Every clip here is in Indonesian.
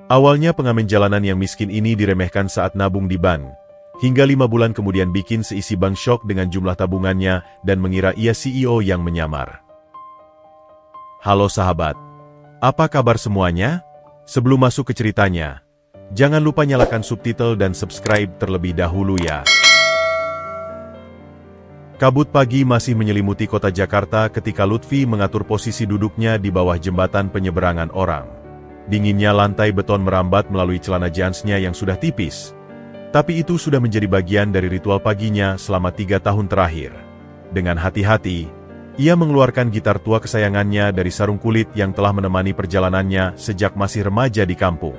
Awalnya pengamen jalanan yang miskin ini diremehkan saat nabung di bank, hingga 5 bulan kemudian bikin seisi bank syok dengan jumlah tabungannya dan mengira ia CEO yang menyamar. Halo sahabat, apa kabar semuanya? Sebelum masuk ke ceritanya, jangan lupa nyalakan subtitle dan subscribe terlebih dahulu ya. Kabut pagi masih menyelimuti kota Jakarta ketika Lutfi mengatur posisi duduknya di bawah jembatan penyeberangan orang. Dinginnya lantai beton merambat melalui celana jeansnya yang sudah tipis. Tapi itu sudah menjadi bagian dari ritual paginya selama 3 tahun terakhir. Dengan hati-hati, ia mengeluarkan gitar tua kesayangannya dari sarung kulit yang telah menemani perjalanannya sejak masih remaja di kampung.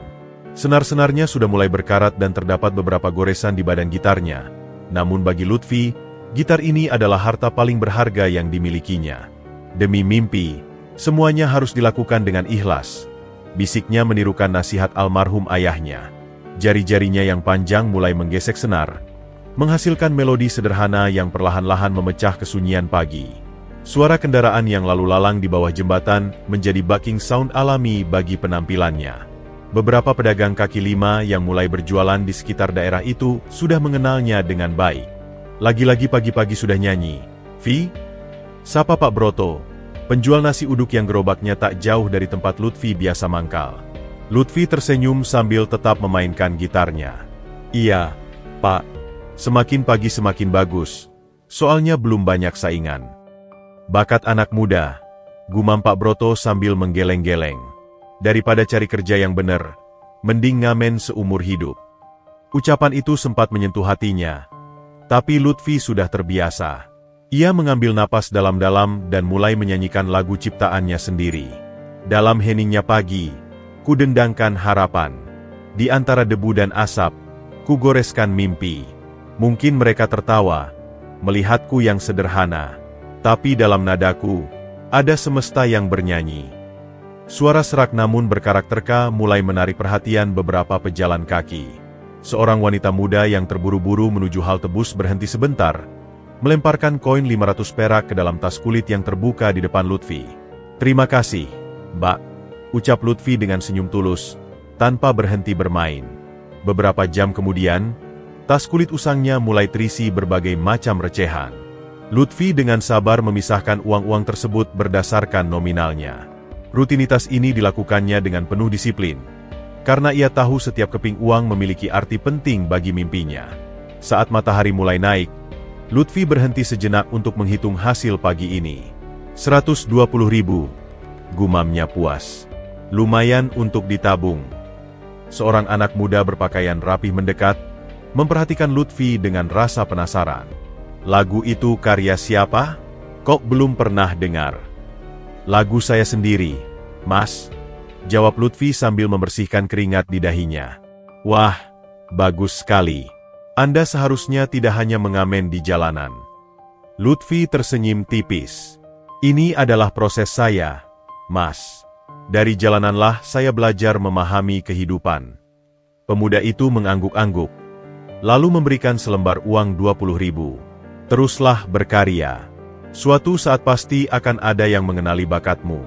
Senar-senarnya sudah mulai berkarat dan terdapat beberapa goresan di badan gitarnya. Namun bagi Lutfi, gitar ini adalah harta paling berharga yang dimilikinya. Demi mimpi, semuanya harus dilakukan dengan ikhlas. Bisiknya menirukan nasihat almarhum ayahnya. Jari-jarinya yang panjang mulai menggesek senar, menghasilkan melodi sederhana yang perlahan-lahan memecah kesunyian pagi. Suara kendaraan yang lalu lalang di bawah jembatan menjadi backing sound alami bagi penampilannya. Beberapa pedagang kaki lima yang mulai berjualan di sekitar daerah itu sudah mengenalnya dengan baik. Lagi-lagi pagi-pagi sudah nyanyi, "Vi, sapa Pak Broto?" Penjual nasi uduk yang gerobaknya tak jauh dari tempat Lutfi biasa mangkal. Lutfi tersenyum sambil tetap memainkan gitarnya. "Iya, Pak. Semakin pagi semakin bagus. Soalnya belum banyak saingan." "Bakat anak muda," gumam Pak Broto sambil menggeleng-geleng. "Daripada cari kerja yang bener, mending ngamen seumur hidup." Ucapan itu sempat menyentuh hatinya. Tapi Lutfi sudah terbiasa. Ia mengambil napas dalam-dalam dan mulai menyanyikan lagu ciptaannya sendiri. Dalam heningnya pagi, ku dendangkan harapan. Di antara debu dan asap, ku goreskan mimpi. Mungkin mereka tertawa, melihatku yang sederhana. Tapi dalam nadaku, ada semesta yang bernyanyi. Suara serak namun berkarakterka mulai menarik perhatian beberapa pejalan kaki. Seorang wanita muda yang terburu-buru menuju halte bus berhenti sebentar, melemparkan koin 500 perak ke dalam tas kulit yang terbuka di depan Lutfi. "Terima kasih, Mbak," ucap Lutfi dengan senyum tulus, tanpa berhenti bermain. Beberapa jam kemudian, tas kulit usangnya mulai terisi berbagai macam recehan. Lutfi dengan sabar memisahkan uang-uang tersebut berdasarkan nominalnya. Rutinitas ini dilakukannya dengan penuh disiplin, karena ia tahu setiap keping uang memiliki arti penting bagi mimpinya. Saat matahari mulai naik, Lutfi berhenti sejenak untuk menghitung hasil pagi ini. 120.000, gumamnya puas. Lumayan untuk ditabung. Seorang anak muda berpakaian rapih mendekat, memperhatikan Lutfi dengan rasa penasaran. "Lagu itu karya siapa? Kok belum pernah dengar?" "Lagu saya sendiri, Mas," jawab Lutfi sambil membersihkan keringat di dahinya. "Wah, bagus sekali. Anda seharusnya tidak hanya mengamen di jalanan." Lutfi tersenyum tipis. "Ini adalah proses saya, Mas. Dari jalananlah saya belajar memahami kehidupan." Pemuda itu mengangguk-angguk, lalu memberikan selembar uang 20.000. "Teruslah berkarya. Suatu saat pasti akan ada yang mengenali bakatmu."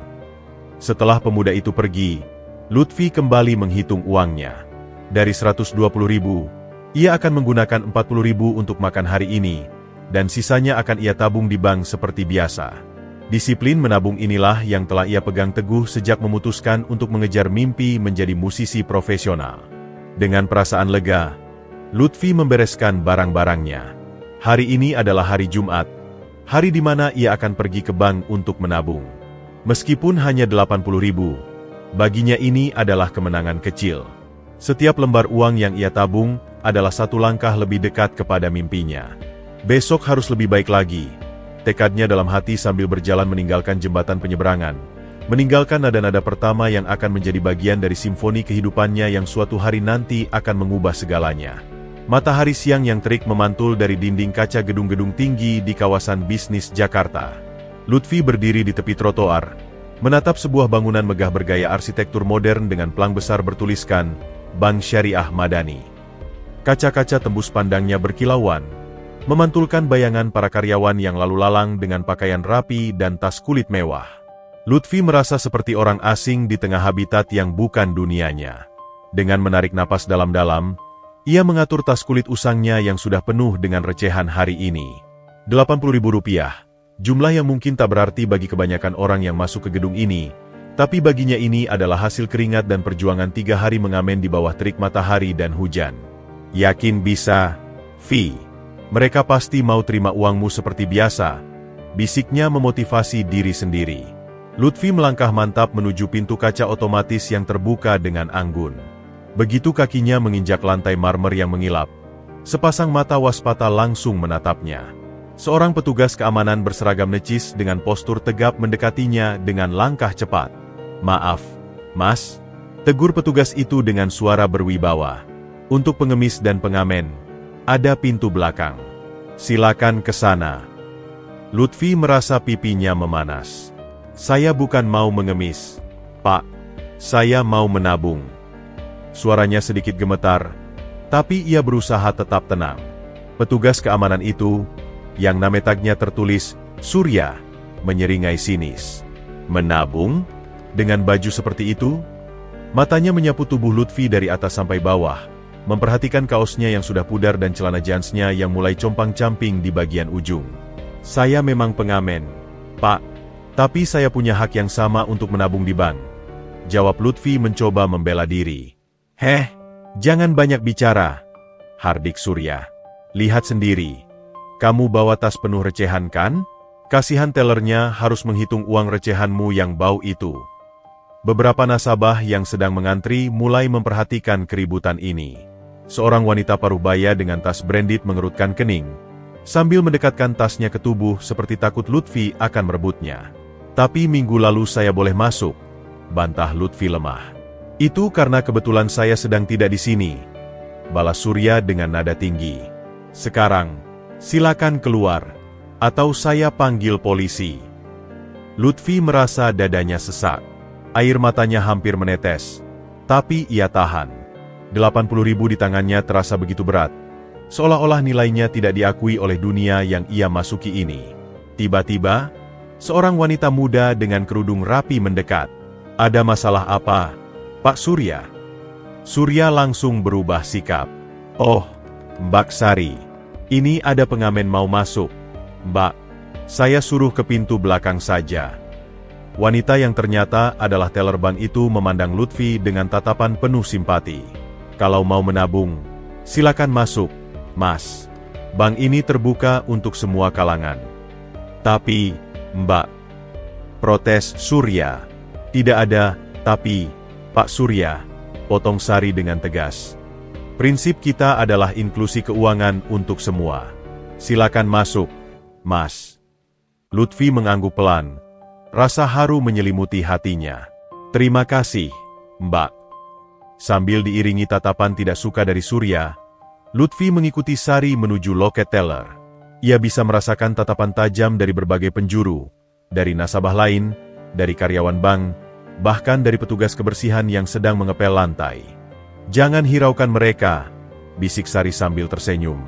Setelah pemuda itu pergi, Lutfi kembali menghitung uangnya. Dari 120.000, ia akan menggunakan 40.000 untuk makan hari ini, dan sisanya akan ia tabung di bank seperti biasa. Disiplin menabung inilah yang telah ia pegang teguh sejak memutuskan untuk mengejar mimpi menjadi musisi profesional. Dengan perasaan lega, Lutfi membereskan barang-barangnya. Hari ini adalah hari Jumat, hari di mana ia akan pergi ke bank untuk menabung. Meskipun hanya 80.000, baginya ini adalah kemenangan kecil. Setiap lembar uang yang ia tabung adalah satu langkah lebih dekat kepada mimpinya. Besok harus lebih baik lagi. Tekadnya dalam hati sambil berjalan meninggalkan jembatan penyeberangan. Meninggalkan nada-nada pertama yang akan menjadi bagian dari simfoni kehidupannya yang suatu hari nanti akan mengubah segalanya. Matahari siang yang terik memantul dari dinding kaca gedung-gedung tinggi di kawasan bisnis Jakarta. Lutfi berdiri di tepi trotoar, menatap sebuah bangunan megah bergaya arsitektur modern dengan pelang besar bertuliskan, Bank Syariah Madani. Kaca-kaca tembus pandangnya berkilauan, memantulkan bayangan para karyawan yang lalu lalang dengan pakaian rapi dan tas kulit mewah. Lutfi merasa seperti orang asing di tengah habitat yang bukan dunianya. Dengan menarik napas dalam-dalam, ia mengatur tas kulit usangnya yang sudah penuh dengan recehan hari ini. Rp80.000. Jumlah yang mungkin tak berarti bagi kebanyakan orang yang masuk ke gedung ini, tapi baginya ini adalah hasil keringat dan perjuangan 3 hari mengamen di bawah terik matahari dan hujan. Yakin bisa, Vi? Mereka pasti mau terima uangmu seperti biasa, bisiknya memotivasi diri sendiri. Lutfi melangkah mantap menuju pintu kaca otomatis yang terbuka dengan anggun. Begitu kakinya menginjak lantai marmer yang mengilap, sepasang mata waspada langsung menatapnya. Seorang petugas keamanan berseragam necis dengan postur tegap mendekatinya dengan langkah cepat. "Maaf, Mas," tegur petugas itu dengan suara berwibawa. "Untuk pengemis dan pengamen, ada pintu belakang. Silakan ke sana." Lutfi merasa pipinya memanas. "Saya bukan mau mengemis, Pak. Saya mau menabung." Suaranya sedikit gemetar, tapi ia berusaha tetap tenang. Petugas keamanan itu, yang nama tagnya tertulis Surya, menyeringai sinis. "Menabung? Dengan baju seperti itu?" Matanya menyapu tubuh Lutfi dari atas sampai bawah, memperhatikan kaosnya yang sudah pudar dan celana jeansnya yang mulai compang-camping di bagian ujung. "Saya memang pengamen, Pak. Tapi saya punya hak yang sama untuk menabung di bank," jawab Lutfi mencoba membela diri. Jangan banyak bicara," hardik Surya. "Lihat sendiri. Kamu bawa tas penuh recehan kan? Kasihan tellernya harus menghitung uang recehanmu yang bau itu." Beberapa nasabah yang sedang mengantri mulai memperhatikan keributan ini. Seorang wanita paruh baya dengan tas branded mengerutkan kening, sambil mendekatkan tasnya ke tubuh seperti takut Lutfi akan merebutnya. "Tapi minggu lalu saya boleh masuk," bantah Lutfi lemah. "Itu karena kebetulan saya sedang tidak di sini," balas Surya dengan nada tinggi. "Sekarang, silakan keluar, atau saya panggil polisi." Lutfi merasa dadanya sesak. Air matanya hampir menetes, tapi ia tahan. 80.000 di tangannya terasa begitu berat, seolah-olah nilainya tidak diakui oleh dunia yang ia masuki ini. Tiba-tiba, seorang wanita muda dengan kerudung rapi mendekat. "Ada masalah apa, Pak Surya?" Surya langsung berubah sikap. "Oh, Mbak Sari. Ini ada pengamen mau masuk. Mbak, saya suruh ke pintu belakang saja." Wanita yang ternyata adalah teller bank itu memandang Lutfi dengan tatapan penuh simpati. "Kalau mau menabung, silakan masuk, Mas. Bank ini terbuka untuk semua kalangan." "Tapi, Mbak," protes Surya. "Tidak ada tapi, Pak Surya," potong Sari dengan tegas. "Prinsip kita adalah inklusi keuangan untuk semua. Silakan masuk, Mas." Lutfi mengangguk pelan. Rasa haru menyelimuti hatinya. "Terima kasih, Mbak." Sambil diiringi tatapan tidak suka dari Surya, Lutfi mengikuti Sari menuju loket teller. Ia bisa merasakan tatapan tajam dari berbagai penjuru, dari nasabah lain, dari karyawan bank, bahkan dari petugas kebersihan yang sedang mengepel lantai. "Jangan hiraukan mereka," bisik Sari sambil tersenyum.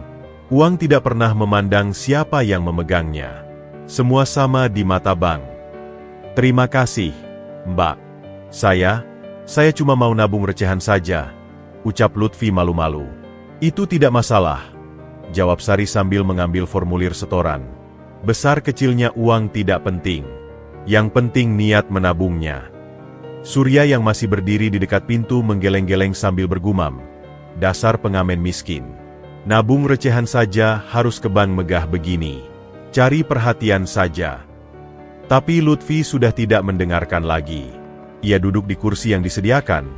"Uang tidak pernah memandang siapa yang memegangnya. Semua sama di mata bank." "Terima kasih, Mbak. Saya cuma mau nabung recehan saja," ucap Lutfi malu-malu. "Itu tidak masalah," jawab Sari sambil mengambil formulir setoran. "Besar kecilnya uang tidak penting. Yang penting niat menabungnya." Surya yang masih berdiri di dekat pintu menggeleng-geleng sambil bergumam, "Dasar pengamen miskin. Nabung recehan saja harus ke bank megah begini. Cari perhatian saja." Tapi Lutfi sudah tidak mendengarkan lagi. Ia duduk di kursi yang disediakan,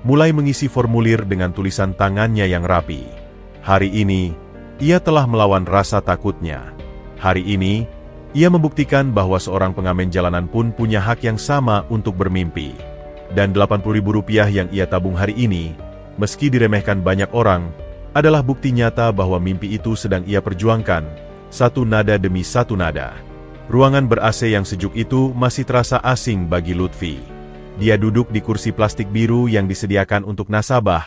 mulai mengisi formulir dengan tulisan tangannya yang rapi. Hari ini, ia telah melawan rasa takutnya. Hari ini, ia membuktikan bahwa seorang pengamen jalanan pun punya hak yang sama untuk bermimpi. Dan Rp80.000 yang ia tabung hari ini, meski diremehkan banyak orang, adalah bukti nyata bahwa mimpi itu sedang ia perjuangkan, satu nada demi satu nada. Ruangan ber-AC yang sejuk itu masih terasa asing bagi Lutfi. Dia duduk di kursi plastik biru yang disediakan untuk nasabah,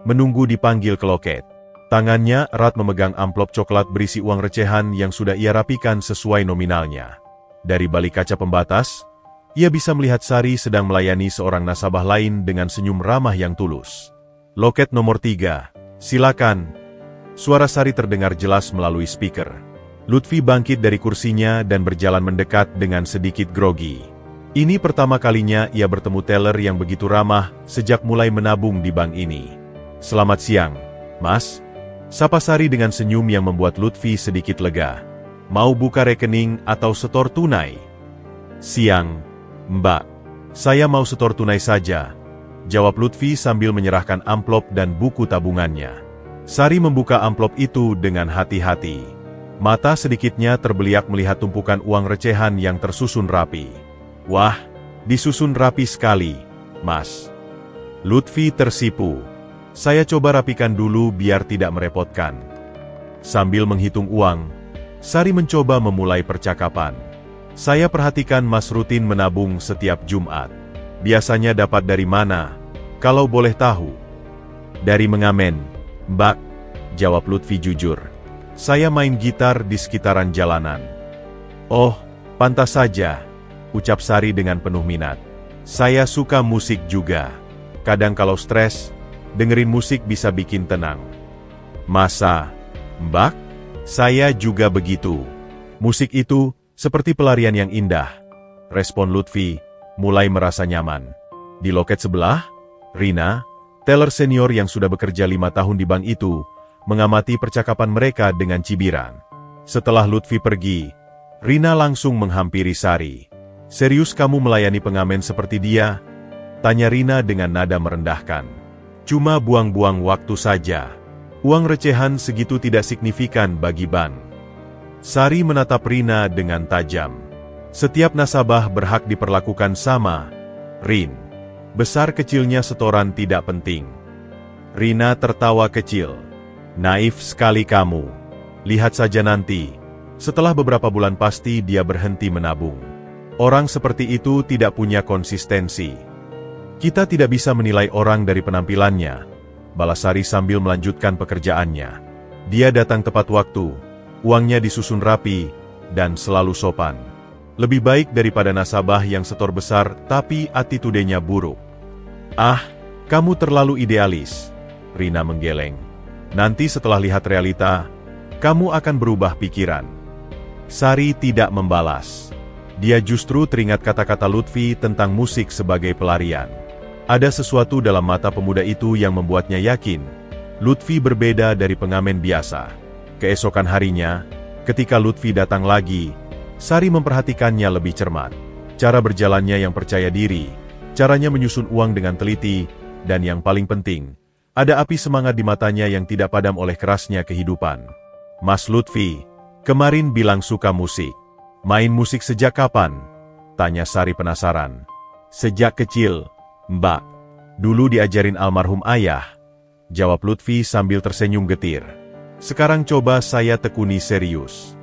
menunggu dipanggil ke loket. Tangannya erat memegang amplop coklat berisi uang recehan yang sudah ia rapikan sesuai nominalnya. Dari balik kaca pembatas, ia bisa melihat Sari sedang melayani seorang nasabah lain dengan senyum ramah yang tulus. Loket nomor 3. Silakan. Suara Sari terdengar jelas melalui speaker. Lutfi bangkit dari kursinya dan berjalan mendekat dengan sedikit grogi. Ini pertama kalinya ia bertemu teller yang begitu ramah sejak mulai menabung di bank ini. Selamat siang, Mas. Sapa Sari dengan senyum yang membuat Lutfi sedikit lega. Mau buka rekening atau setor tunai? Siang, Mbak. Saya mau setor tunai saja, jawab Lutfi sambil menyerahkan amplop dan buku tabungannya. Sari membuka amplop itu dengan hati-hati. Mata sedikitnya terbeliak melihat tumpukan uang recehan yang tersusun rapi. Wah, disusun rapi sekali, Mas. Lutfi tersipu. Saya coba rapikan dulu biar tidak merepotkan. Sambil menghitung uang, Sari mencoba memulai percakapan. Saya perhatikan Mas rutin menabung setiap Jumat. Biasanya dapat dari mana, kalau boleh tahu? Dari mengamen, Mbak, jawab Lutfi jujur. Saya main gitar di sekitaran jalanan. Oh, pantas saja, ucap Sari dengan penuh minat. Saya suka musik juga. Kadang kalau stres, dengerin musik bisa bikin tenang. Masa, Mbak? Saya juga begitu. Musik itu seperti pelarian yang indah, respon Lutfi, mulai merasa nyaman. Di loket sebelah, Rina, teller senior yang sudah bekerja 5 tahun di bank itu, mengamati percakapan mereka dengan cibiran. Setelah Lutfi pergi, Rina langsung menghampiri Sari. Serius kamu melayani pengamen seperti dia? Tanya Rina dengan nada merendahkan. Cuma buang-buang waktu saja. Uang recehan segitu tidak signifikan bagi bank. Sari menatap Rina dengan tajam. Setiap nasabah berhak diperlakukan sama, Rin. Besar kecilnya setoran tidak penting. Rina tertawa kecil. Naif sekali kamu. Lihat saja nanti. Setelah beberapa bulan pasti dia berhenti menabung. Orang seperti itu tidak punya konsistensi. Kita tidak bisa menilai orang dari penampilannya, balas Sari sambil melanjutkan pekerjaannya. Dia datang tepat waktu, uangnya disusun rapi, dan selalu sopan. Lebih baik daripada nasabah yang setor besar tapi attitude-nya buruk. Ah, kamu terlalu idealis, Rina menggeleng. Nanti setelah lihat realita, kamu akan berubah pikiran. Sari tidak membalas. Dia justru teringat kata-kata Lutfi tentang musik sebagai pelarian. Ada sesuatu dalam mata pemuda itu yang membuatnya yakin, Lutfi berbeda dari pengamen biasa. Keesokan harinya, ketika Lutfi datang lagi, Sari memperhatikannya lebih cermat. Cara berjalannya yang percaya diri, caranya menyusun uang dengan teliti, dan yang paling penting, ada api semangat di matanya yang tidak padam oleh kerasnya kehidupan. Mas Lutfi, kemarin bilang suka musik. Main musik sejak kapan? Tanya Sari penasaran. Sejak kecil, Mbak. Dulu diajarin almarhum ayah, jawab Lutfi sambil tersenyum getir. Sekarang coba saya tekuni serius.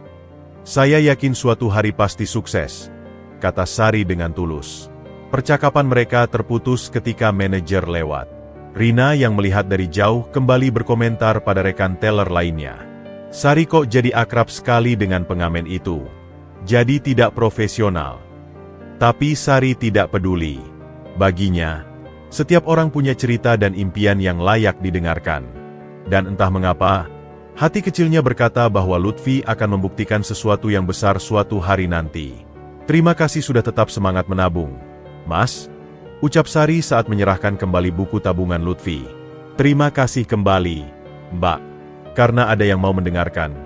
Saya yakin suatu hari pasti sukses, kata Sari dengan tulus. Percakapan mereka terputus ketika manajer lewat. Rina yang melihat dari jauh kembali berkomentar pada rekan teller lainnya. Sari kok jadi akrab sekali dengan pengamen itu. Jadi tidak profesional. Tapi Sari tidak peduli. Baginya, setiap orang punya cerita dan impian yang layak didengarkan. Dan entah mengapa, hati kecilnya berkata bahwa Lutfi akan membuktikan sesuatu yang besar suatu hari nanti. Terima kasih sudah tetap semangat menabung, Mas, ucap Sari saat menyerahkan kembali buku tabungan Lutfi. Terima kasih kembali, Mbak, karena ada yang mau mendengarkan,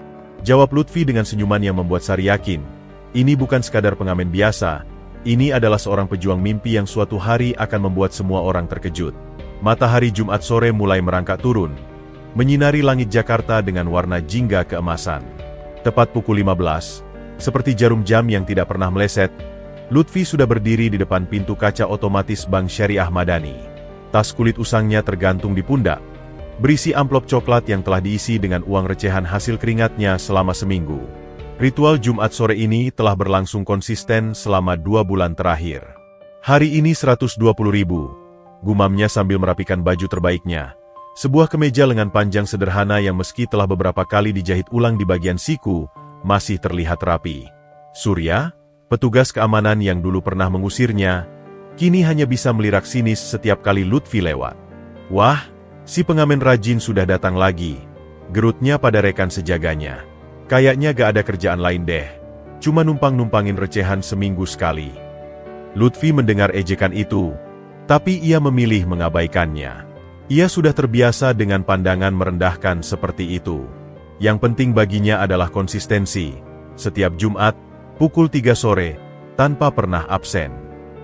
jawab Lutfi dengan senyuman yang membuat Sari yakin, ini bukan sekadar pengamen biasa, ini adalah seorang pejuang mimpi yang suatu hari akan membuat semua orang terkejut. Matahari Jumat sore mulai merangkak turun, menyinari langit Jakarta dengan warna jingga keemasan. Tepat pukul 15, seperti jarum jam yang tidak pernah meleset, Lutfi sudah berdiri di depan pintu kaca otomatis Bank Syariah Madani. Tas kulit usangnya tergantung di pundak, berisi amplop coklat yang telah diisi dengan uang recehan hasil keringatnya selama seminggu. Ritual Jumat sore ini telah berlangsung konsisten selama 2 bulan terakhir. Hari ini 120.000, gumamnya sambil merapikan baju terbaiknya. Sebuah kemeja lengan panjang sederhana yang meski telah beberapa kali dijahit ulang di bagian siku, masih terlihat rapi. Surya, petugas keamanan yang dulu pernah mengusirnya, kini hanya bisa melirak sinis setiap kali Lutfi lewat. Wah, Si pengamen rajin sudah datang lagi, gerutnya pada rekan sejaganya. Kayaknya gak ada kerjaan lain deh, cuma numpang-numpangin recehan seminggu sekali. Lutfi mendengar ejekan itu, tapi ia memilih mengabaikannya. Ia sudah terbiasa dengan pandangan merendahkan seperti itu. Yang penting baginya adalah konsistensi. Setiap Jumat, pukul 3 sore, tanpa pernah absen.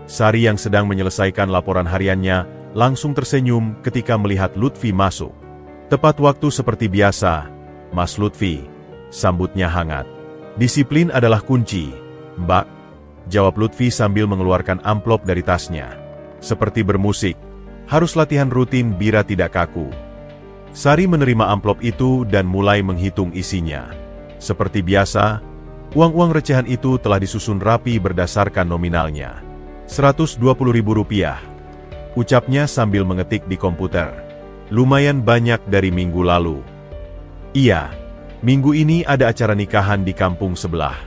Sari yang sedang menyelesaikan laporan hariannya, langsung tersenyum ketika melihat Lutfi masuk. Tepat waktu seperti biasa, Mas Lutfi, sambutnya hangat. Disiplin adalah kunci, Mbak, jawab Lutfi sambil mengeluarkan amplop dari tasnya. Seperti bermusik, harus latihan rutin biar tidak kaku. Sari menerima amplop itu dan mulai menghitung isinya. Seperti biasa, uang-uang recehan itu telah disusun rapi berdasarkan nominalnya. Rp120.000, ucapnya sambil mengetik di komputer. Lumayan banyak dari minggu lalu. Iya, minggu ini ada acara nikahan di kampung sebelah.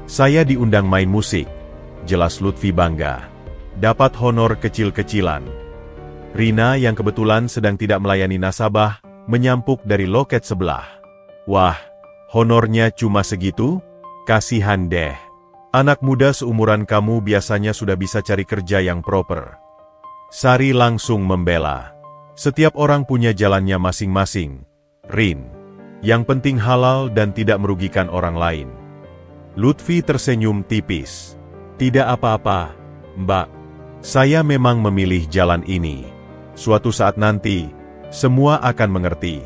Saya diundang main musik, jelas Lutfi bangga. Dapat honor kecil-kecilan. Rina yang kebetulan sedang tidak melayani nasabah, menyampuk dari loket sebelah. Wah, honornya cuma segitu? Kasihan deh. Anak muda seumuran kamu biasanya sudah bisa cari kerja yang proper. Sari langsung membela. Setiap orang punya jalannya masing-masing, Rin. Yang penting halal dan tidak merugikan orang lain. Lutfi tersenyum tipis. Tidak apa-apa, Mbak. Saya memang memilih jalan ini. Suatu saat nanti, semua akan mengerti.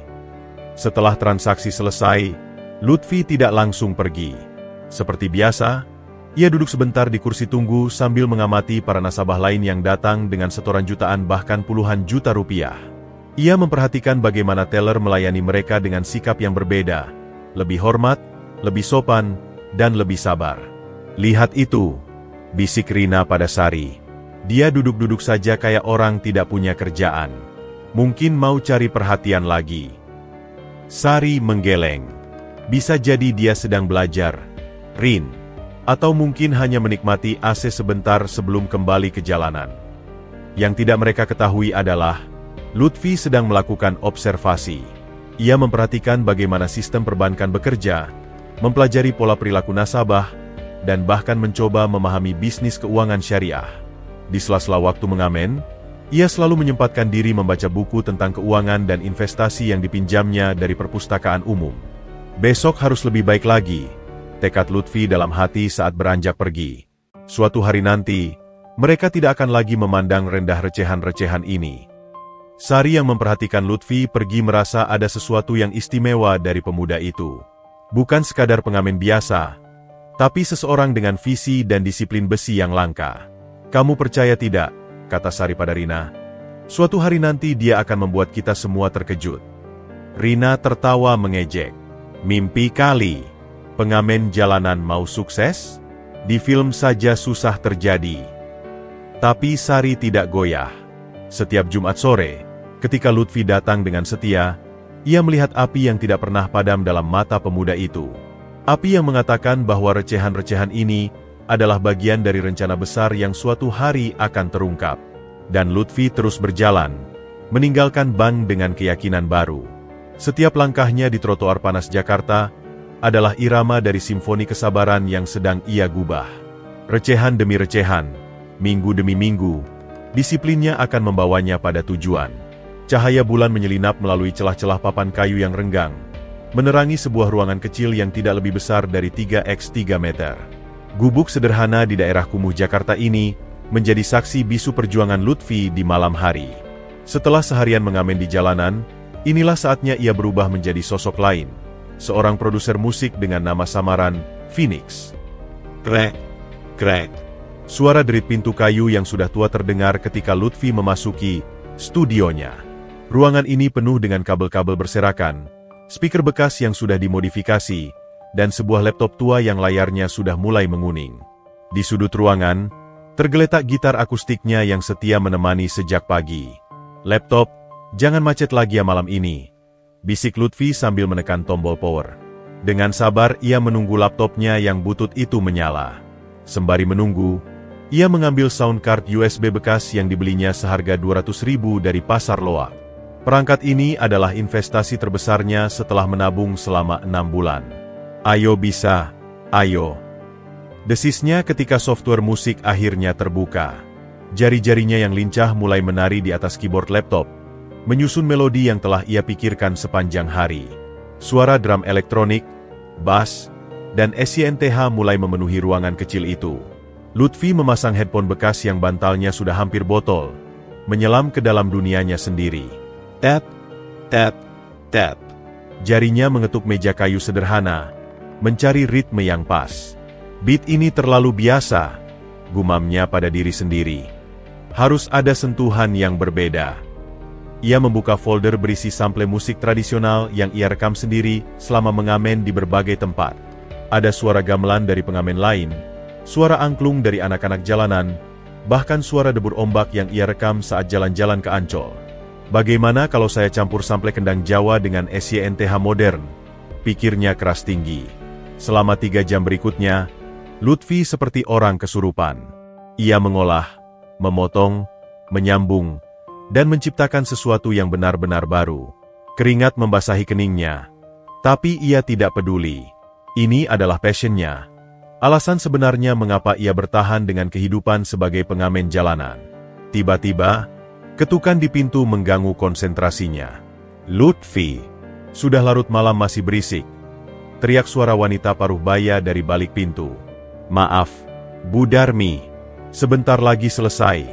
Setelah transaksi selesai, Lutfi tidak langsung pergi. Seperti biasa, ia duduk sebentar di kursi tunggu sambil mengamati para nasabah lain yang datang dengan setoran jutaan bahkan puluhan juta rupiah. Ia memperhatikan bagaimana teller melayani mereka dengan sikap yang berbeda, lebih hormat, lebih sopan, dan lebih sabar. Lihat itu, bisik Rina pada Sari. Dia duduk-duduk saja kayak orang tidak punya kerjaan. Mungkin mau cari perhatian lagi. Sari menggeleng. Bisa jadi dia sedang belajar, Rin. Atau mungkin hanya menikmati AC sebentar sebelum kembali ke jalanan. Yang tidak mereka ketahui adalah, Lutfi sedang melakukan observasi. Ia memperhatikan bagaimana sistem perbankan bekerja, mempelajari pola perilaku nasabah, dan bahkan mencoba memahami bisnis keuangan syariah. Di sela-sela waktu mengamen, ia selalu menyempatkan diri membaca buku tentang keuangan dan investasi yang dipinjamnya dari perpustakaan umum. Besok harus lebih baik lagi, tekad Lutfi dalam hati saat beranjak pergi. Suatu hari nanti, mereka tidak akan lagi memandang rendah recehan-recehan ini. Sari yang memperhatikan Lutfi pergi merasa ada sesuatu yang istimewa dari pemuda itu. Bukan sekadar pengamen biasa, tapi seseorang dengan visi dan disiplin besi yang langka. Kamu percaya tidak, kata Sari pada Rina. Suatu hari nanti dia akan membuat kita semua terkejut. Rina tertawa mengejek. Mimpi kali. Pengamen jalanan mau sukses? Di film saja susah terjadi. Tapi Sari tidak goyah. Setiap Jumat sore, ketika Lutfi datang dengan setia, ia melihat api yang tidak pernah padam dalam mata pemuda itu. Api yang mengatakan bahwa recehan-recehan ini adalah bagian dari rencana besar yang suatu hari akan terungkap. Dan Lutfi terus berjalan, meninggalkan bank dengan keyakinan baru. Setiap langkahnya di trotoar panas Jakarta adalah irama dari simfoni kesabaran yang sedang ia gubah. Recehan demi recehan, minggu demi minggu, disiplinnya akan membawanya pada tujuan. Cahaya bulan menyelinap melalui celah-celah papan kayu yang renggang, menerangi sebuah ruangan kecil yang tidak lebih besar dari 3x3 meter. Gubuk sederhana di daerah kumuh Jakarta ini menjadi saksi bisu perjuangan Lutfi di malam hari. Setelah seharian mengamen di jalanan, inilah saatnya ia berubah menjadi sosok lain. Seorang produser musik dengan nama samaran, Phoenix. Krek, krek. Suara derit pintu kayu yang sudah tua terdengar ketika Lutfi memasuki studionya. Ruangan ini penuh dengan kabel-kabel berserakan, speaker bekas yang sudah dimodifikasi, dan sebuah laptop tua yang layarnya sudah mulai menguning. Di sudut ruangan, tergeletak gitar akustiknya yang setia menemani sejak pagi. Laptop, jangan macet lagi ya malam ini, bisik Lutfi sambil menekan tombol power. Dengan sabar ia menunggu laptopnya yang butut itu menyala. Sembari menunggu, ia mengambil sound card USB bekas yang dibelinya seharga 200.000 dari pasar loak. Perangkat ini adalah investasi terbesarnya setelah menabung selama 6 bulan. Ayo bisa, ayo. Desisnya ketika software musik akhirnya terbuka. Jari-jarinya yang lincah mulai menari di atas keyboard laptop, menyusun melodi yang telah ia pikirkan sepanjang hari. Suara drum elektronik, bass, dan SYNTH mulai memenuhi ruangan kecil itu. Lutfi memasang headphone bekas yang bantalnya sudah hampir botol, menyelam ke dalam dunianya sendiri. Tap, tap, tap. Jarinya mengetuk meja kayu sederhana, mencari ritme yang pas. Beat ini terlalu biasa, gumamnya pada diri sendiri. Harus ada sentuhan yang berbeda. Ia membuka folder berisi sample musik tradisional yang ia rekam sendiri selama mengamen di berbagai tempat. Ada suara gamelan dari pengamen lain, suara angklung dari anak-anak jalanan, bahkan suara debur ombak yang ia rekam saat jalan-jalan ke Ancol. Bagaimana kalau saya campur sample kendang Jawa dengan SYNTH modern? Pikirnya keras tinggi. Selama 3 jam berikutnya, Lutfi seperti orang kesurupan. Ia mengolah, memotong, menyambung, dan menciptakan sesuatu yang benar-benar baru. Keringat membasahi keningnya. Tapi ia tidak peduli. Ini adalah passionnya. Alasan sebenarnya mengapa ia bertahan dengan kehidupan sebagai pengamen jalanan. Tiba-tiba, ketukan di pintu mengganggu konsentrasinya. Lutfi. Sudah larut malam masih berisik. Teriak suara wanita paruh baya dari balik pintu. Maaf, Bu Darmi. Sebentar lagi selesai.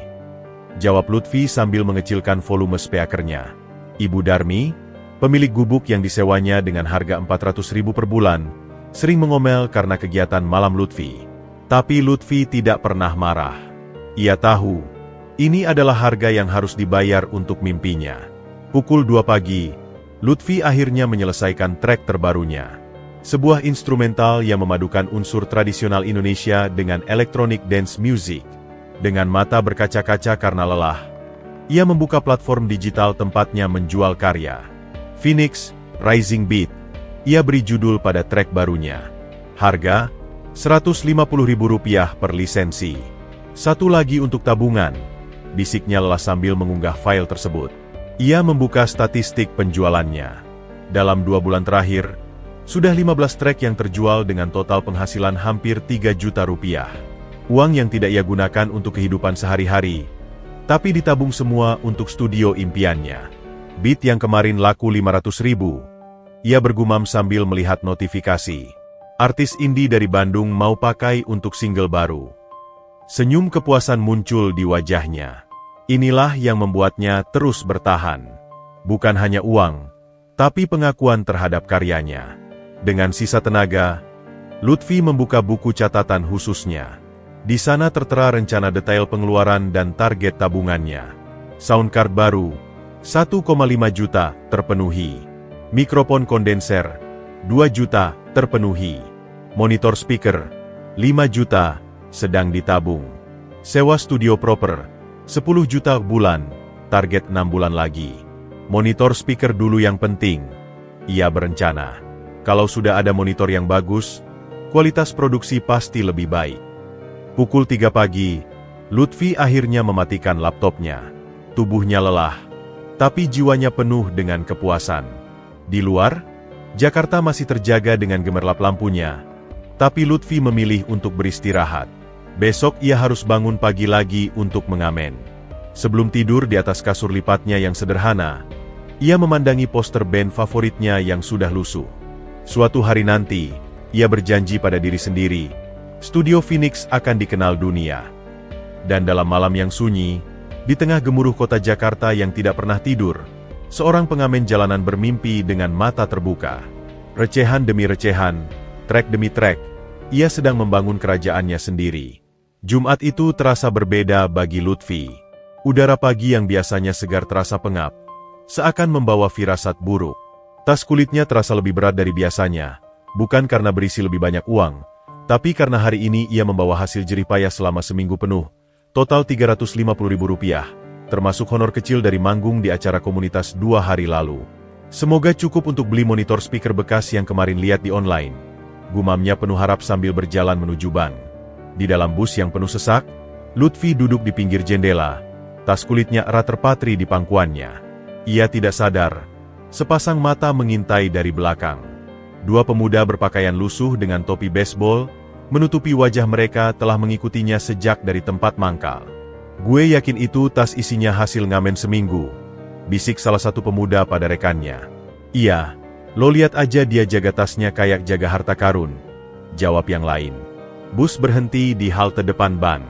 Jawab Lutfi sambil mengecilkan volume speakernya. Ibu Darmi, pemilik gubuk yang disewanya dengan harga 400.000 per bulan, sering mengomel karena kegiatan malam Lutfi. Tapi Lutfi tidak pernah marah. Ia tahu, ini adalah harga yang harus dibayar untuk mimpinya. Pukul 2 pagi, Lutfi akhirnya menyelesaikan track terbarunya. Sebuah instrumental yang memadukan unsur tradisional Indonesia dengan electronic dance music. Dengan mata berkaca-kaca karena lelah, ia membuka platform digital tempatnya menjual karya. Phoenix, Rising Beat. Ia beri judul pada track barunya. Harga, Rp150.000 per lisensi. Satu lagi untuk tabungan, bisiknya lelah sambil mengunggah file tersebut. Ia membuka statistik penjualannya. Dalam 2 bulan terakhir, sudah 15 track yang terjual dengan total penghasilan hampir 3 juta rupiah. Uang yang tidak ia gunakan untuk kehidupan sehari-hari, tapi ditabung semua untuk studio impiannya. Beat yang kemarin laku 500.000. Ia bergumam sambil melihat notifikasi. Artis indie dari Bandung mau pakai untuk single baru. Senyum kepuasan muncul di wajahnya. Inilah yang membuatnya terus bertahan. Bukan hanya uang, tapi pengakuan terhadap karyanya. Dengan sisa tenaga, Lutfi membuka buku catatan khususnya. Di sana tertera rencana detail pengeluaran dan target tabungannya. Soundcard baru, 1,5 juta, terpenuhi. Mikrofon kondenser, 2 juta, terpenuhi. Monitor speaker, 5 juta, sedang ditabung. Sewa studio proper, 10 juta bulan, target 6 bulan lagi. Monitor speaker dulu yang penting. Ia berencana, kalau sudah ada monitor yang bagus, kualitas produksi pasti lebih baik. Pukul 3 pagi, Lutfi akhirnya mematikan laptopnya. Tubuhnya lelah, tapi jiwanya penuh dengan kepuasan. Di luar, Jakarta masih terjaga dengan gemerlap lampunya, tapi Lutfi memilih untuk beristirahat. Besok ia harus bangun pagi lagi untuk mengamen. Sebelum tidur di atas kasur lipatnya yang sederhana, ia memandangi poster band favoritnya yang sudah lusuh. Suatu hari nanti, ia berjanji pada diri sendiri, studio Phoenix akan dikenal dunia. Dan dalam malam yang sunyi, di tengah gemuruh kota Jakarta yang tidak pernah tidur, seorang pengamen jalanan bermimpi dengan mata terbuka. Recehan demi recehan, track demi track, ia sedang membangun kerajaannya sendiri. Jumat itu terasa berbeda bagi Lutfi. Udara pagi yang biasanya segar terasa pengap, seakan membawa firasat buruk. Tas kulitnya terasa lebih berat dari biasanya, bukan karena berisi lebih banyak uang, tapi karena hari ini ia membawa hasil jerih payah selama seminggu penuh, total Rp350.000, termasuk honor kecil dari manggung di acara komunitas 2 hari lalu. Semoga cukup untuk beli monitor speaker bekas yang kemarin lihat di online. Gumamnya penuh harap sambil berjalan menuju bank. Di dalam bus yang penuh sesak, Lutfi duduk di pinggir jendela, tas kulitnya erat terpatri di pangkuannya. Ia tidak sadar. Sepasang mata mengintai dari belakang. Dua pemuda berpakaian lusuh dengan topi baseball, menutupi wajah mereka telah mengikutinya sejak dari tempat mangkal. Gue yakin itu tas isinya hasil ngamen seminggu, bisik salah satu pemuda pada rekannya. Iya, lo lihat aja dia jaga tasnya kayak jaga harta karun, jawab yang lain. Bus berhenti di halte depan ban.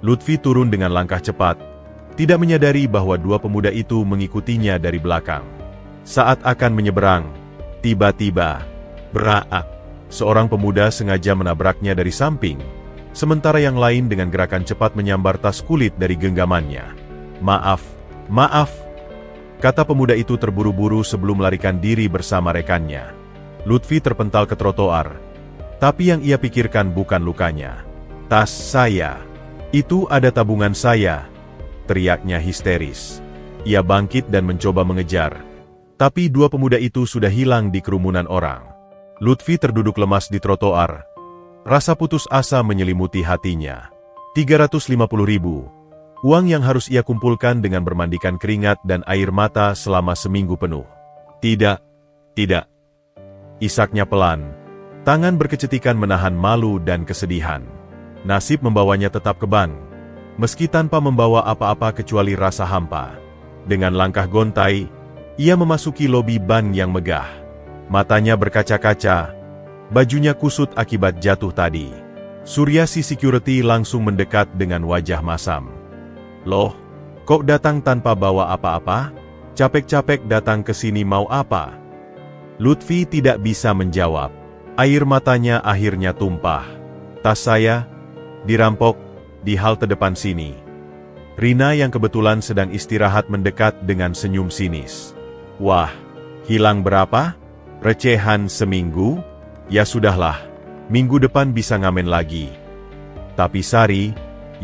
Lutfi turun dengan langkah cepat, tidak menyadari bahwa dua pemuda itu mengikutinya dari belakang. Saat akan menyeberang, tiba-tiba, beraak. Seorang pemuda sengaja menabraknya dari samping, sementara yang lain dengan gerakan cepat menyambar tas kulit dari genggamannya. Maaf, kata pemuda itu terburu-buru sebelum melarikan diri bersama rekannya. Lutfi terpental ke trotoar, tapi yang ia pikirkan bukan lukanya. Tas saya, itu ada tabungan saya, teriaknya histeris. Ia bangkit dan mencoba mengejar, tapi dua pemuda itu sudah hilang di kerumunan orang. Lutfi terduduk lemas di trotoar. Rasa putus asa menyelimuti hatinya. 350.000. Uang yang harus ia kumpulkan dengan bermandikan keringat dan air mata selama seminggu penuh. Tidak. Isaknya pelan. Tangan berkecetikan menahan malu dan kesedihan. Nasib membawanya tetap ke bank, meski tanpa membawa apa-apa kecuali rasa hampa. Dengan langkah gontai, ia memasuki lobi bank yang megah. Matanya berkaca-kaca, bajunya kusut akibat jatuh tadi. Suryasi Security langsung mendekat dengan wajah masam. Loh, kok datang tanpa bawa apa-apa? Capek-capek datang ke sini mau apa? Lutfi tidak bisa menjawab. Air matanya akhirnya tumpah. Tas saya dirampok di halte depan sini. Rina yang kebetulan sedang istirahat mendekat dengan senyum sinis. Wah, hilang berapa? Recehan seminggu? Ya sudahlah, minggu depan bisa ngamen lagi. Tapi Sari,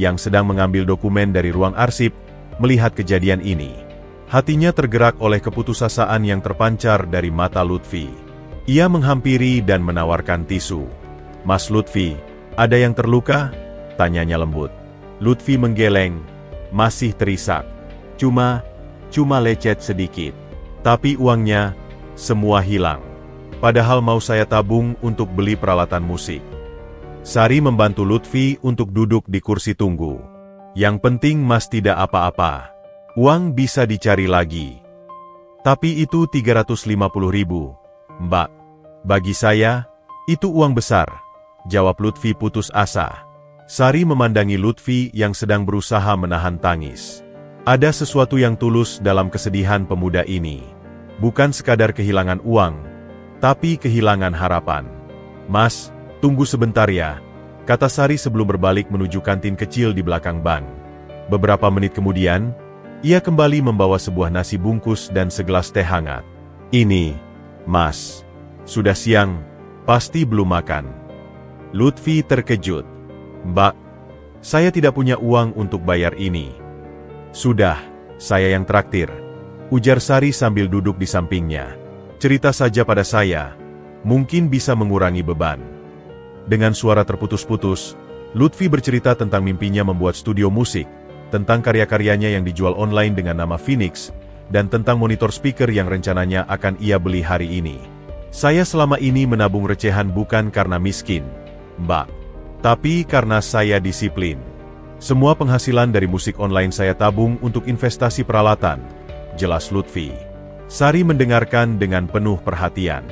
yang sedang mengambil dokumen dari ruang arsip, melihat kejadian ini. Hatinya tergerak oleh keputusasaan yang terpancar dari mata Lutfi. Ia menghampiri dan menawarkan tisu. Mas Lutfi, ada yang terluka? Tanyanya lembut. Lutfi menggeleng, masih terisak. Cuma lecet sedikit. Tapi uangnya, semua hilang. Padahal mau saya tabung untuk beli peralatan musik. Sari membantu Lutfi untuk duduk di kursi tunggu. Yang penting Mas tidak apa-apa. Uang bisa dicari lagi. Tapi itu 350.000, Mbak. Bagi saya, itu uang besar, jawab Lutfi putus asa. Sari memandangi Lutfi yang sedang berusaha menahan tangis. Ada sesuatu yang tulus dalam kesedihan pemuda ini. Bukan sekadar kehilangan uang, tapi kehilangan harapan. Mas, tunggu sebentar ya, kata Sari sebelum berbalik menuju kantin kecil di belakang bank. Beberapa menit kemudian, ia kembali membawa sebuah nasi bungkus dan segelas teh hangat. Ini, Mas. Sudah siang, pasti belum makan. Lutfi terkejut. Mbak, saya tidak punya uang untuk bayar ini. Sudah, saya yang traktir, ujar Sari sambil duduk di sampingnya. Cerita saja pada saya, mungkin bisa mengurangi beban. Dengan suara terputus-putus, Lutfi bercerita tentang mimpinya membuat studio musik, tentang karya-karyanya yang dijual online dengan nama Phoenix, dan tentang monitor speaker yang rencananya akan ia beli hari ini. Saya selama ini menabung recehan bukan karena miskin, Mbak, tapi karena saya disiplin. Semua penghasilan dari musik online saya tabung untuk investasi peralatan, jelas Lutfi. Sari mendengarkan dengan penuh perhatian.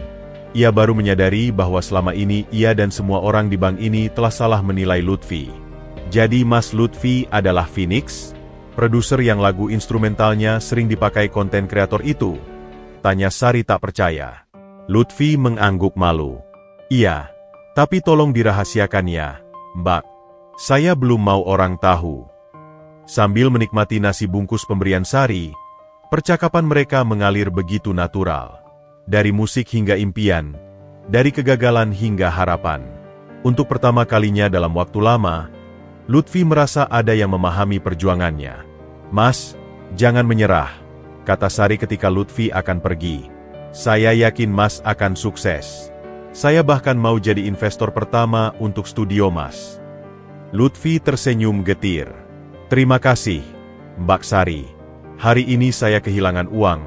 Ia baru menyadari bahwa selama ini ia dan semua orang di bank ini telah salah menilai Lutfi. Jadi Mas Lutfi adalah Phoenix? Produser yang lagu instrumentalnya sering dipakai konten kreator itu? Tanya Sari tak percaya. Lutfi mengangguk malu. Iya, tapi tolong dirahasiakan ya, Mbak. Saya belum mau orang tahu. Sambil menikmati nasi bungkus pemberian Sari, percakapan mereka mengalir begitu natural. Dari musik hingga impian, dari kegagalan hingga harapan. Untuk pertama kalinya dalam waktu lama, Lutfi merasa ada yang memahami perjuangannya. Mas, jangan menyerah, kata Sari ketika Lutfi akan pergi. Saya yakin Mas akan sukses. Saya bahkan mau jadi investor pertama untuk studio Mas. Lutfi tersenyum getir. Terima kasih, Mbak Sari. Hari ini saya kehilangan uang,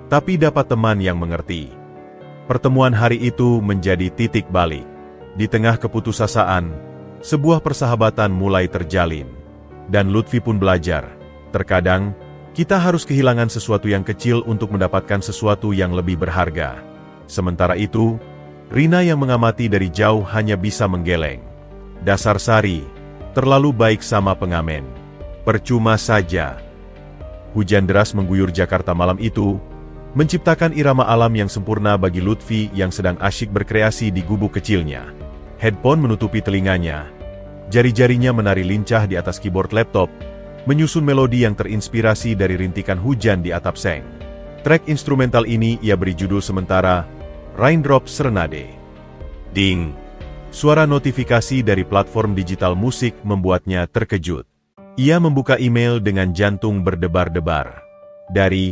tapi dapat teman yang mengerti. Pertemuan hari itu menjadi titik balik. Di tengah keputusasaan, sebuah persahabatan mulai terjalin. Dan Lutfi pun belajar. Terkadang, kita harus kehilangan sesuatu yang kecil untuk mendapatkan sesuatu yang lebih berharga. Sementara itu, Rina yang mengamati dari jauh hanya bisa menggeleng. Dasar Sari, terlalu baik sama pengamen. Percuma saja. Hujan deras mengguyur Jakarta malam itu, menciptakan irama alam yang sempurna bagi Lutfi yang sedang asyik berkreasi di gubuk kecilnya. Headphone menutupi telinganya. Jari-jarinya menari lincah di atas keyboard laptop, menyusun melodi yang terinspirasi dari rintikan hujan di atap seng. Track instrumental ini ia beri judul sementara, Raindrop Serenade. Ding! Suara notifikasi dari platform digital musik membuatnya terkejut. Ia membuka email dengan jantung berdebar-debar. Dari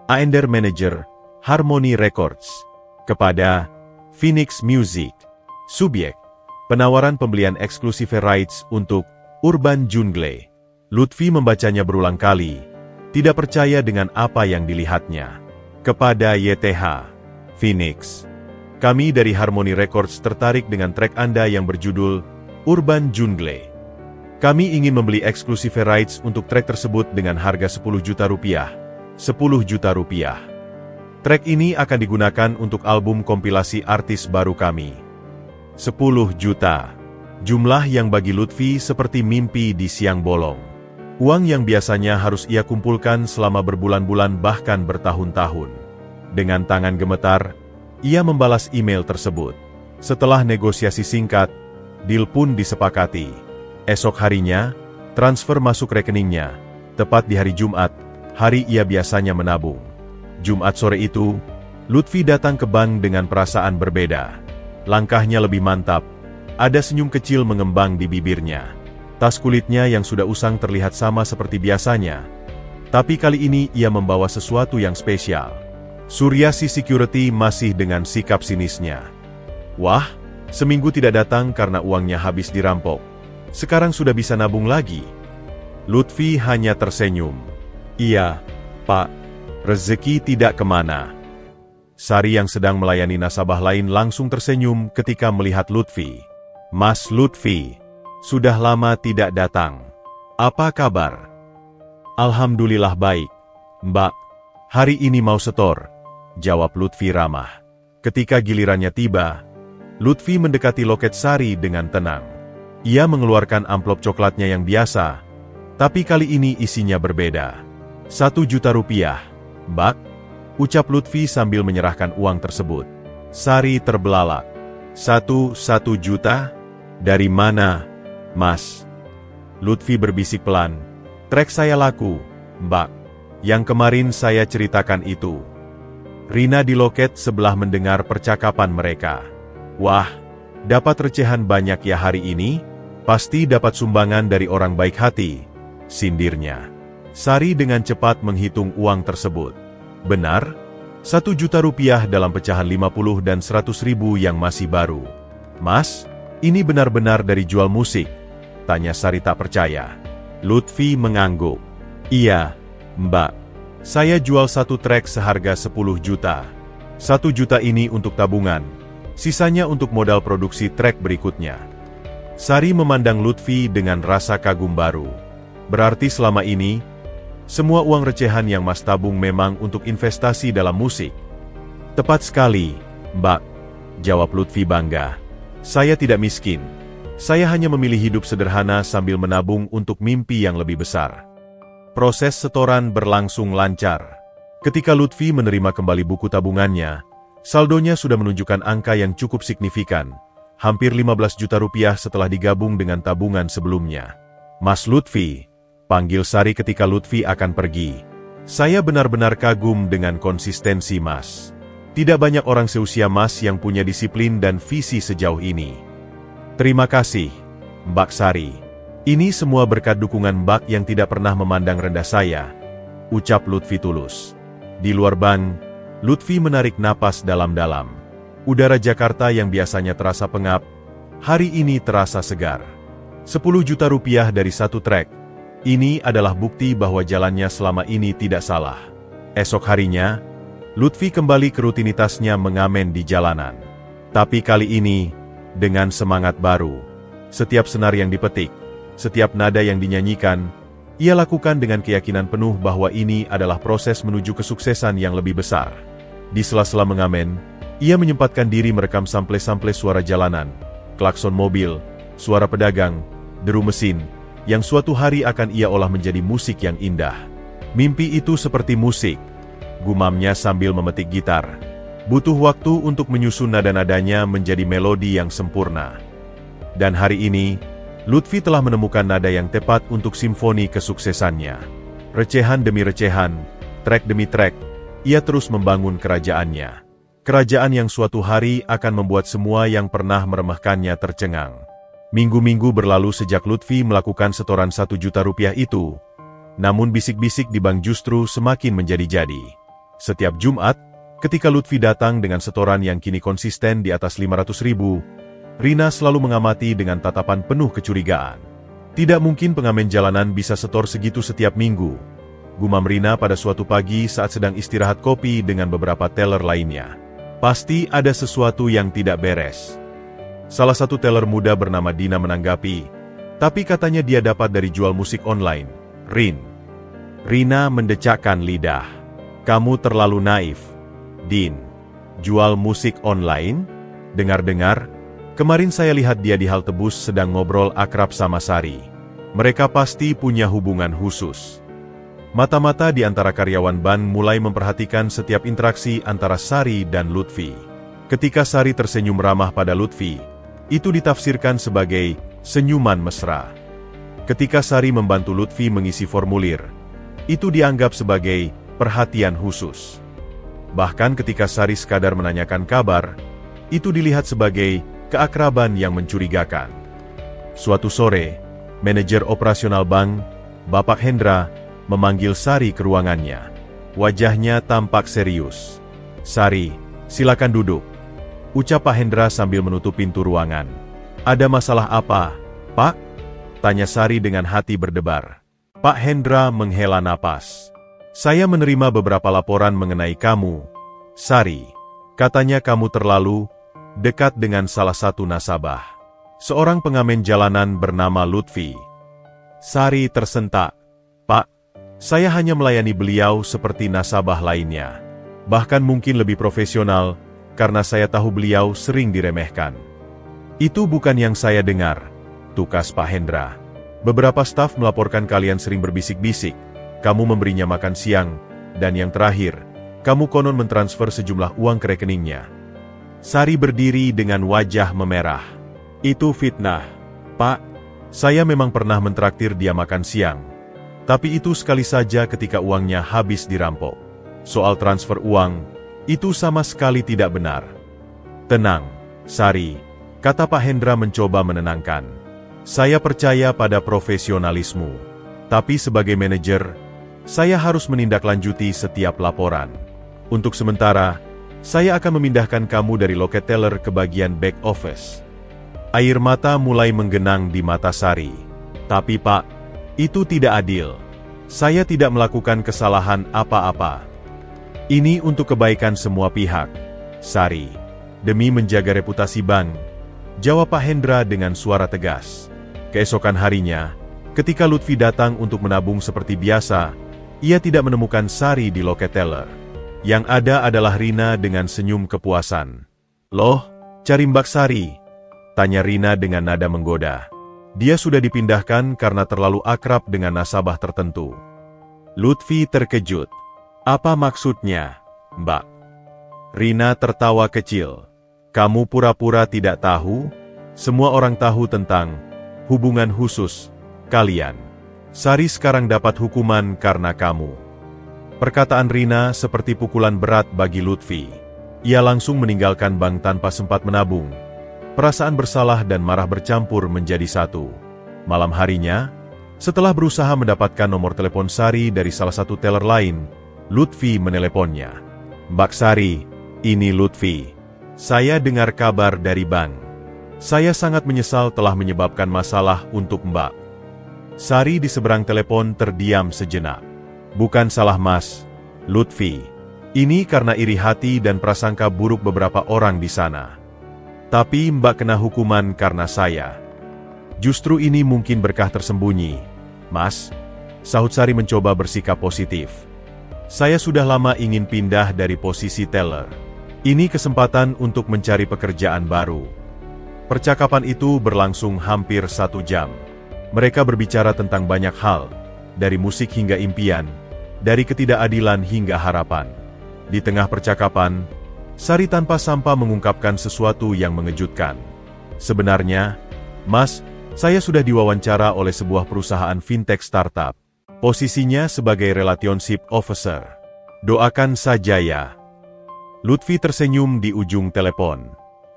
A&R Manager, Harmony Records. Kepada Phoenix Music. Subjek, penawaran pembelian eksklusif rights untuk Urban Jungle. Lutfi membacanya berulang kali, tidak percaya dengan apa yang dilihatnya. Kepada YTH, Phoenix. Kami dari Harmony Records tertarik dengan track Anda yang berjudul Urban Jungle. Kami ingin membeli eksklusif rights untuk track tersebut dengan harga 10 juta rupiah. 10 juta rupiah. Track ini akan digunakan untuk album kompilasi artis baru kami. 10 juta. Jumlah yang bagi Lutfi seperti mimpi di siang bolong. Uang yang biasanya harus ia kumpulkan selama berbulan-bulan bahkan bertahun-tahun. Dengan tangan gemetar, ia membalas email tersebut. Setelah negosiasi singkat, deal pun disepakati. Esok harinya, transfer masuk rekeningnya. Tepat di hari Jumat, hari ia biasanya menabung. Jumat sore itu, Lutfi datang ke bank dengan perasaan berbeda. Langkahnya lebih mantap. Ada senyum kecil mengembang di bibirnya. Tas kulitnya yang sudah usang terlihat sama seperti biasanya. Tapi kali ini ia membawa sesuatu yang spesial. Suryasi Security masih dengan sikap sinisnya. Wah, seminggu tidak datang karena uangnya habis dirampok. Sekarang sudah bisa nabung lagi. Lutfi hanya tersenyum. Iya, Pak. Rezeki tidak kemana. Sari yang sedang melayani nasabah lain langsung tersenyum ketika melihat Lutfi. Mas Lutfi, sudah lama tidak datang. Apa kabar? Alhamdulillah baik, Mbak. Hari ini mau setor, jawab Lutfi ramah. Ketika gilirannya tiba, Lutfi mendekati loket Sari dengan tenang. Ia mengeluarkan amplop coklatnya yang biasa, tapi kali ini isinya berbeda. 1 juta rupiah, Mbak, ucap Lutfi sambil menyerahkan uang tersebut. Sari terbelalak. 1 juta? Dari mana, Mas? Lutfi berbisik pelan. Trek saya laku, Mbak. Yang kemarin saya ceritakan itu. Rina di loket sebelah mendengar percakapan mereka. Wah, dapat recehan banyak ya hari ini? Pasti dapat sumbangan dari orang baik hati, sindirnya. Sari dengan cepat menghitung uang tersebut. Benar, 1 juta rupiah dalam pecahan 50 dan 100 ribu yang masih baru. Mas, ini benar-benar dari jual musik? Tanya Sari tak percaya. Lutfi mengangguk. Iya, Mbak. Saya jual satu track seharga 10 juta. 1 juta ini untuk tabungan. Sisanya untuk modal produksi track berikutnya. Sari memandang Lutfi dengan rasa kagum baru. Berarti selama ini, semua uang recehan yang Mas tabung memang untuk investasi dalam musik. Tepat sekali, Mbak, jawab Lutfi bangga. Saya tidak miskin. Saya hanya memilih hidup sederhana sambil menabung untuk mimpi yang lebih besar. Proses setoran berlangsung lancar. Ketika Lutfi menerima kembali buku tabungannya, saldonya sudah menunjukkan angka yang cukup signifikan. Hampir 15 juta rupiah setelah digabung dengan tabungan sebelumnya. Mas Lutfi, panggil Sari ketika Lutfi akan pergi. Saya benar-benar kagum dengan konsistensi Mas. Tidak banyak orang seusia Mas yang punya disiplin dan visi sejauh ini. Terima kasih, Mbak Sari. Ini semua berkat dukungan Mbak yang tidak pernah memandang rendah saya, ucap Lutfi tulus. Di luar bank, Lutfi menarik napas dalam-dalam. Udara Jakarta yang biasanya terasa pengap, hari ini terasa segar. 10 juta rupiah dari satu track, Ini adalah bukti bahwa jalannya selama ini tidak salah. Esok harinya, Lutfi kembali ke rutinitasnya mengamen di jalanan. Tapi kali ini, dengan semangat baru. Setiap senar yang dipetik, setiap nada yang dinyanyikan, ia lakukan dengan keyakinan penuh bahwa ini adalah proses menuju kesuksesan yang lebih besar. Di sela-sela mengamen, ia menyempatkan diri merekam sample-sample suara jalanan, klakson mobil, suara pedagang, deru mesin, yang suatu hari akan ia olah menjadi musik yang indah. Mimpi itu seperti musik, gumamnya sambil memetik gitar. Butuh waktu untuk menyusun nada-nadanya menjadi melodi yang sempurna. Dan hari ini, Lutfi telah menemukan nada yang tepat untuk simfoni kesuksesannya. Recehan demi recehan, track demi track, ia terus membangun kerajaannya. Kerajaan yang suatu hari akan membuat semua yang pernah meremehkannya tercengang. Minggu-minggu berlalu sejak Lutfi melakukan setoran 1 juta rupiah itu, namun bisik-bisik di bank justru semakin menjadi-jadi. Setiap Jumat, ketika Lutfi datang dengan setoran yang kini konsisten di atas 500.000, Rina selalu mengamati dengan tatapan penuh kecurigaan. Tidak mungkin pengamen jalanan bisa setor segitu setiap minggu, gumam Rina pada suatu pagi saat sedang istirahat kopi dengan beberapa teller lainnya. Pasti ada sesuatu yang tidak beres. Salah satu teller muda bernama Dina menanggapi, tapi katanya dia dapat dari jual musik online. Rina mendecakkan lidah. Kamu terlalu naif, Din. Jual musik online? Dengar-dengar, kemarin saya lihat dia di halte bus sedang ngobrol akrab sama Sari. Mereka pasti punya hubungan khusus. Mata-mata di antara karyawan ban mulai memperhatikan setiap interaksi antara Sari dan Lutfi. Ketika Sari tersenyum ramah pada Lutfi, itu ditafsirkan sebagai senyuman mesra. Ketika Sari membantu Lutfi mengisi formulir, itu dianggap sebagai perhatian khusus. Bahkan ketika Sari sekadar menanyakan kabar, itu dilihat sebagai keakraban yang mencurigakan. Suatu sore, manajer operasional bank, Bapak Hendra, memanggil Sari ke ruangannya. Wajahnya tampak serius. "Sari, silakan duduk," ucap Pak Hendra sambil menutup pintu ruangan. "Ada masalah apa, Pak?" tanya Sari dengan hati berdebar. Pak Hendra menghela napas. "Saya menerima beberapa laporan mengenai kamu, Sari. Katanya kamu terlalu dekat dengan salah satu nasabah, seorang pengamen jalanan bernama Lutfi." Sari tersentak. "Pak, saya hanya melayani beliau seperti nasabah lainnya. Bahkan mungkin lebih profesional, karena saya tahu beliau sering diremehkan." "Itu bukan yang saya dengar," tukas Pak Hendra. "Beberapa staf melaporkan kalian sering berbisik-bisik, kamu memberinya makan siang, dan yang terakhir, kamu konon mentransfer sejumlah uang ke rekeningnya." Sari berdiri dengan wajah memerah. "Itu fitnah, Pak. Saya memang pernah mentraktir dia makan siang. Tapi itu sekali saja ketika uangnya habis dirampok. Soal transfer uang, itu sama sekali tidak benar." "Tenang, Sari," kata Pak Hendra mencoba menenangkan. "Saya percaya pada profesionalismu. Tapi sebagai manajer, saya harus menindaklanjuti setiap laporan. Untuk sementara, saya akan memindahkan kamu dari loket teller ke bagian back office." Air mata mulai menggenang di mata Sari. "Tapi Pak, itu tidak adil. Saya tidak melakukan kesalahan apa-apa. Ini untuk kebaikan semua pihak, Sari. Demi menjaga reputasi bank," jawab Pak Hendra dengan suara tegas. Keesokan harinya, ketika Lutfi datang untuk menabung seperti biasa, ia tidak menemukan Sari di loket teller. Yang ada adalah Rina dengan senyum kepuasan. "Loh, cari Mbak Sari?" tanya Rina dengan nada menggoda. Dia sudah dipindahkan karena terlalu akrab dengan nasabah tertentu. Lutfi terkejut. "Apa maksudnya, Mbak?" Rina tertawa kecil. "Kamu pura-pura tidak tahu? Semua orang tahu tentang hubungan khusus kalian. Sari sekarang dapat hukuman karena kamu." Perkataan Rina seperti pukulan berat bagi Lutfi. Ia langsung meninggalkan bank tanpa sempat menabung. Perasaan bersalah dan marah bercampur menjadi satu. Malam harinya, setelah berusaha mendapatkan nomor telepon Sari dari salah satu teller lain, Lutfi meneleponnya. "Mbak Sari, ini Lutfi. Saya dengar kabar dari bank. Saya sangat menyesal telah menyebabkan masalah untuk Mbak." Sari di seberang telepon terdiam sejenak. Bukan salah Mas, Lutfi. Ini karena iri hati dan prasangka buruk beberapa orang di sana. Tapi Mbak kena hukuman karena saya. Justru ini mungkin berkah tersembunyi, Mas. Sahut Sari mencoba bersikap positif. Saya sudah lama ingin pindah dari posisi teller. Ini kesempatan untuk mencari pekerjaan baru. Percakapan itu berlangsung hampir 1 jam. Mereka berbicara tentang banyak hal, dari musik hingga impian, dari ketidakadilan hingga harapan. Di tengah percakapan, Sari tanpa sampa mengungkapkan sesuatu yang mengejutkan. Sebenarnya, Mas, saya sudah diwawancara oleh sebuah perusahaan fintech startup. Posisinya sebagai relationship officer. Doakan saja ya. Lutfi tersenyum di ujung telepon.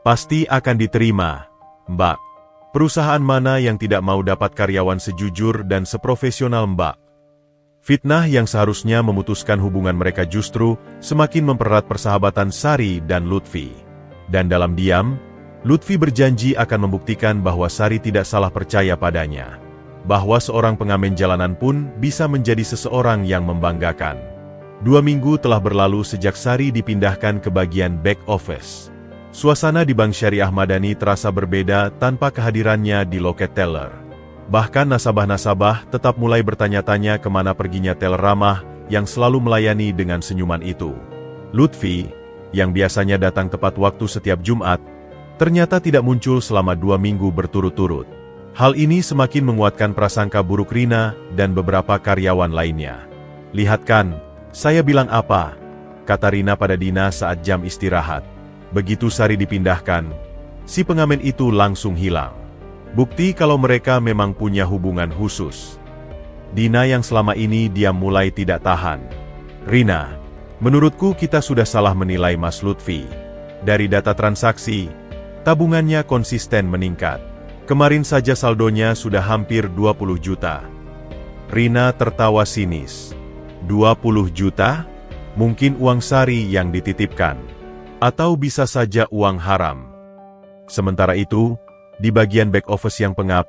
Pasti akan diterima, Mbak. Perusahaan mana yang tidak mau dapat karyawan sejujur dan seprofesional Mbak? Fitnah yang seharusnya memutuskan hubungan mereka justru semakin mempererat persahabatan Sari dan Lutfi. Dan dalam diam, Lutfi berjanji akan membuktikan bahwa Sari tidak salah percaya padanya. Bahwa seorang pengamen jalanan pun bisa menjadi seseorang yang membanggakan. 2 minggu telah berlalu sejak Sari dipindahkan ke bagian back office. Suasana di Bank Syariah Madani terasa berbeda tanpa kehadirannya di loket teller. Bahkan nasabah-nasabah tetap mulai bertanya-tanya kemana perginya teller ramah yang selalu melayani dengan senyuman itu. Lutfi, yang biasanya datang tepat waktu setiap Jumat, ternyata tidak muncul selama 2 minggu berturut-turut. Hal ini semakin menguatkan prasangka buruk Rina dan beberapa karyawan lainnya. Lihat kan, saya bilang apa? Kata Rina pada Dina saat jam istirahat. Begitu Sari dipindahkan, si pengamen itu langsung hilang. Bukti kalau mereka memang punya hubungan khusus. Dina yang selama ini diam mulai tidak tahan. Rina, menurutku kita sudah salah menilai Mas Lutfi. Dari data transaksi, tabungannya konsisten meningkat. Kemarin saja saldonya sudah hampir 20 juta. Rina tertawa sinis. 20 juta? Mungkin uang Sari yang dititipkan. Atau bisa saja uang haram. Sementara itu, di bagian back office yang pengap,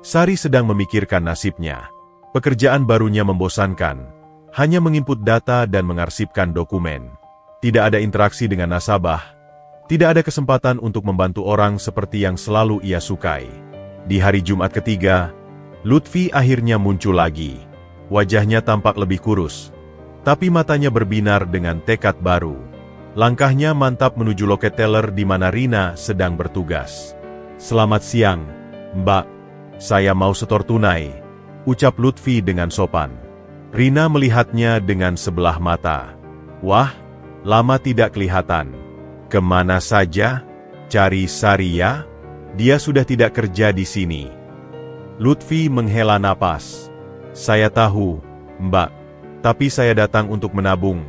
Sari sedang memikirkan nasibnya. Pekerjaan barunya membosankan, hanya menginput data dan mengarsipkan dokumen. Tidak ada interaksi dengan nasabah, tidak ada kesempatan untuk membantu orang seperti yang selalu ia sukai. Di hari Jumat ketiga, Lutfi akhirnya muncul lagi. Wajahnya tampak lebih kurus, tapi matanya berbinar dengan tekad baru. Langkahnya mantap menuju loket teller di mana Rina sedang bertugas. Selamat siang, Mbak. Saya mau setor tunai, ucap Lutfi dengan sopan. Rina melihatnya dengan sebelah mata. Wah, lama tidak kelihatan. Kemana saja? Cari Sari ya? Dia sudah tidak kerja di sini. Lutfi menghela napas. Saya tahu, Mbak. Tapi saya datang untuk menabung,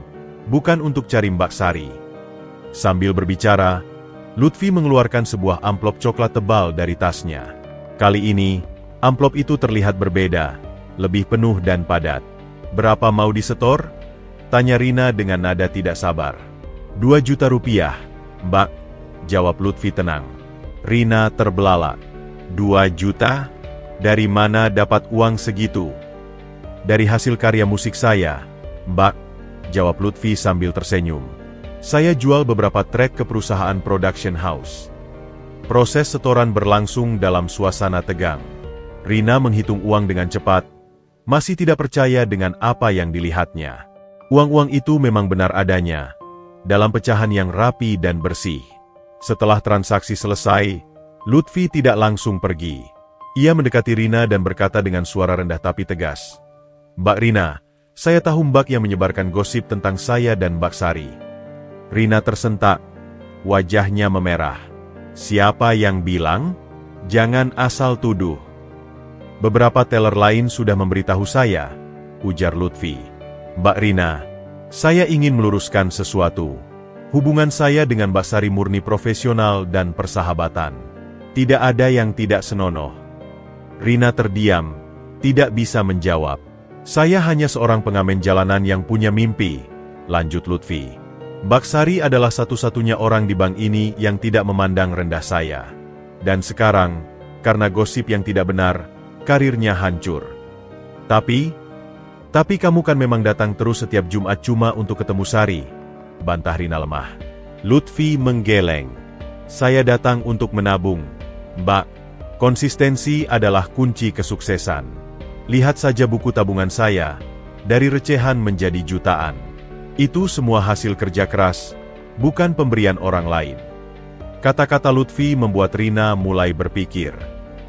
bukan untuk cari Mbak Sari. Sambil berbicara, Lutfi mengeluarkan sebuah amplop coklat tebal dari tasnya. Kali ini, amplop itu terlihat berbeda, lebih penuh dan padat. Berapa mau disetor? Tanya Rina dengan nada tidak sabar. 2 juta rupiah, Mbak, jawab Lutfi tenang. Rina terbelalak. 2 juta? Dari mana dapat uang segitu? Dari hasil karya musik saya, Mbak, jawab Lutfi sambil tersenyum. Saya jual beberapa track ke perusahaan production house. Proses setoran berlangsung dalam suasana tegang. Rina menghitung uang dengan cepat, masih tidak percaya dengan apa yang dilihatnya. Uang-uang itu memang benar adanya, dalam pecahan yang rapi dan bersih. Setelah transaksi selesai, Lutfi tidak langsung pergi. Ia mendekati Rina dan berkata dengan suara rendah tapi tegas. Mbak Rina, saya tahu Mbak yang menyebarkan gosip tentang saya dan Mbak Sari. Rina tersentak, wajahnya memerah. Siapa yang bilang? Jangan asal tuduh. Beberapa teller lain sudah memberitahu saya, ujar Lutfi. Mbak Rina, saya ingin meluruskan sesuatu. Hubungan saya dengan Mbak Sari murni profesional dan persahabatan. Tidak ada yang tidak senonoh. Rina terdiam, tidak bisa menjawab. Saya hanya seorang pengamen jalanan yang punya mimpi, lanjut Lutfi. Mbak Sari adalah satu-satunya orang di bank ini yang tidak memandang rendah saya. Dan sekarang, karena gosip yang tidak benar, karirnya hancur. Tapi kamu kan memang datang terus setiap Jumat cuma untuk ketemu Sari, bantah Rina lemah. Lutfi menggeleng. Saya datang untuk menabung, Mbak. Konsistensi adalah kunci kesuksesan. Lihat saja buku tabungan saya, dari recehan menjadi jutaan. Itu semua hasil kerja keras, bukan pemberian orang lain. Kata-kata Lutfi membuat Rina mulai berpikir.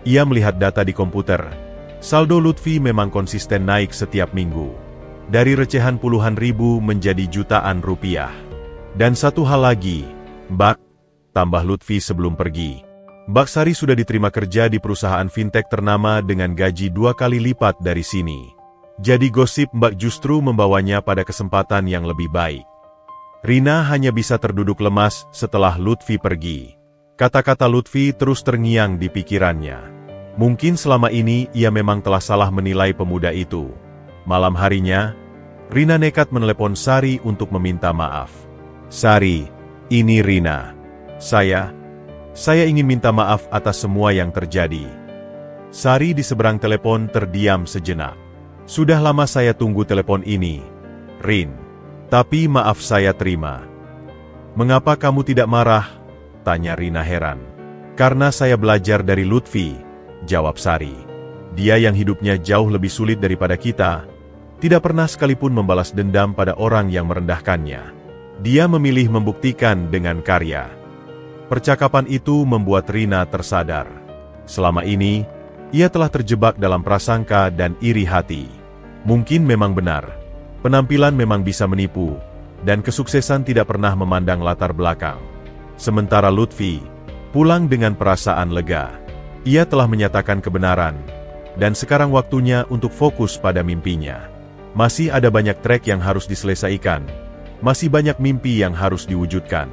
Ia melihat data di komputer. Saldo Lutfi memang konsisten naik setiap minggu. Dari recehan puluhan ribu menjadi jutaan rupiah. Dan satu hal lagi, Mbak, tambah Lutfi sebelum pergi. Mbak Sari sudah diterima kerja di perusahaan fintech ternama dengan gaji 2 kali lipat dari sini. Jadi gosip Mbak justru membawanya pada kesempatan yang lebih baik. Rina hanya bisa terduduk lemas setelah Lutfi pergi. Kata-kata Lutfi terus terngiang di pikirannya. Mungkin selama ini ia memang telah salah menilai pemuda itu. Malam harinya, Rina nekat menelepon Sari untuk meminta maaf. Sari, ini Rina. Saya ingin minta maaf atas semua yang terjadi. Sari di seberang telepon terdiam sejenak. Sudah lama saya tunggu telepon ini, Rin. Tapi maaf saya terima. Mengapa kamu tidak marah? Tanya Rina heran. Karena saya belajar dari Lutfi, jawab Sari. Dia yang hidupnya jauh lebih sulit daripada kita, tidak pernah sekalipun membalas dendam pada orang yang merendahkannya. Dia memilih membuktikan dengan karya. Percakapan itu membuat Rina tersadar. Selama ini, ia telah terjebak dalam prasangka dan iri hati. Mungkin memang benar, penampilan memang bisa menipu, dan kesuksesan tidak pernah memandang latar belakang. Sementara Lutfi pulang dengan perasaan lega. Ia telah menyatakan kebenaran, dan sekarang waktunya untuk fokus pada mimpinya. Masih ada banyak trek yang harus diselesaikan, masih banyak mimpi yang harus diwujudkan.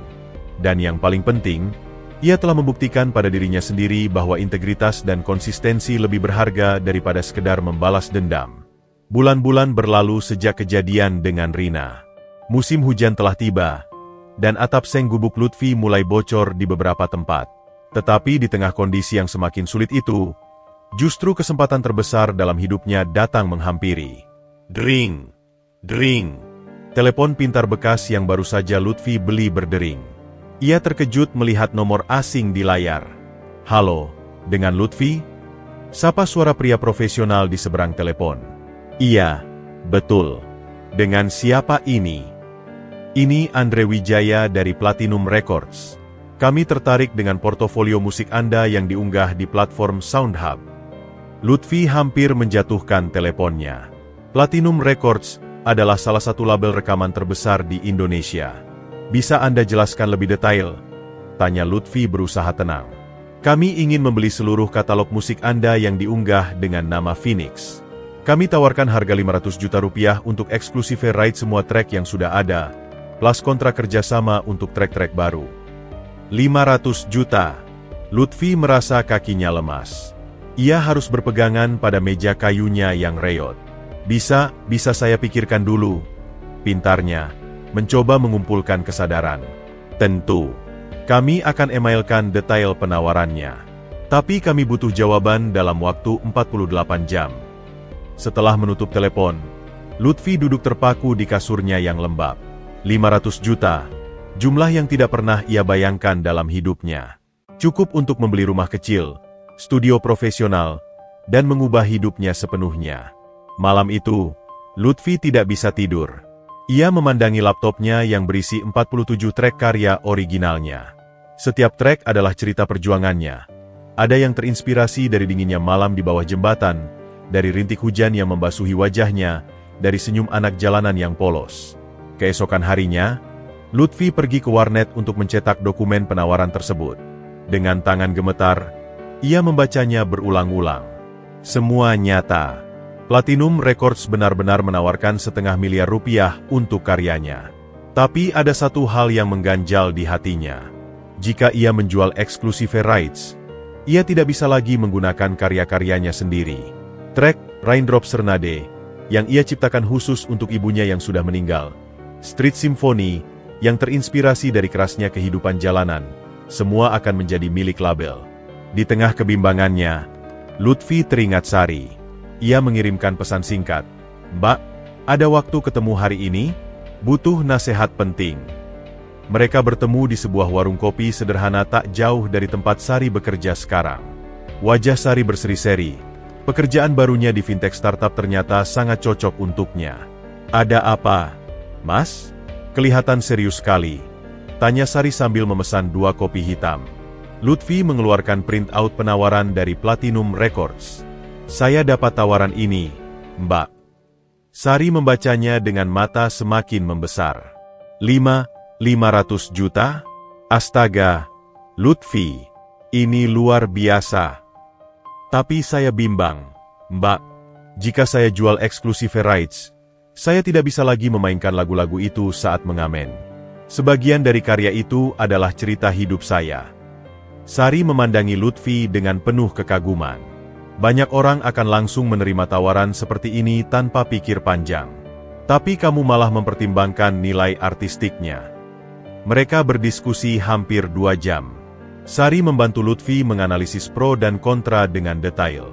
Dan yang paling penting, ia telah membuktikan pada dirinya sendiri bahwa integritas dan konsistensi lebih berharga daripada sekedar membalas dendam. Bulan-bulan berlalu sejak kejadian dengan Rina. Musim hujan telah tiba, dan atap seng gubuk Lutfi mulai bocor di beberapa tempat. Tetapi di tengah kondisi yang semakin sulit itu, justru kesempatan terbesar dalam hidupnya datang menghampiri. Dring! Dring! Telepon pintar bekas yang baru saja Lutfi beli berdering. Ia terkejut melihat nomor asing di layar. Halo, dengan Lutfi? Sapa suara pria profesional di seberang telepon. Iya, betul. Dengan siapa ini? Ini Andre Wijaya dari Platinum Records. Kami tertarik dengan portofolio musik Anda yang diunggah di platform SoundHub. Lutfi hampir menjatuhkan teleponnya. Platinum Records adalah salah satu label rekaman terbesar di Indonesia. Bisa Anda jelaskan lebih detail? Tanya Lutfi berusaha tenang. Kami ingin membeli seluruh katalog musik Anda yang diunggah dengan nama Phoenix. Kami tawarkan harga 500 juta rupiah untuk eksklusif right semua track yang sudah ada, plus kontrak kerjasama untuk track-track baru. 500 juta. Lutfi merasa kakinya lemas. Ia harus berpegangan pada meja kayunya yang reot. Bisa saya pikirkan dulu. Pintarnya, mencoba mengumpulkan kesadaran. Tentu, kami akan emailkan detail penawarannya. Tapi kami butuh jawaban dalam waktu 48 jam. Setelah menutup telepon, Lutfi duduk terpaku di kasurnya yang lembab. 500 juta, jumlah yang tidak pernah ia bayangkan dalam hidupnya. Cukup untuk membeli rumah kecil, studio profesional, dan mengubah hidupnya sepenuhnya. Malam itu, Lutfi tidak bisa tidur. Ia memandangi laptopnya yang berisi 47 track karya originalnya. Setiap track adalah cerita perjuangannya. Ada yang terinspirasi dari dinginnya malam di bawah jembatan, dari rintik hujan yang membasuhi wajahnya, dari senyum anak jalanan yang polos. Keesokan harinya, Lutfi pergi ke warnet untuk mencetak dokumen penawaran tersebut. Dengan tangan gemetar, ia membacanya berulang-ulang. Semua nyata. Platinum Records benar-benar menawarkan $500 miliar untuk karyanya. Tapi ada satu hal yang mengganjal di hatinya. Jika ia menjual eksklusif rights, ia tidak bisa lagi menggunakan karya-karyanya sendiri. Track Raindrop Serenade, yang ia ciptakan khusus untuk ibunya yang sudah meninggal. Street Symphony, yang terinspirasi dari kerasnya kehidupan jalanan, semua akan menjadi milik label. Di tengah kebimbangannya, Lutfi teringat Sari. Ia mengirimkan pesan singkat. "Mbak, ada waktu ketemu hari ini? Butuh nasihat penting." Mereka bertemu di sebuah warung kopi sederhana tak jauh dari tempat Sari bekerja sekarang. Wajah Sari berseri-seri. Pekerjaan barunya di fintech startup ternyata sangat cocok untuknya. "Ada apa, Mas?" "Kelihatan serius sekali," tanya Sari sambil memesan 2 kopi hitam. Lutfi mengeluarkan printout penawaran dari Platinum Records. "Saya dapat tawaran ini, Mbak." Sari membacanya dengan mata semakin membesar. 500 juta? Astaga, Lutfi, ini luar biasa. Tapi saya bimbang, Mbak. Jika saya jual eksklusif rights, saya tidak bisa lagi memainkan lagu-lagu itu saat mengamen. Sebagian dari karya itu adalah cerita hidup saya. Sari memandangi Lutfi dengan penuh kekaguman. Banyak orang akan langsung menerima tawaran seperti ini tanpa pikir panjang. Tapi kamu malah mempertimbangkan nilai artistiknya. Mereka berdiskusi hampir 2 jam. Sari membantu Lutfi menganalisis pro dan kontra dengan detail.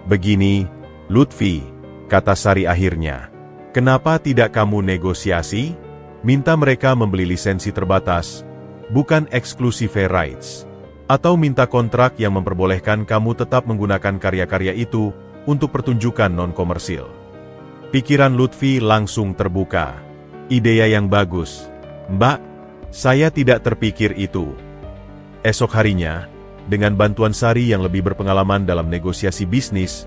"Begini, Lutfi," kata Sari akhirnya. "Kenapa tidak kamu negosiasi? Minta mereka membeli lisensi terbatas, bukan eksklusif rights. Atau minta kontrak yang memperbolehkan kamu tetap menggunakan karya-karya itu untuk pertunjukan non-komersil." Pikiran Lutfi langsung terbuka. "Ide yang bagus, Mbak. Saya tidak terpikir itu." Esok harinya, dengan bantuan Sari yang lebih berpengalaman dalam negosiasi bisnis,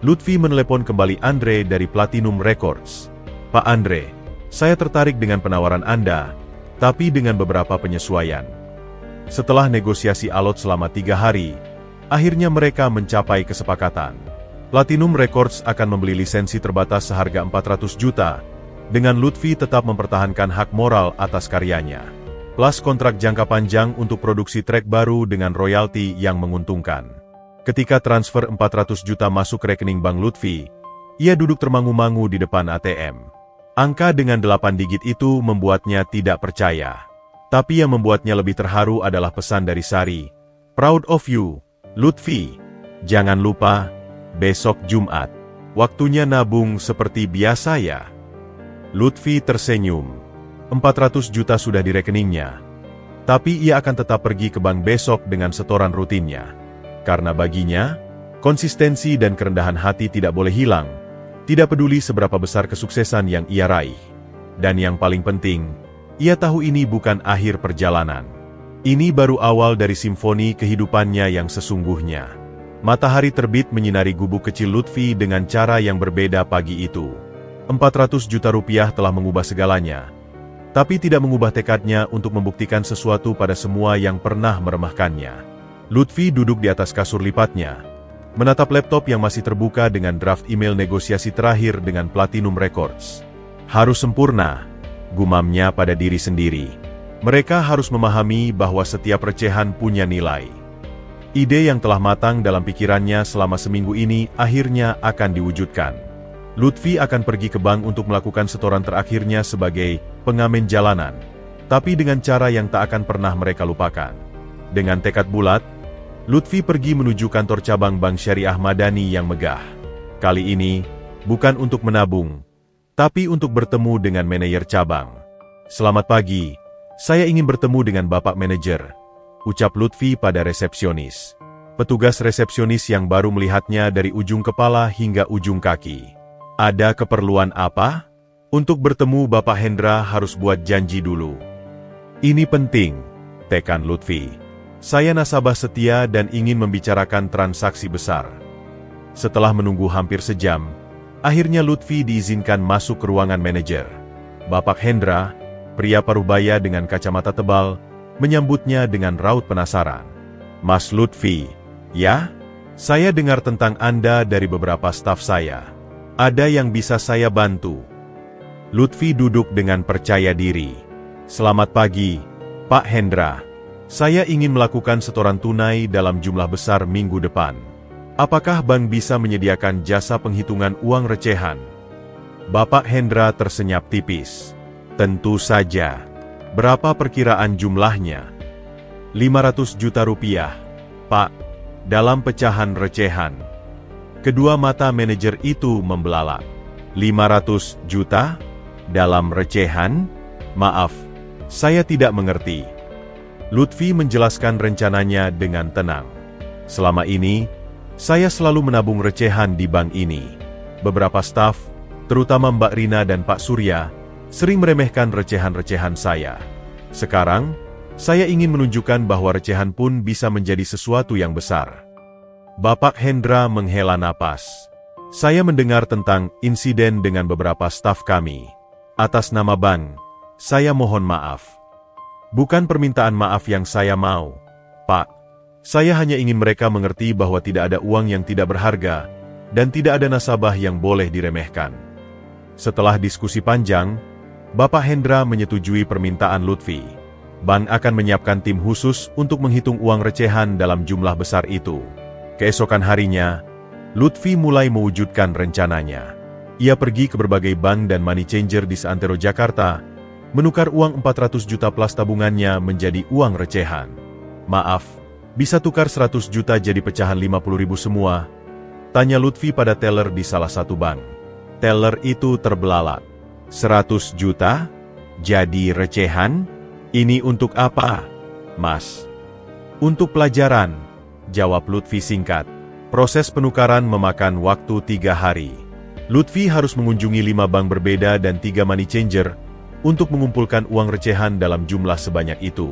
Lutfi menelepon kembali Andre dari Platinum Records. "Pak Andre, saya tertarik dengan penawaran Anda, tapi dengan beberapa penyesuaian." Setelah negosiasi alot selama 3 hari, akhirnya mereka mencapai kesepakatan. Platinum Records akan membeli lisensi terbatas seharga 400 juta, dengan Lutfi tetap mempertahankan hak moral atas karyanya. Plus kontrak jangka panjang untuk produksi track baru dengan royalti yang menguntungkan. Ketika transfer 400 juta masuk rekening Bank Lutfi, ia duduk termangu-mangu di depan ATM. Angka dengan 8 digit itu membuatnya tidak percaya. Tapi yang membuatnya lebih terharu adalah pesan dari Sari. "Proud of you, Lutfi. Jangan lupa, besok Jumat. Waktunya nabung seperti biasa ya." Lutfi tersenyum. 400 juta sudah di rekeningnya. Tapi ia akan tetap pergi ke bank besok dengan setoran rutinnya. Karena baginya, konsistensi dan kerendahan hati tidak boleh hilang, tidak peduli seberapa besar kesuksesan yang ia raih. Dan yang paling penting, ia tahu ini bukan akhir perjalanan. Ini baru awal dari simfoni kehidupannya yang sesungguhnya. Matahari terbit menyinari gubuk kecil Lutfi dengan cara yang berbeda pagi itu. 400 juta rupiah telah mengubah segalanya. Tapi tidak mengubah tekadnya untuk membuktikan sesuatu pada semua yang pernah meremehkannya. Lutfi duduk di atas kasur lipatnya, menatap laptop yang masih terbuka dengan draft email negosiasi terakhir dengan Platinum Records. Harus sempurna, gumamnya pada diri sendiri. Mereka harus memahami bahwa setiap recehan punya nilai. Ide yang telah matang dalam pikirannya selama seminggu ini akhirnya akan diwujudkan. Lutfi akan pergi ke bank untuk melakukan setoran terakhirnya sebagai pengamen jalanan, tapi dengan cara yang tak akan pernah mereka lupakan. Dengan tekad bulat, Lutfi pergi menuju kantor cabang Bank Syariah Madani yang megah. Kali ini, bukan untuk menabung, tapi untuk bertemu dengan manajer cabang. "Selamat pagi, saya ingin bertemu dengan Bapak Manajer," ucap Lutfi pada resepsionis. Petugas resepsionis yang baru melihatnya dari ujung kepala hingga ujung kaki. "Ada keperluan apa?" "Untuk bertemu Bapak Hendra harus buat janji dulu." "Ini penting," tekan Lutfi. "Saya nasabah setia dan ingin membicarakan transaksi besar." Setelah menunggu hampir sejam, akhirnya Lutfi diizinkan masuk ke ruangan manajer. Bapak Hendra, pria parubaya dengan kacamata tebal, menyambutnya dengan raut penasaran. "Mas Lutfi, ya? Saya dengar tentang Anda dari beberapa staf saya. Ada yang bisa saya bantu?" Lutfi duduk dengan percaya diri. "Selamat pagi, Pak Hendra. Saya ingin melakukan setoran tunai dalam jumlah besar minggu depan. Apakah bank bisa menyediakan jasa penghitungan uang recehan?" Bapak Hendra tersenyap tipis. "Tentu saja. Berapa perkiraan jumlahnya?" 500 juta rupiah, Pak. Dalam pecahan recehan. Kedua mata manajer itu membelalak. 500 juta? Dalam recehan? Maaf, saya tidak mengerti. Lutfi menjelaskan rencananya dengan tenang. Selama ini, saya selalu menabung recehan di bank ini. Beberapa staf, terutama Mbak Rina dan Pak Surya, sering meremehkan recehan-recehan saya. Sekarang, saya ingin menunjukkan bahwa recehan pun bisa menjadi sesuatu yang besar. Bapak Hendra menghela napas. Saya mendengar tentang insiden dengan beberapa staf kami. Atas nama bank, saya mohon maaf. Bukan permintaan maaf yang saya mau, Pak. Saya hanya ingin mereka mengerti bahwa tidak ada uang yang tidak berharga, dan tidak ada nasabah yang boleh diremehkan. Setelah diskusi panjang, Bapak Hendra menyetujui permintaan Lutfi. Bank akan menyiapkan tim khusus untuk menghitung uang recehan dalam jumlah besar itu. Keesokan harinya, Lutfi mulai mewujudkan rencananya. Ia pergi ke berbagai bank dan money changer di seantero Jakarta, menukar uang 400 juta plus tabungannya menjadi uang recehan. Maaf, bisa tukar 100 juta jadi pecahan 50.000 semua? Tanya Lutfi pada teller di salah satu bank. Teller itu terbelalak. 100 juta? Jadi recehan? Ini untuk apa, Mas? Untuk pelajaran, jawab Lutfi singkat. Proses penukaran memakan waktu 3 hari. Lutfi harus mengunjungi 5 bank berbeda dan 3 money changer untuk mengumpulkan uang recehan dalam jumlah sebanyak itu.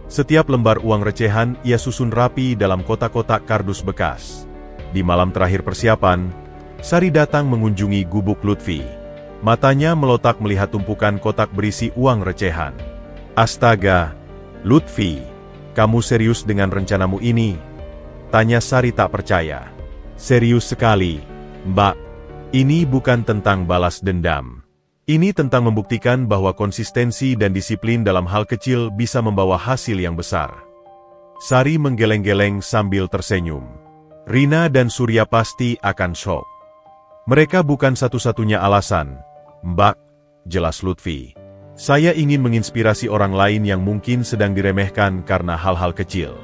Setiap lembar uang recehan ia susun rapi dalam kotak-kotak kardus bekas. Di malam terakhir persiapan, Sari datang mengunjungi gubuk Lutfi. Matanya melotak melihat tumpukan kotak berisi uang recehan. Astaga, Lutfi, kamu serius dengan rencanamu ini? Tanya Sari tak percaya. Serius sekali, Mbak. Ini bukan tentang balas dendam. Ini tentang membuktikan bahwa konsistensi dan disiplin dalam hal kecil bisa membawa hasil yang besar. Sari menggeleng-geleng sambil tersenyum. Rina dan Surya pasti akan syok. Mereka bukan satu-satunya alasan, Mbak, jelas Lutfi. Saya ingin menginspirasi orang lain yang mungkin sedang diremehkan karena hal-hal kecil.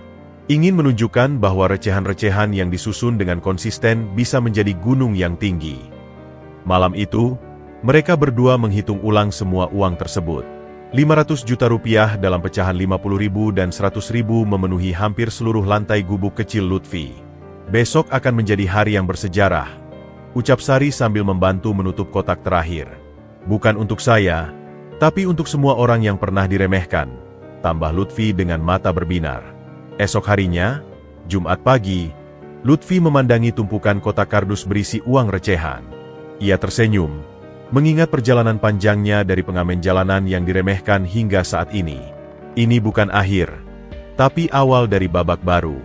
Ingin menunjukkan bahwa recehan-recehan yang disusun dengan konsisten bisa menjadi gunung yang tinggi. Malam itu, mereka berdua menghitung ulang semua uang tersebut. 500 juta rupiah dalam pecahan 50.000 dan 100.000 memenuhi hampir seluruh lantai gubuk kecil Lutfi. Besok akan menjadi hari yang bersejarah, ucap Sari sambil membantu menutup kotak terakhir. Bukan untuk saya, tapi untuk semua orang yang pernah diremehkan, tambah Lutfi dengan mata berbinar. Esok harinya, Jumat pagi, Lutfi memandangi tumpukan kotak kardus berisi uang recehan. Ia tersenyum, mengingat perjalanan panjangnya dari pengamen jalanan yang diremehkan hingga saat ini. Ini bukan akhir, tapi awal dari babak baru.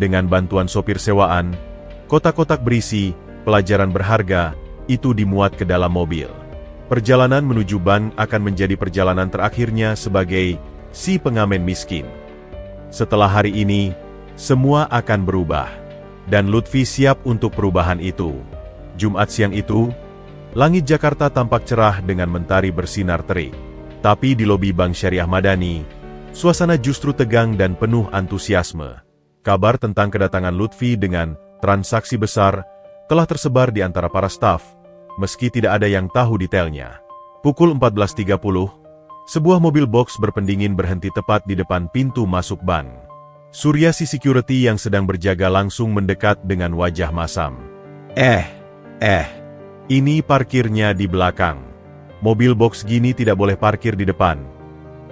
Dengan bantuan sopir sewaan, kotak-kotak berisi pelajaran berharga itu dimuat ke dalam mobil. Perjalanan menuju bank akan menjadi perjalanan terakhirnya sebagai si pengamen miskin. Setelah hari ini, semua akan berubah. Dan Lutfi siap untuk perubahan itu. Jumat siang itu, langit Jakarta tampak cerah dengan mentari bersinar terik. Tapi di lobi Bank Syariah Madani, suasana justru tegang dan penuh antusiasme. Kabar tentang kedatangan Lutfi dengan transaksi besar telah tersebar di antara para staf, meski tidak ada yang tahu detailnya. Pukul 14.30, sebuah mobil box berpendingin berhenti tepat di depan pintu masuk bank. Surya si security yang sedang berjaga langsung mendekat dengan wajah masam. Ini parkirnya di belakang. Mobil box gini tidak boleh parkir di depan.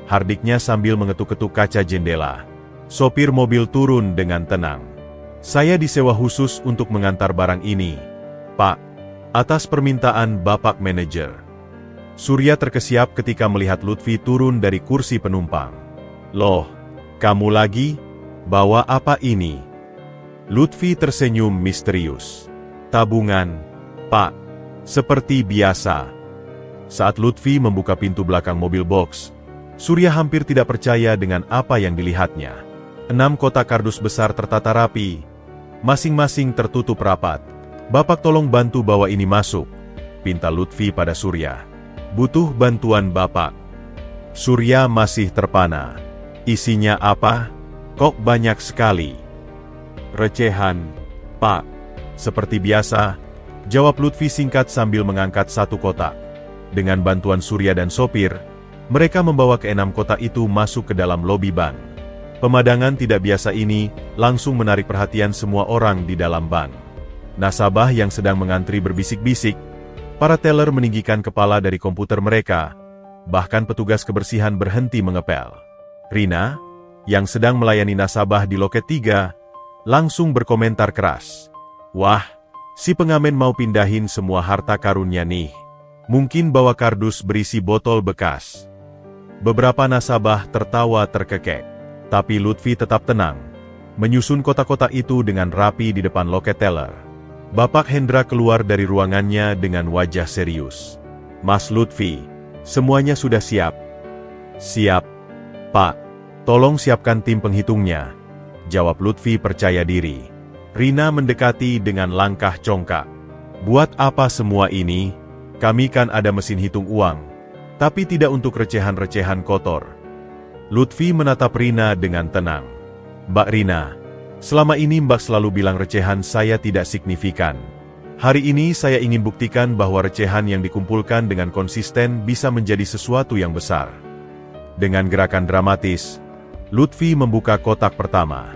Hardiknya sambil mengetuk-ketuk kaca jendela. Sopir mobil turun dengan tenang. Saya disewa khusus untuk mengantar barang ini, Pak, atas permintaan Bapak Manajer. Surya terkesiap ketika melihat Lutfi turun dari kursi penumpang. Loh, kamu lagi? Bawa apa ini? Lutfi tersenyum misterius. Tabungan, Pak. Seperti biasa. Saat Lutfi membuka pintu belakang mobil box, Surya hampir tidak percaya dengan apa yang dilihatnya. 6 kotak kardus besar tertata rapi, masing-masing tertutup rapat. Bapak tolong bantu bawa ini masuk, pinta Lutfi pada Surya. Butuh bantuan Bapak. Surya masih terpana. Isinya apa? Kok banyak sekali? Recehan, Pak. Seperti biasa, jawab Lutfi singkat sambil mengangkat satu kotak. Dengan bantuan Surya dan sopir, mereka membawa keenam kotak itu masuk ke dalam lobi bank. Pemandangan tidak biasa ini langsung menarik perhatian semua orang di dalam bank. Nasabah yang sedang mengantri berbisik-bisik, para teller meninggikan kepala dari komputer mereka, bahkan petugas kebersihan berhenti mengepel. Rina, yang sedang melayani nasabah di loket 3, langsung berkomentar keras. Wah, si pengamen mau pindahin semua harta karunnya nih. Mungkin bawa kardus berisi botol bekas. Beberapa nasabah tertawa terkekek, tapi Lutfi tetap tenang, menyusun kotak-kotak itu dengan rapi di depan loket teller. Bapak Hendra keluar dari ruangannya dengan wajah serius. Mas Lutfi, semuanya sudah siap. Siap, Pak. Tolong siapkan tim penghitungnya, jawab Lutfi percaya diri. Rina mendekati dengan langkah congkak. Buat apa semua ini? Kami kan ada mesin hitung uang, tapi tidak untuk recehan-recehan kotor. Lutfi menatap Rina dengan tenang. Mbak Rina, selama ini Mbak selalu bilang recehan saya tidak signifikan. Hari ini saya ingin buktikan bahwa recehan yang dikumpulkan dengan konsisten bisa menjadi sesuatu yang besar. Dengan gerakan dramatis, Lutfi membuka kotak pertama.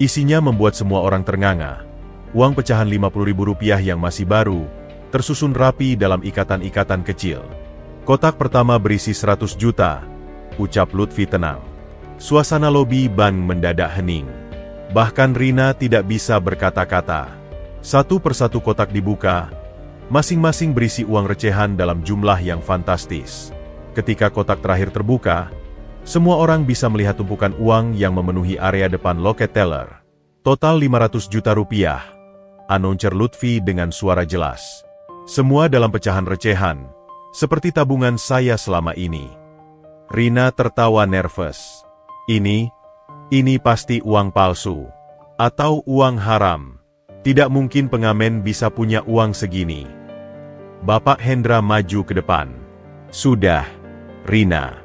Isinya membuat semua orang ternganga. Uang pecahan Rp50.000 yang masih baru, tersusun rapi dalam ikatan-ikatan kecil. Kotak pertama berisi 100 juta, ucap Lutfi tenang. Suasana lobi bank mendadak hening. Bahkan Rina tidak bisa berkata-kata. Satu persatu kotak dibuka, masing-masing berisi uang recehan dalam jumlah yang fantastis. Ketika kotak terakhir terbuka, semua orang bisa melihat tumpukan uang yang memenuhi area depan loket teller. Total 500 juta rupiah, announcer Lutfi dengan suara jelas. Semua dalam pecahan recehan, seperti tabungan saya selama ini. Rina tertawa nervous. Ini pasti uang palsu. Atau uang haram. Tidak mungkin pengamen bisa punya uang segini. Bapak Hendra maju ke depan. Sudah, Rina.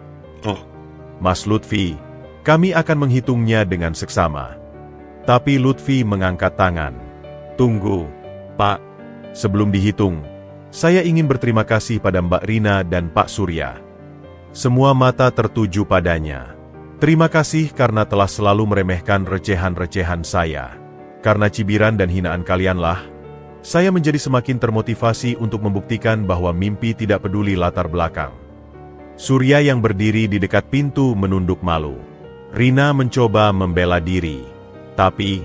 Mas Lutfi, kami akan menghitungnya dengan seksama. Tapi Lutfi mengangkat tangan. Tunggu, Pak. Sebelum dihitung, saya ingin berterima kasih pada Mbak Rina dan Pak Surya. Semua mata tertuju padanya. Terima kasih karena telah selalu meremehkan recehan-recehan saya. Karena cibiran dan hinaan kalianlah, saya menjadi semakin termotivasi untuk membuktikan bahwa mimpi tidak peduli latar belakang. Surya yang berdiri di dekat pintu menunduk malu. Rina mencoba membela diri. Tapi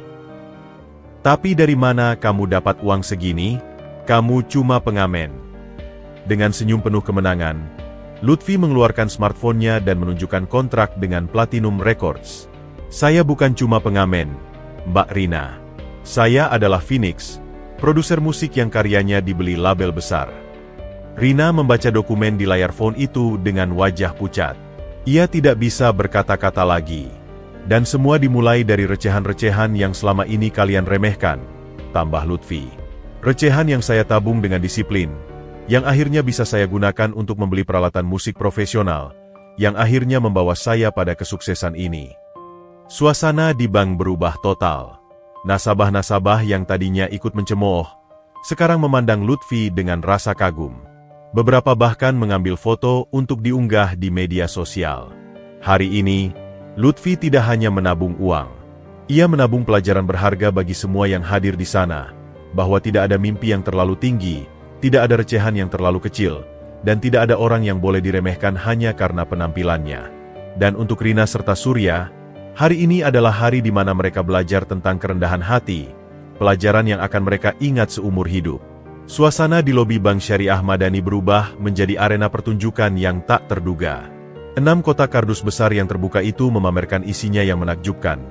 dari mana kamu dapat uang segini? Kamu cuma pengamen. Dengan senyum penuh kemenangan, Lutfi mengeluarkan smartphone-nya dan menunjukkan kontrak dengan Platinum Records. Saya bukan cuma pengamen, Mbak Rina. Saya adalah Phoenix, produser musik yang karyanya dibeli label besar. Rina membaca dokumen di layar phone itu dengan wajah pucat. Ia tidak bisa berkata-kata lagi. Dan semua dimulai dari recehan-recehan yang selama ini kalian remehkan, tambah Lutfi. Recehan yang saya tabung dengan disiplin, yang akhirnya bisa saya gunakan untuk membeli peralatan musik profesional, yang akhirnya membawa saya pada kesuksesan ini. Suasana di bank berubah total. Nasabah-nasabah yang tadinya ikut mencemooh, sekarang memandang Lutfi dengan rasa kagum. Beberapa bahkan mengambil foto untuk diunggah di media sosial. Hari ini, Lutfi tidak hanya menabung uang. Ia menabung pelajaran berharga bagi semua yang hadir di sana, bahwa tidak ada mimpi yang terlalu tinggi, tidak ada recehan yang terlalu kecil, dan tidak ada orang yang boleh diremehkan hanya karena penampilannya. Dan untuk Rina serta Surya, hari ini adalah hari di mana mereka belajar tentang kerendahan hati, pelajaran yang akan mereka ingat seumur hidup. Suasana di lobi Bank Syariah Madani berubah menjadi arena pertunjukan yang tak terduga. 6 kotak kardus besar yang terbuka itu memamerkan isinya yang menakjubkan.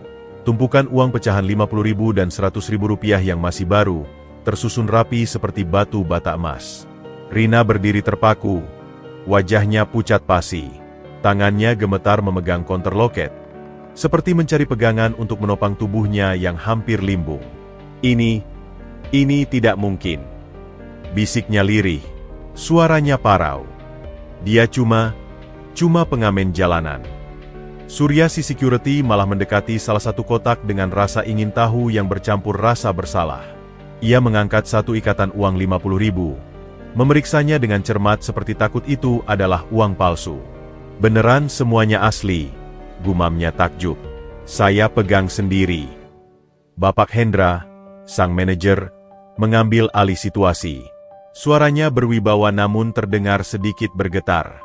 Tumpukan uang pecahan Rp50.000 dan Rp100.000 yang masih baru, tersusun rapi seperti batu bata emas. Rina berdiri terpaku, wajahnya pucat pasi. Tangannya gemetar memegang konter loket, seperti mencari pegangan untuk menopang tubuhnya yang hampir limbung. Ini tidak mungkin. Bisiknya lirih, suaranya parau. Dia cuma pengamen jalanan. Surya si security malah mendekati salah satu kotak dengan rasa ingin tahu yang bercampur rasa bersalah. Ia mengangkat satu ikatan uang 50.000. Memeriksanya dengan cermat seperti takut itu adalah uang palsu. Beneran semuanya asli, gumamnya takjub. Saya pegang sendiri. Bapak Hendra, sang manajer, mengambil alih situasi. Suaranya berwibawa namun terdengar sedikit bergetar.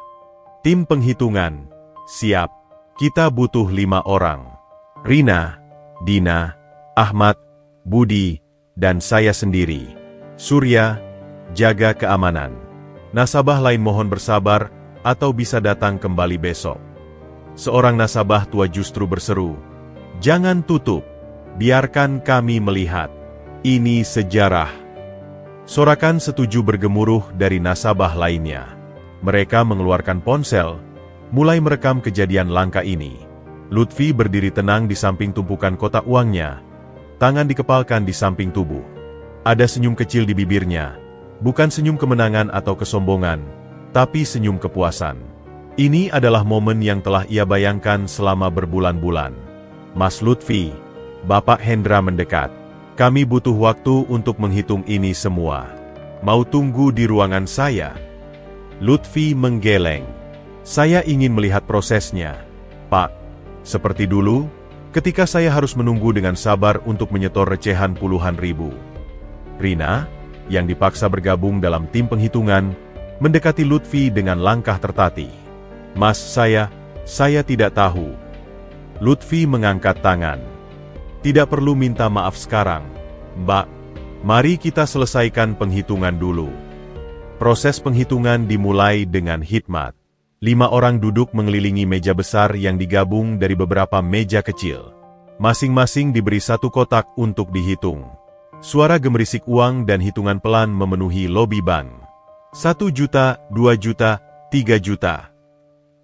Tim penghitungan, siap. Kita butuh 5 orang. Rina, Dina, Ahmad, Budi, dan saya sendiri. Surya, jaga keamanan. Nasabah lain mohon bersabar, atau bisa datang kembali besok. Seorang nasabah tua justru berseru, "Jangan tutup, biarkan kami melihat. Ini sejarah." Sorakan setuju bergemuruh dari nasabah lainnya. Mereka mengeluarkan ponsel, mulai merekam kejadian langka ini. Lutfi berdiri tenang di samping tumpukan kotak uangnya, tangan dikepalkan di samping tubuh. Ada senyum kecil di bibirnya, bukan senyum kemenangan atau kesombongan, tapi senyum kepuasan. Ini adalah momen yang telah ia bayangkan selama berbulan-bulan. "Mas Lutfi," Bapak Hendra mendekat. "Kami butuh waktu untuk menghitung ini semua. Mau tunggu di ruangan saya?" Lutfi menggeleng. "Saya ingin melihat prosesnya, Pak. Seperti dulu, ketika saya harus menunggu dengan sabar untuk menyetor recehan puluhan ribu." Rina, yang dipaksa bergabung dalam tim penghitungan, mendekati Lutfi dengan langkah tertati. "Mas, saya tidak tahu." Lutfi mengangkat tangan. "Tidak perlu minta maaf sekarang, Mbak. Mari kita selesaikan penghitungan dulu." Proses penghitungan dimulai dengan hikmat. 5 orang duduk mengelilingi meja besar yang digabung dari beberapa meja kecil. Masing-masing diberi satu kotak untuk dihitung. Suara gemerisik uang dan hitungan pelan memenuhi lobi bank. 1 juta, 2 juta, 3 juta.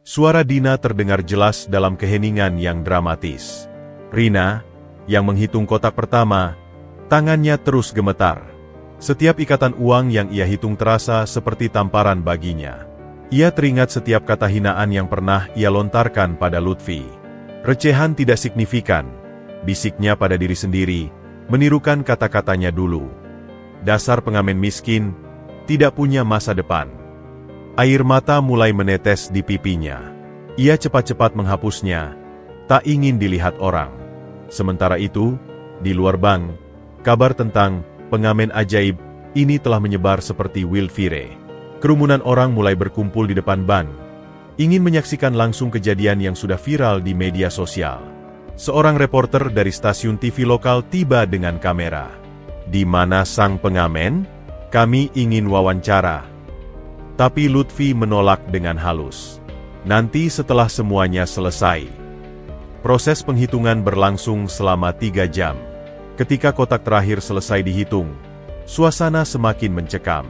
Suara Dina terdengar jelas dalam keheningan yang dramatis. Rina, yang menghitung kotak pertama, tangannya terus gemetar. Setiap ikatan uang yang ia hitung terasa seperti tamparan baginya. Ia teringat setiap kata hinaan yang pernah ia lontarkan pada Lutfi. "Recehan tidak signifikan," bisiknya pada diri sendiri, menirukan kata-katanya dulu. "Dasar pengamen miskin, tidak punya masa depan." Air mata mulai menetes di pipinya. Ia cepat-cepat menghapusnya, tak ingin dilihat orang. Sementara itu, di luar bank, kabar tentang pengamen ajaib ini telah menyebar seperti wildfire. Kerumunan orang mulai berkumpul di depan bank, ingin menyaksikan langsung kejadian yang sudah viral di media sosial. Seorang reporter dari stasiun TV lokal tiba dengan kamera. "Di mana sang pengamen? Kami ingin wawancara." Tapi Lutfi menolak dengan halus. "Nanti setelah semuanya selesai." Proses penghitungan berlangsung selama 3 jam. Ketika kotak terakhir selesai dihitung, suasana semakin mencekam.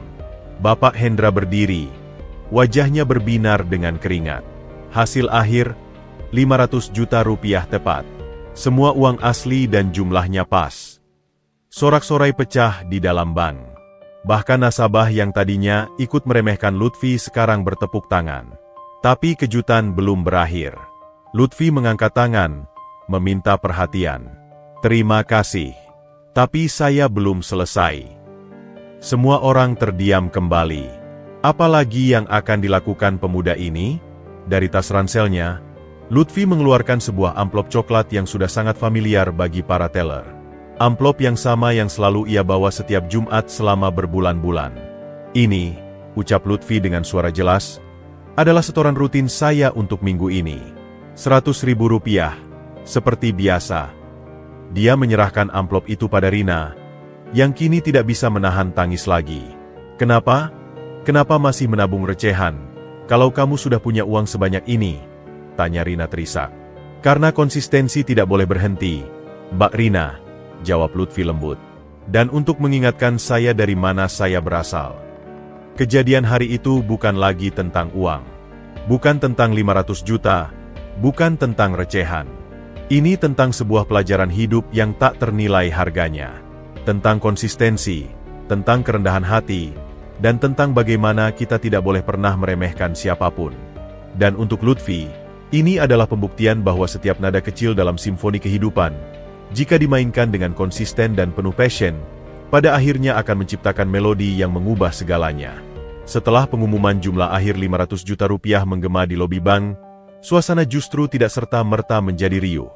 Bapak Hendra berdiri, wajahnya berbinar dengan keringat. Hasil akhir, 500 juta rupiah tepat. Semua uang asli dan jumlahnya pas. Sorak-sorai pecah di dalam bank. Bahkan nasabah yang tadinya ikut meremehkan Lutfi sekarang bertepuk tangan. Tapi kejutan belum berakhir. Lutfi mengangkat tangan, meminta perhatian. "Terima kasih. Tapi saya belum selesai." Semua orang terdiam kembali. Apalagi yang akan dilakukan pemuda ini? Dari tas ranselnya, Lutfi mengeluarkan sebuah amplop coklat yang sudah sangat familiar bagi para teller. Amplop yang sama yang selalu ia bawa setiap Jumat selama berbulan-bulan. "Ini," ucap Lutfi dengan suara jelas, "adalah setoran rutin saya untuk minggu ini. 100.000 rupiah, seperti biasa." Dia menyerahkan amplop itu pada Rina, yang kini tidak bisa menahan tangis lagi. "Kenapa? Kenapa masih menabung recehan, kalau kamu sudah punya uang sebanyak ini?" tanya Rina terisak. "Karena konsistensi tidak boleh berhenti, Mbak Rina," jawab Lutfi lembut. "Dan untuk mengingatkan saya dari mana saya berasal. Kejadian hari itu bukan lagi tentang uang. Bukan tentang 500 juta, bukan tentang recehan. Ini tentang sebuah pelajaran hidup yang tak ternilai harganya. Tentang konsistensi, tentang kerendahan hati, dan tentang bagaimana kita tidak boleh pernah meremehkan siapapun." Dan untuk Lutfi, ini adalah pembuktian bahwa setiap nada kecil dalam simfoni kehidupan, jika dimainkan dengan konsisten dan penuh passion, pada akhirnya akan menciptakan melodi yang mengubah segalanya. Setelah pengumuman jumlah akhir 500 juta rupiah menggema di lobi bank, suasana justru tidak serta-merta menjadi riuh.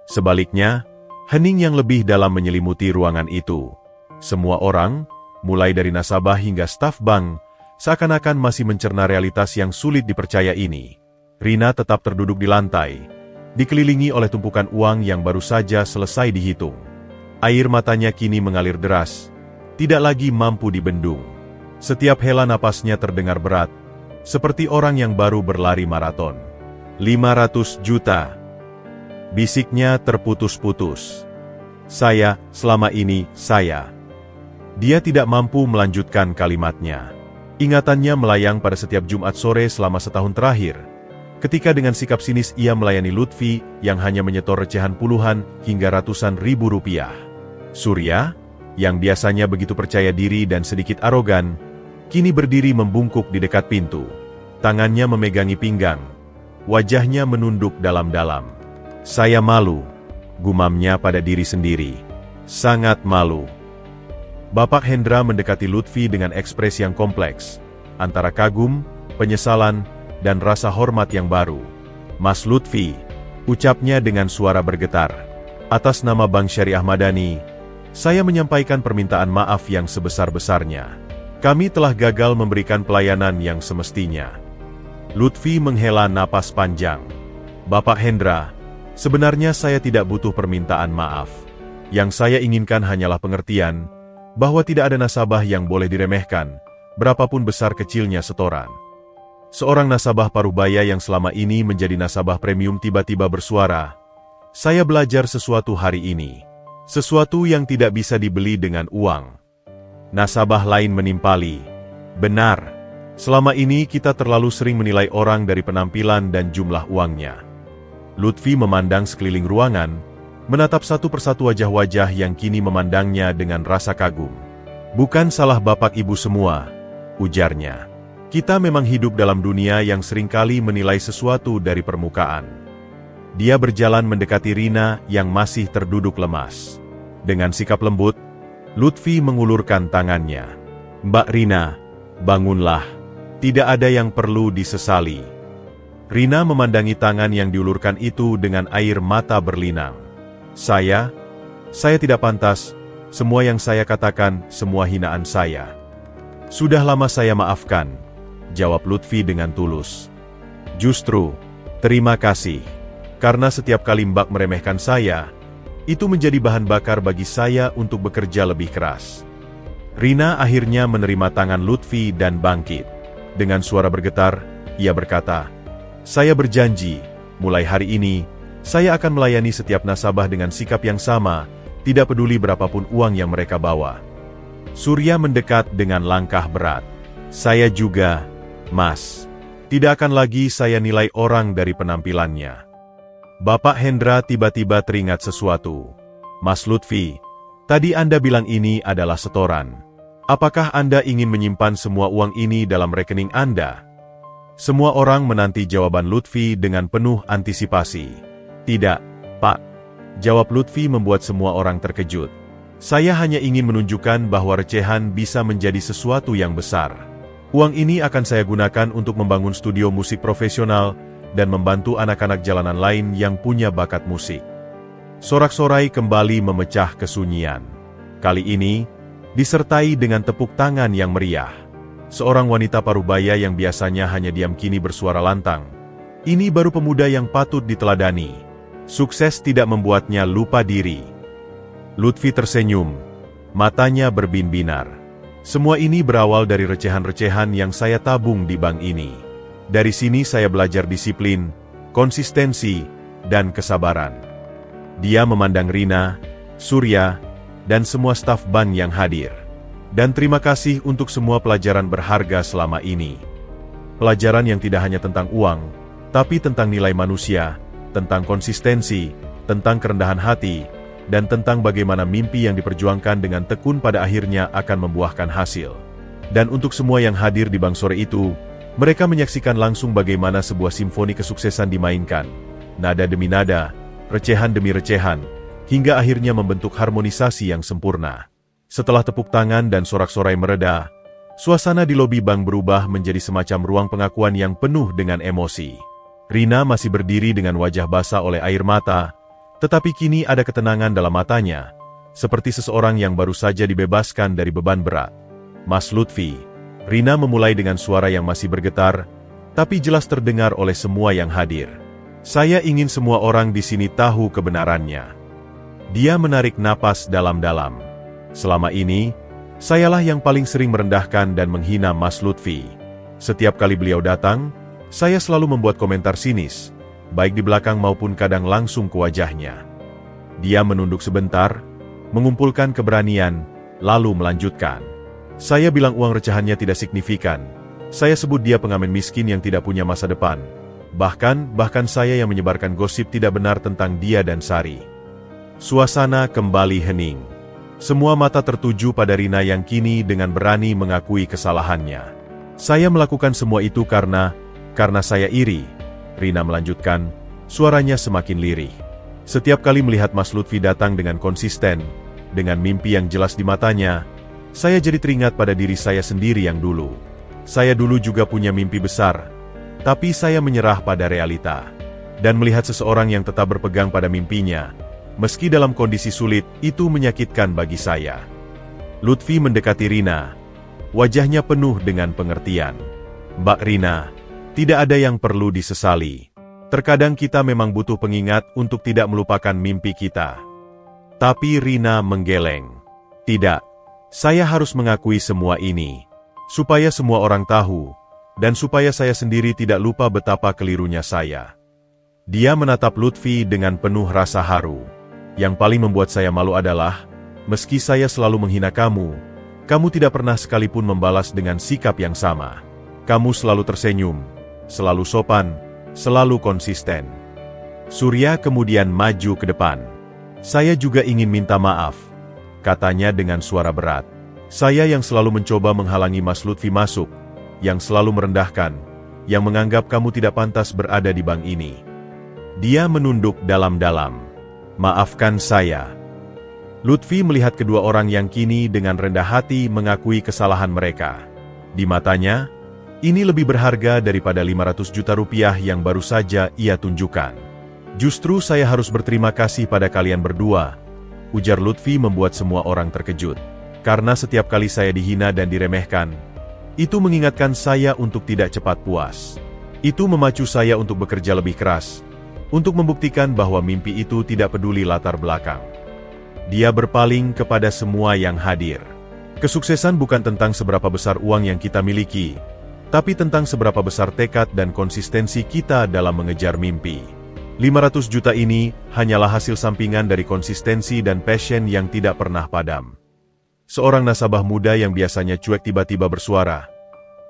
Sebaliknya, hening yang lebih dalam menyelimuti ruangan itu. Semua orang, mulai dari nasabah hingga staf bank, seakan-akan masih mencerna realitas yang sulit dipercaya ini. Rina tetap terduduk di lantai, dikelilingi oleh tumpukan uang yang baru saja selesai dihitung. Air matanya kini mengalir deras, tidak lagi mampu dibendung. Setiap hela napasnya terdengar berat, seperti orang yang baru berlari maraton. 500 juta. Bisiknya terputus-putus. Selama ini, saya. Dia tidak mampu melanjutkan kalimatnya. Ingatannya melayang pada setiap Jumat sore selama setahun terakhir, ketika dengan sikap sinis ia melayani Lutfi yang hanya menyetor recehan puluhan hingga ratusan ribu rupiah. Surya, yang biasanya begitu percaya diri dan sedikit arogan, kini berdiri membungkuk di dekat pintu. Tangannya memegangi pinggang. Wajahnya menunduk dalam-dalam. Saya malu, gumamnya pada diri sendiri. Sangat malu. Bapak Hendra mendekati Lutfi dengan ekspresi yang kompleks, antara kagum, penyesalan, dan rasa hormat yang baru. Mas Lutfi, ucapnya dengan suara bergetar. Atas nama Bank Syariah Madani, saya menyampaikan permintaan maaf yang sebesar-besarnya. Kami telah gagal memberikan pelayanan yang semestinya. Lutfi menghela napas panjang. Bapak Hendra, sebenarnya saya tidak butuh permintaan maaf. Yang saya inginkan hanyalah pengertian, bahwa tidak ada nasabah yang boleh diremehkan, berapapun besar kecilnya setoran. Seorang nasabah Parubaya yang selama ini menjadi nasabah premium tiba-tiba bersuara, saya belajar sesuatu hari ini. Sesuatu yang tidak bisa dibeli dengan uang. Nasabah lain menimpali, benar. Selama ini kita terlalu sering menilai orang dari penampilan dan jumlah uangnya. Lutfi memandang sekeliling ruangan, menatap satu persatu wajah-wajah yang kini memandangnya dengan rasa kagum. Bukan salah bapak ibu semua, ujarnya. Kita memang hidup dalam dunia yang seringkali menilai sesuatu dari permukaan. Dia berjalan mendekati Rina yang masih terduduk lemas. Dengan sikap lembut, Lutfi mengulurkan tangannya. Mbak Rina, bangunlah. Tidak ada yang perlu disesali. Rina memandangi tangan yang diulurkan itu dengan air mata berlinang. Saya tidak pantas, semua yang saya katakan, semua hinaan saya. Sudah lama saya maafkan, jawab Lutfi dengan tulus. Justru, terima kasih. Karena setiap kali Mbak meremehkan saya, itu menjadi bahan bakar bagi saya untuk bekerja lebih keras. Rina akhirnya menerima tangan Lutfi dan bangkit. Dengan suara bergetar, ia berkata, saya berjanji, mulai hari ini, saya akan melayani setiap nasabah dengan sikap yang sama, tidak peduli berapapun uang yang mereka bawa. Surya mendekat dengan langkah berat. Saya juga, Mas. Tidak akan lagi saya nilai orang dari penampilannya. Bapak Hendra tiba-tiba teringat sesuatu. Mas Lutfi, tadi Anda bilang ini adalah setoran. Apakah Anda ingin menyimpan semua uang ini dalam rekening Anda? Semua orang menanti jawaban Lutfi dengan penuh antisipasi. Tidak, Pak. Jawab Lutfi membuat semua orang terkejut. Saya hanya ingin menunjukkan bahwa recehan bisa menjadi sesuatu yang besar. Uang ini akan saya gunakan untuk membangun studio musik profesional dan membantu anak-anak jalanan lain yang punya bakat musik. Sorak-sorai kembali memecah kesunyian. Kali ini, disertai dengan tepuk tangan yang meriah. Seorang wanita Parubaya yang biasanya hanya diam kini bersuara lantang. Ini baru pemuda yang patut diteladani. Sukses tidak membuatnya lupa diri. Lutfi tersenyum. Matanya berbin-binar. Semua ini berawal dari recehan-recehan yang saya tabung di bank ini. Dari sini saya belajar disiplin, konsistensi, dan kesabaran. Dia memandang Rina, Surya, dan semua staf bank yang hadir. Dan terima kasih untuk semua pelajaran berharga selama ini. Pelajaran yang tidak hanya tentang uang, tapi tentang nilai manusia, tentang konsistensi, tentang kerendahan hati, dan tentang bagaimana mimpi yang diperjuangkan dengan tekun pada akhirnya akan membuahkan hasil. Dan untuk semua yang hadir di bank sore itu, mereka menyaksikan langsung bagaimana sebuah simfoni kesuksesan dimainkan. Nada demi nada, recehan demi recehan, hingga akhirnya membentuk harmonisasi yang sempurna. Setelah tepuk tangan dan sorak-sorai mereda, suasana di lobi bank berubah menjadi semacam ruang pengakuan yang penuh dengan emosi. Rina masih berdiri dengan wajah basah oleh air mata, tetapi kini ada ketenangan dalam matanya, seperti seseorang yang baru saja dibebaskan dari beban berat. "Mas Lutfi," Rina memulai dengan suara yang masih bergetar, tapi jelas terdengar oleh semua yang hadir. "Saya ingin semua orang di sini tahu kebenarannya." Dia menarik napas dalam-dalam. "Selama ini, sayalah yang paling sering merendahkan dan menghina Mas Lutfi. Setiap kali beliau datang, saya selalu membuat komentar sinis, baik di belakang maupun kadang langsung ke wajahnya." Dia menunduk sebentar, mengumpulkan keberanian, lalu melanjutkan. "Saya bilang uang recehannya tidak signifikan. Saya sebut dia pengamen miskin yang tidak punya masa depan. Bahkan saya yang menyebarkan gosip tidak benar tentang dia dan Sari." Suasana kembali hening. Semua mata tertuju pada Rina yang kini dengan berani mengakui kesalahannya. "Saya melakukan semua itu karena saya iri," Rina melanjutkan, suaranya semakin lirih. "Setiap kali melihat Mas Lutfi datang dengan konsisten, dengan mimpi yang jelas di matanya, saya jadi teringat pada diri saya sendiri yang dulu. Saya dulu juga punya mimpi besar, tapi saya menyerah pada realita. Dan melihat seseorang yang tetap berpegang pada mimpinya, meski dalam kondisi sulit, itu menyakitkan bagi saya." Lutfi mendekati Rina. Wajahnya penuh dengan pengertian. "Mbak Rina, tidak ada yang perlu disesali. Terkadang kita memang butuh pengingat untuk tidak melupakan mimpi kita." Tapi Rina menggeleng. "Tidak, saya harus mengakui semua ini. Supaya semua orang tahu, dan supaya saya sendiri tidak lupa betapa kelirunya saya." Dia menatap Lutfi dengan penuh rasa haru. "Yang paling membuat saya malu adalah, meski saya selalu menghina kamu, kamu tidak pernah sekalipun membalas dengan sikap yang sama. Kamu selalu tersenyum, selalu sopan, selalu konsisten." Surya kemudian maju ke depan. "Saya juga ingin minta maaf," katanya dengan suara berat. "Saya yang selalu mencoba menghalangi Mas Lutfi masuk, yang selalu merendahkan, yang menganggap kamu tidak pantas berada di bank ini." Dia menunduk dalam-dalam. "Maafkan saya." Lutfi melihat kedua orang yang kini dengan rendah hati mengakui kesalahan mereka. Di matanya, ini lebih berharga daripada 500 juta rupiah yang baru saja ia tunjukkan. "Justru saya harus berterima kasih pada kalian berdua," ujar Lutfi membuat semua orang terkejut. "Karena setiap kali saya dihina dan diremehkan, itu mengingatkan saya untuk tidak cepat puas. Itu memacu saya untuk bekerja lebih keras, untuk membuktikan bahwa mimpi itu tidak peduli latar belakang." Dia berpaling kepada semua yang hadir. "Kesuksesan bukan tentang seberapa besar uang yang kita miliki, tapi tentang seberapa besar tekad dan konsistensi kita dalam mengejar mimpi. 500 juta ini hanyalah hasil sampingan dari konsistensi dan passion yang tidak pernah padam." Seorang nasabah muda yang biasanya cuek tiba-tiba bersuara,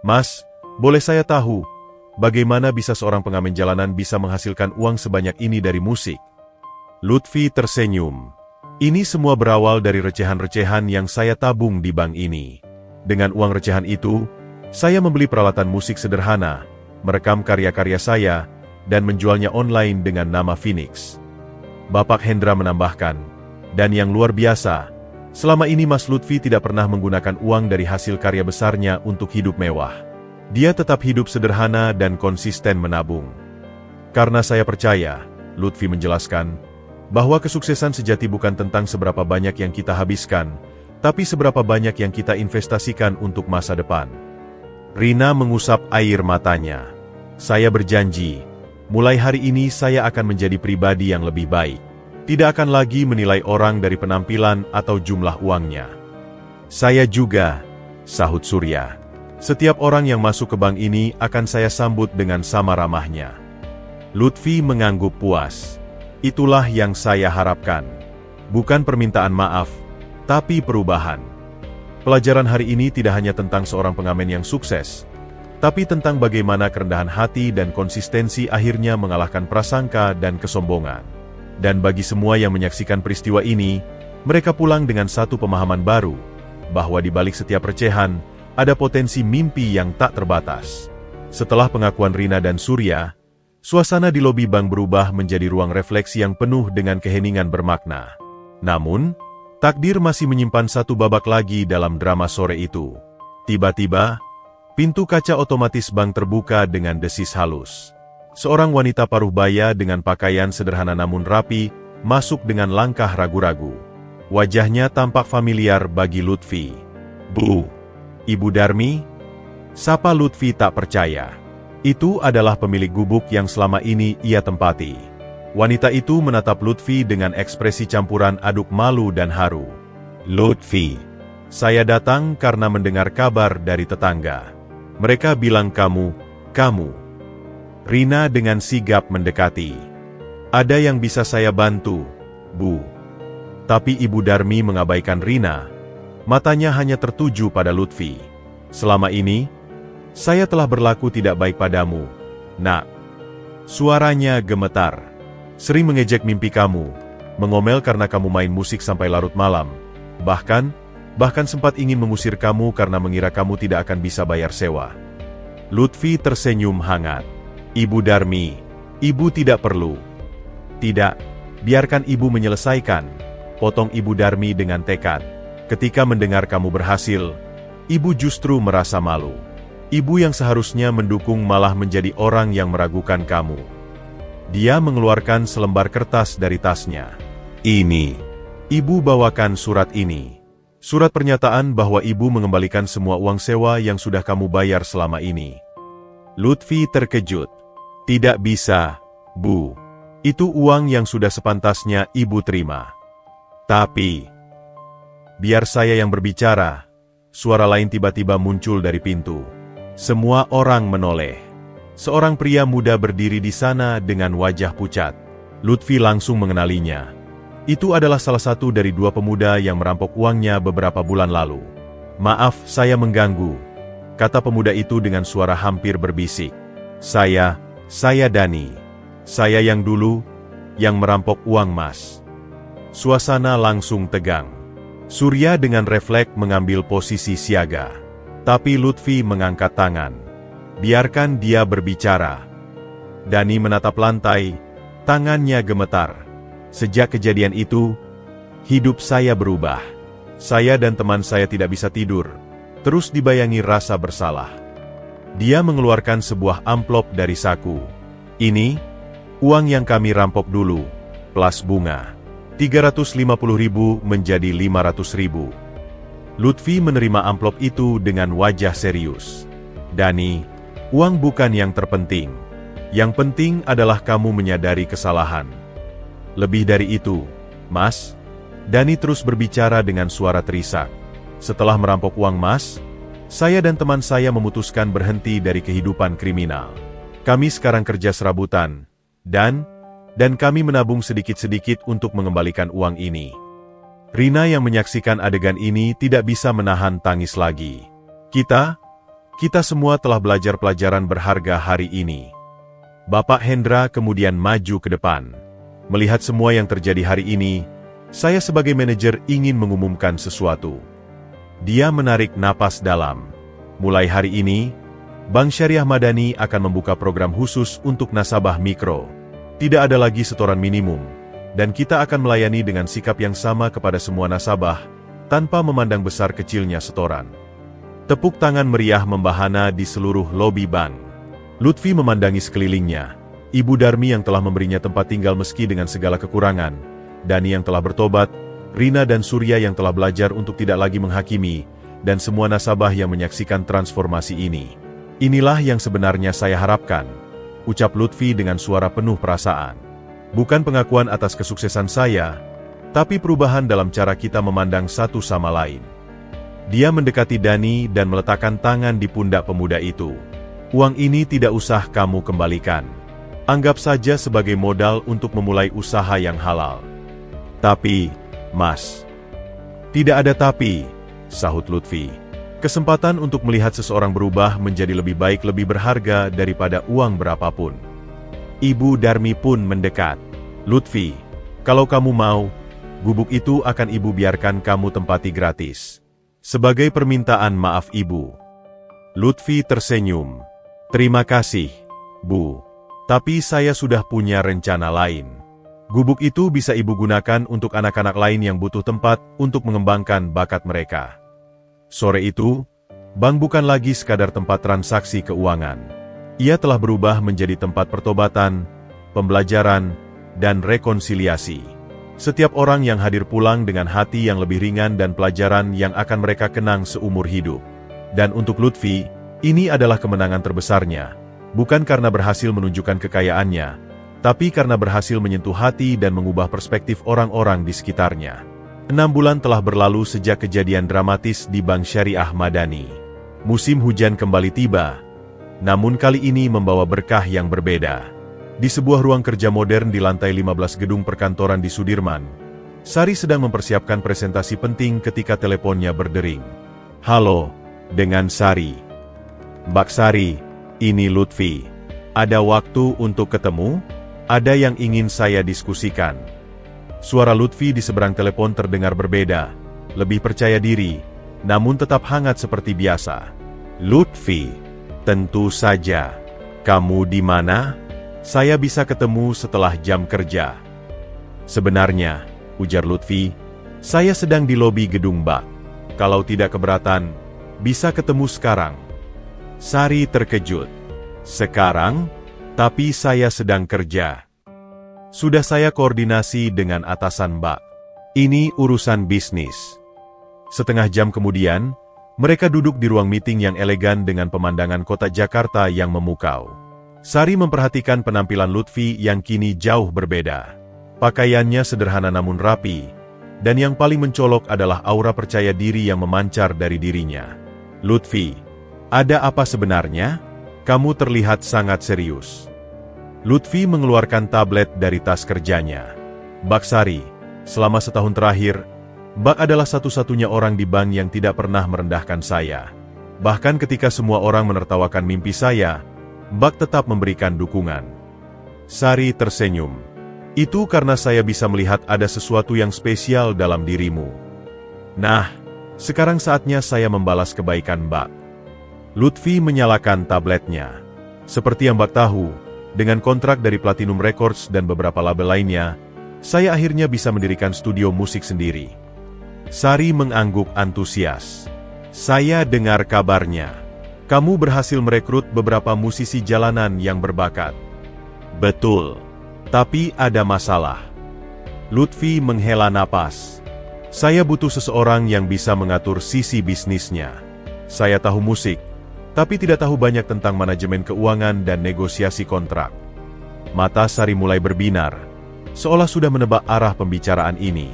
"Mas, boleh saya tahu, bagaimana bisa seorang pengamen jalanan bisa menghasilkan uang sebanyak ini dari musik?" Lutfi tersenyum. "Ini semua berawal dari recehan-recehan yang saya tabung di bank ini. Dengan uang recehan itu, saya membeli peralatan musik sederhana, merekam karya-karya saya, dan menjualnya online dengan nama Phoenix." Bapak Hendra menambahkan, "Dan yang luar biasa, selama ini Mas Lutfi tidak pernah menggunakan uang dari hasil karya besarnya untuk hidup mewah. Dia tetap hidup sederhana dan konsisten menabung. Karena saya percaya," Lutfi menjelaskan, "bahwa kesuksesan sejati bukan tentang seberapa banyak yang kita habiskan, tapi seberapa banyak yang kita investasikan untuk masa depan." Rina mengusap air matanya. "Saya berjanji, mulai hari ini saya akan menjadi pribadi yang lebih baik. Tidak akan lagi menilai orang dari penampilan atau jumlah uangnya." "Saya juga," sahut Surya. "Setiap orang yang masuk ke bank ini akan saya sambut dengan sama ramahnya." Lutfi mengangguk puas. "Itulah yang saya harapkan. Bukan permintaan maaf, tapi perubahan." Pelajaran hari ini tidak hanya tentang seorang pengamen yang sukses, tapi tentang bagaimana kerendahan hati dan konsistensi akhirnya mengalahkan prasangka dan kesombongan. Dan bagi semua yang menyaksikan peristiwa ini, mereka pulang dengan satu pemahaman baru, bahwa di balik setiap recehan, ada potensi mimpi yang tak terbatas. Setelah pengakuan Rina dan Surya, suasana di lobi bank berubah menjadi ruang refleksi yang penuh dengan keheningan bermakna. Namun, Takdir masih menyimpan satu babak lagi dalam drama sore itu. Tiba-tiba, pintu kaca otomatis bank terbuka dengan desis halus. Seorang wanita paruh baya dengan pakaian sederhana namun rapi, masuk dengan langkah ragu-ragu. Wajahnya tampak familiar bagi Lutfi. "Bu, Ibu Darmi?" Sapa Lutfi tak percaya. Itu adalah pemilik gubuk yang selama ini ia tempati. Wanita itu menatap Lutfi dengan ekspresi campuran aduk malu dan haru. "Lutfi, saya datang karena mendengar kabar dari tetangga. Mereka bilang kamu. Rina dengan sigap mendekati. "Ada yang bisa saya bantu, Bu?" Tapi Ibu Darmi mengabaikan Rina. Matanya hanya tertuju pada Lutfi. "Selama ini, saya telah berlaku tidak baik padamu, Nak." Suaranya gemetar. "Sering mengejek mimpi kamu, mengomel karena kamu main musik sampai larut malam. Bahkan sempat ingin mengusir kamu karena mengira kamu tidak akan bisa bayar sewa." Lutfi tersenyum hangat. "Ibu Darmi, Ibu tidak perlu." "Tidak, biarkan Ibu menyelesaikan," potong Ibu Darmi dengan tekad. "Ketika mendengar kamu berhasil, Ibu justru merasa malu. Ibu yang seharusnya mendukung malah menjadi orang yang meragukan kamu." Dia mengeluarkan selembar kertas dari tasnya. "Ini. Ibu bawakan surat ini. Surat pernyataan bahwa Ibu mengembalikan semua uang sewa yang sudah kamu bayar selama ini." Lutfi terkejut. "Tidak bisa, Bu. Itu uang yang sudah sepantasnya Ibu terima." "Tapi..." "Biar saya yang berbicara." Suara lain tiba-tiba muncul dari pintu. Semua orang menoleh. Seorang pria muda berdiri di sana dengan wajah pucat. Lutfi langsung mengenalinya. Itu adalah salah satu dari dua pemuda yang merampok uangnya beberapa bulan lalu. "Maaf, saya mengganggu," kata pemuda itu dengan suara hampir berbisik. Saya Dani. Saya yang dulu, yang merampok uang Mas." Suasana langsung tegang. Surya dengan refleks mengambil posisi siaga. Tapi Lutfi mengangkat tangan. "Biarkan dia berbicara." Dani menatap lantai, tangannya gemetar. "Sejak kejadian itu, hidup saya berubah. Saya dan teman saya tidak bisa tidur, terus dibayangi rasa bersalah." Dia mengeluarkan sebuah amplop dari saku. "Ini, uang yang kami rampok dulu, plus bunga. 350.000 menjadi 500.000. Lutfi menerima amplop itu dengan wajah serius. "Dani, uang bukan yang terpenting. Yang penting adalah kamu menyadari kesalahan. Lebih dari itu, Mas," Dani terus berbicara dengan suara terisak. "Setelah merampok uang Mas, saya dan teman saya memutuskan berhenti dari kehidupan kriminal. Kami sekarang kerja serabutan, dan kami menabung sedikit-sedikit untuk mengembalikan uang ini." Rina yang menyaksikan adegan ini tidak bisa menahan tangis lagi. Kita semua telah belajar pelajaran berharga hari ini." Bapak Hendra kemudian maju ke depan. "Melihat semua yang terjadi hari ini, saya sebagai manajer ingin mengumumkan sesuatu." Dia menarik napas dalam. "Mulai hari ini, Bank Syariah Madani akan membuka program khusus untuk nasabah mikro. Tidak ada lagi setoran minimum, dan kita akan melayani dengan sikap yang sama kepada semua nasabah, tanpa memandang besar kecilnya setoran." Tepuk tangan meriah membahana di seluruh lobi bank. Lutfi memandangi sekelilingnya. Ibu Darmi yang telah memberinya tempat tinggal meski dengan segala kekurangan, Dani yang telah bertobat, Rina dan Surya yang telah belajar untuk tidak lagi menghakimi, dan semua nasabah yang menyaksikan transformasi ini. "Inilah yang sebenarnya saya harapkan," ucap Lutfi dengan suara penuh perasaan. "Bukan pengakuan atas kesuksesan saya, tapi perubahan dalam cara kita memandang satu sama lain." Dia mendekati Dani dan meletakkan tangan di pundak pemuda itu. "Uang ini tidak usah kamu kembalikan. Anggap saja sebagai modal untuk memulai usaha yang halal." "Tapi, Mas..." "Tidak ada tapi," sahut Lutfi. "Kesempatan untuk melihat seseorang berubah menjadi lebih baik lebih berharga daripada uang berapapun." Ibu Darmi pun mendekat. "Lutfi, kalau kamu mau, gubuk itu akan Ibu biarkan kamu tempati gratis. Sebagai permintaan maaf Ibu." Lutfi tersenyum. "Terima kasih, Bu. Tapi saya sudah punya rencana lain." Gubuk itu bisa ibu gunakan untuk anak-anak lain yang butuh tempat untuk mengembangkan bakat mereka. Sore itu, bank bukan lagi sekadar tempat transaksi keuangan. Ia telah berubah menjadi tempat pertobatan, pembelajaran, dan rekonsiliasi. Setiap orang yang hadir pulang dengan hati yang lebih ringan dan pelajaran yang akan mereka kenang seumur hidup. Dan untuk Lutfi, ini adalah kemenangan terbesarnya. Bukan karena berhasil menunjukkan kekayaannya, tapi karena berhasil menyentuh hati dan mengubah perspektif orang-orang di sekitarnya. 6 bulan telah berlalu sejak kejadian dramatis di Bank Syariah Madani. Musim hujan kembali tiba, namun kali ini membawa berkah yang berbeda. Di sebuah ruang kerja modern di lantai 15 gedung perkantoran di Sudirman, Sari sedang mempersiapkan presentasi penting ketika teleponnya berdering. Halo, dengan Sari. Mbak Sari, ini Lutfi. Ada waktu untuk ketemu? Ada yang ingin saya diskusikan. Suara Lutfi di seberang telepon terdengar berbeda, lebih percaya diri, namun tetap hangat seperti biasa. Lutfi, tentu saja. Kamu di mana? Saya bisa ketemu setelah jam kerja. Sebenarnya, ujar Lutfi, saya sedang di lobi gedung BAK. Kalau tidak keberatan, bisa ketemu sekarang. Sari terkejut. Sekarang? Tapi saya sedang kerja. Sudah saya koordinasi dengan atasan BAK. Ini urusan bisnis. Setengah jam kemudian, mereka duduk di ruang meeting yang elegan dengan pemandangan kota Jakarta yang memukau. Sari memperhatikan penampilan Lutfi yang kini jauh berbeda. Pakaiannya sederhana namun rapi, dan yang paling mencolok adalah aura percaya diri yang memancar dari dirinya. Lutfi, ada apa sebenarnya? Kamu terlihat sangat serius. Lutfi mengeluarkan tablet dari tas kerjanya. Mbak Sari, selama setahun terakhir, Mbak adalah satu-satunya orang di bank yang tidak pernah merendahkan saya. Bahkan ketika semua orang menertawakan mimpi saya, Mbak tetap memberikan dukungan. Sari tersenyum. Itu karena saya bisa melihat ada sesuatu yang spesial dalam dirimu. Nah, sekarang saatnya saya membalas kebaikan Mbak. Lutfi menyalakan tabletnya. Seperti yang Mbak tahu, dengan kontrak dari Platinum Records dan beberapa label lainnya, saya akhirnya bisa mendirikan studio musik sendiri. Sari mengangguk antusias. Saya dengar kabarnya. Kamu berhasil merekrut beberapa musisi jalanan yang berbakat. Betul. Tapi ada masalah. Lutfi menghela napas. Saya butuh seseorang yang bisa mengatur sisi bisnisnya. Saya tahu musik, tapi tidak tahu banyak tentang manajemen keuangan dan negosiasi kontrak. Mata Sari mulai berbinar, seolah sudah menebak arah pembicaraan ini.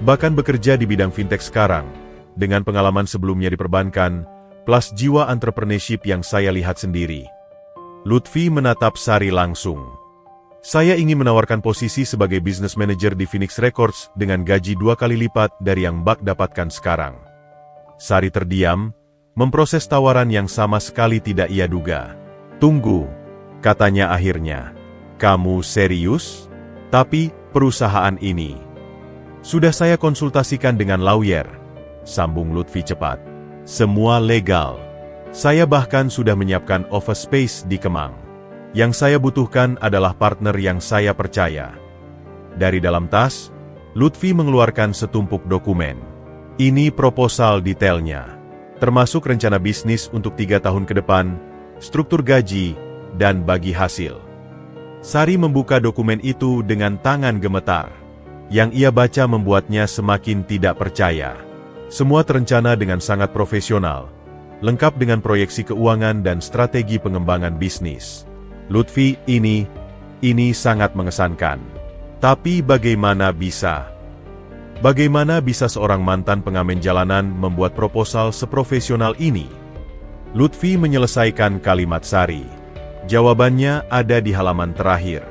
Bahkan bekerja di bidang fintech sekarang, dengan pengalaman sebelumnya di perbankan, plus jiwa entrepreneurship yang saya lihat sendiri. Lutfi menatap Sari langsung. Saya ingin menawarkan posisi sebagai business manager di Phoenix Records dengan gaji 2 kali lipat dari yang Mbak dapatkan sekarang. Sari terdiam, memproses tawaran yang sama sekali tidak ia duga. Tunggu, katanya akhirnya. Kamu serius? Tapi, perusahaan ini. Sudah saya konsultasikan dengan lawyer, sambung Lutfi cepat. Semua legal. Saya bahkan sudah menyiapkan office space di Kemang. Yang saya butuhkan adalah partner yang saya percaya. Dari dalam tas, Lutfi mengeluarkan setumpuk dokumen. Ini proposal detailnya, termasuk rencana bisnis untuk 3 tahun ke depan, struktur gaji, dan bagi hasil. Sari membuka dokumen itu dengan tangan gemetar. Yang ia baca membuatnya semakin tidak percaya. Semua terencana dengan sangat profesional, lengkap dengan proyeksi keuangan dan strategi pengembangan bisnis. Lutfi, ini sangat mengesankan. Tapi bagaimana bisa? Bagaimana bisa seorang mantan pengamen jalanan membuat proposal seprofesional ini? Lutfi menyelesaikan kalimat Sari. Jawabannya ada di halaman terakhir.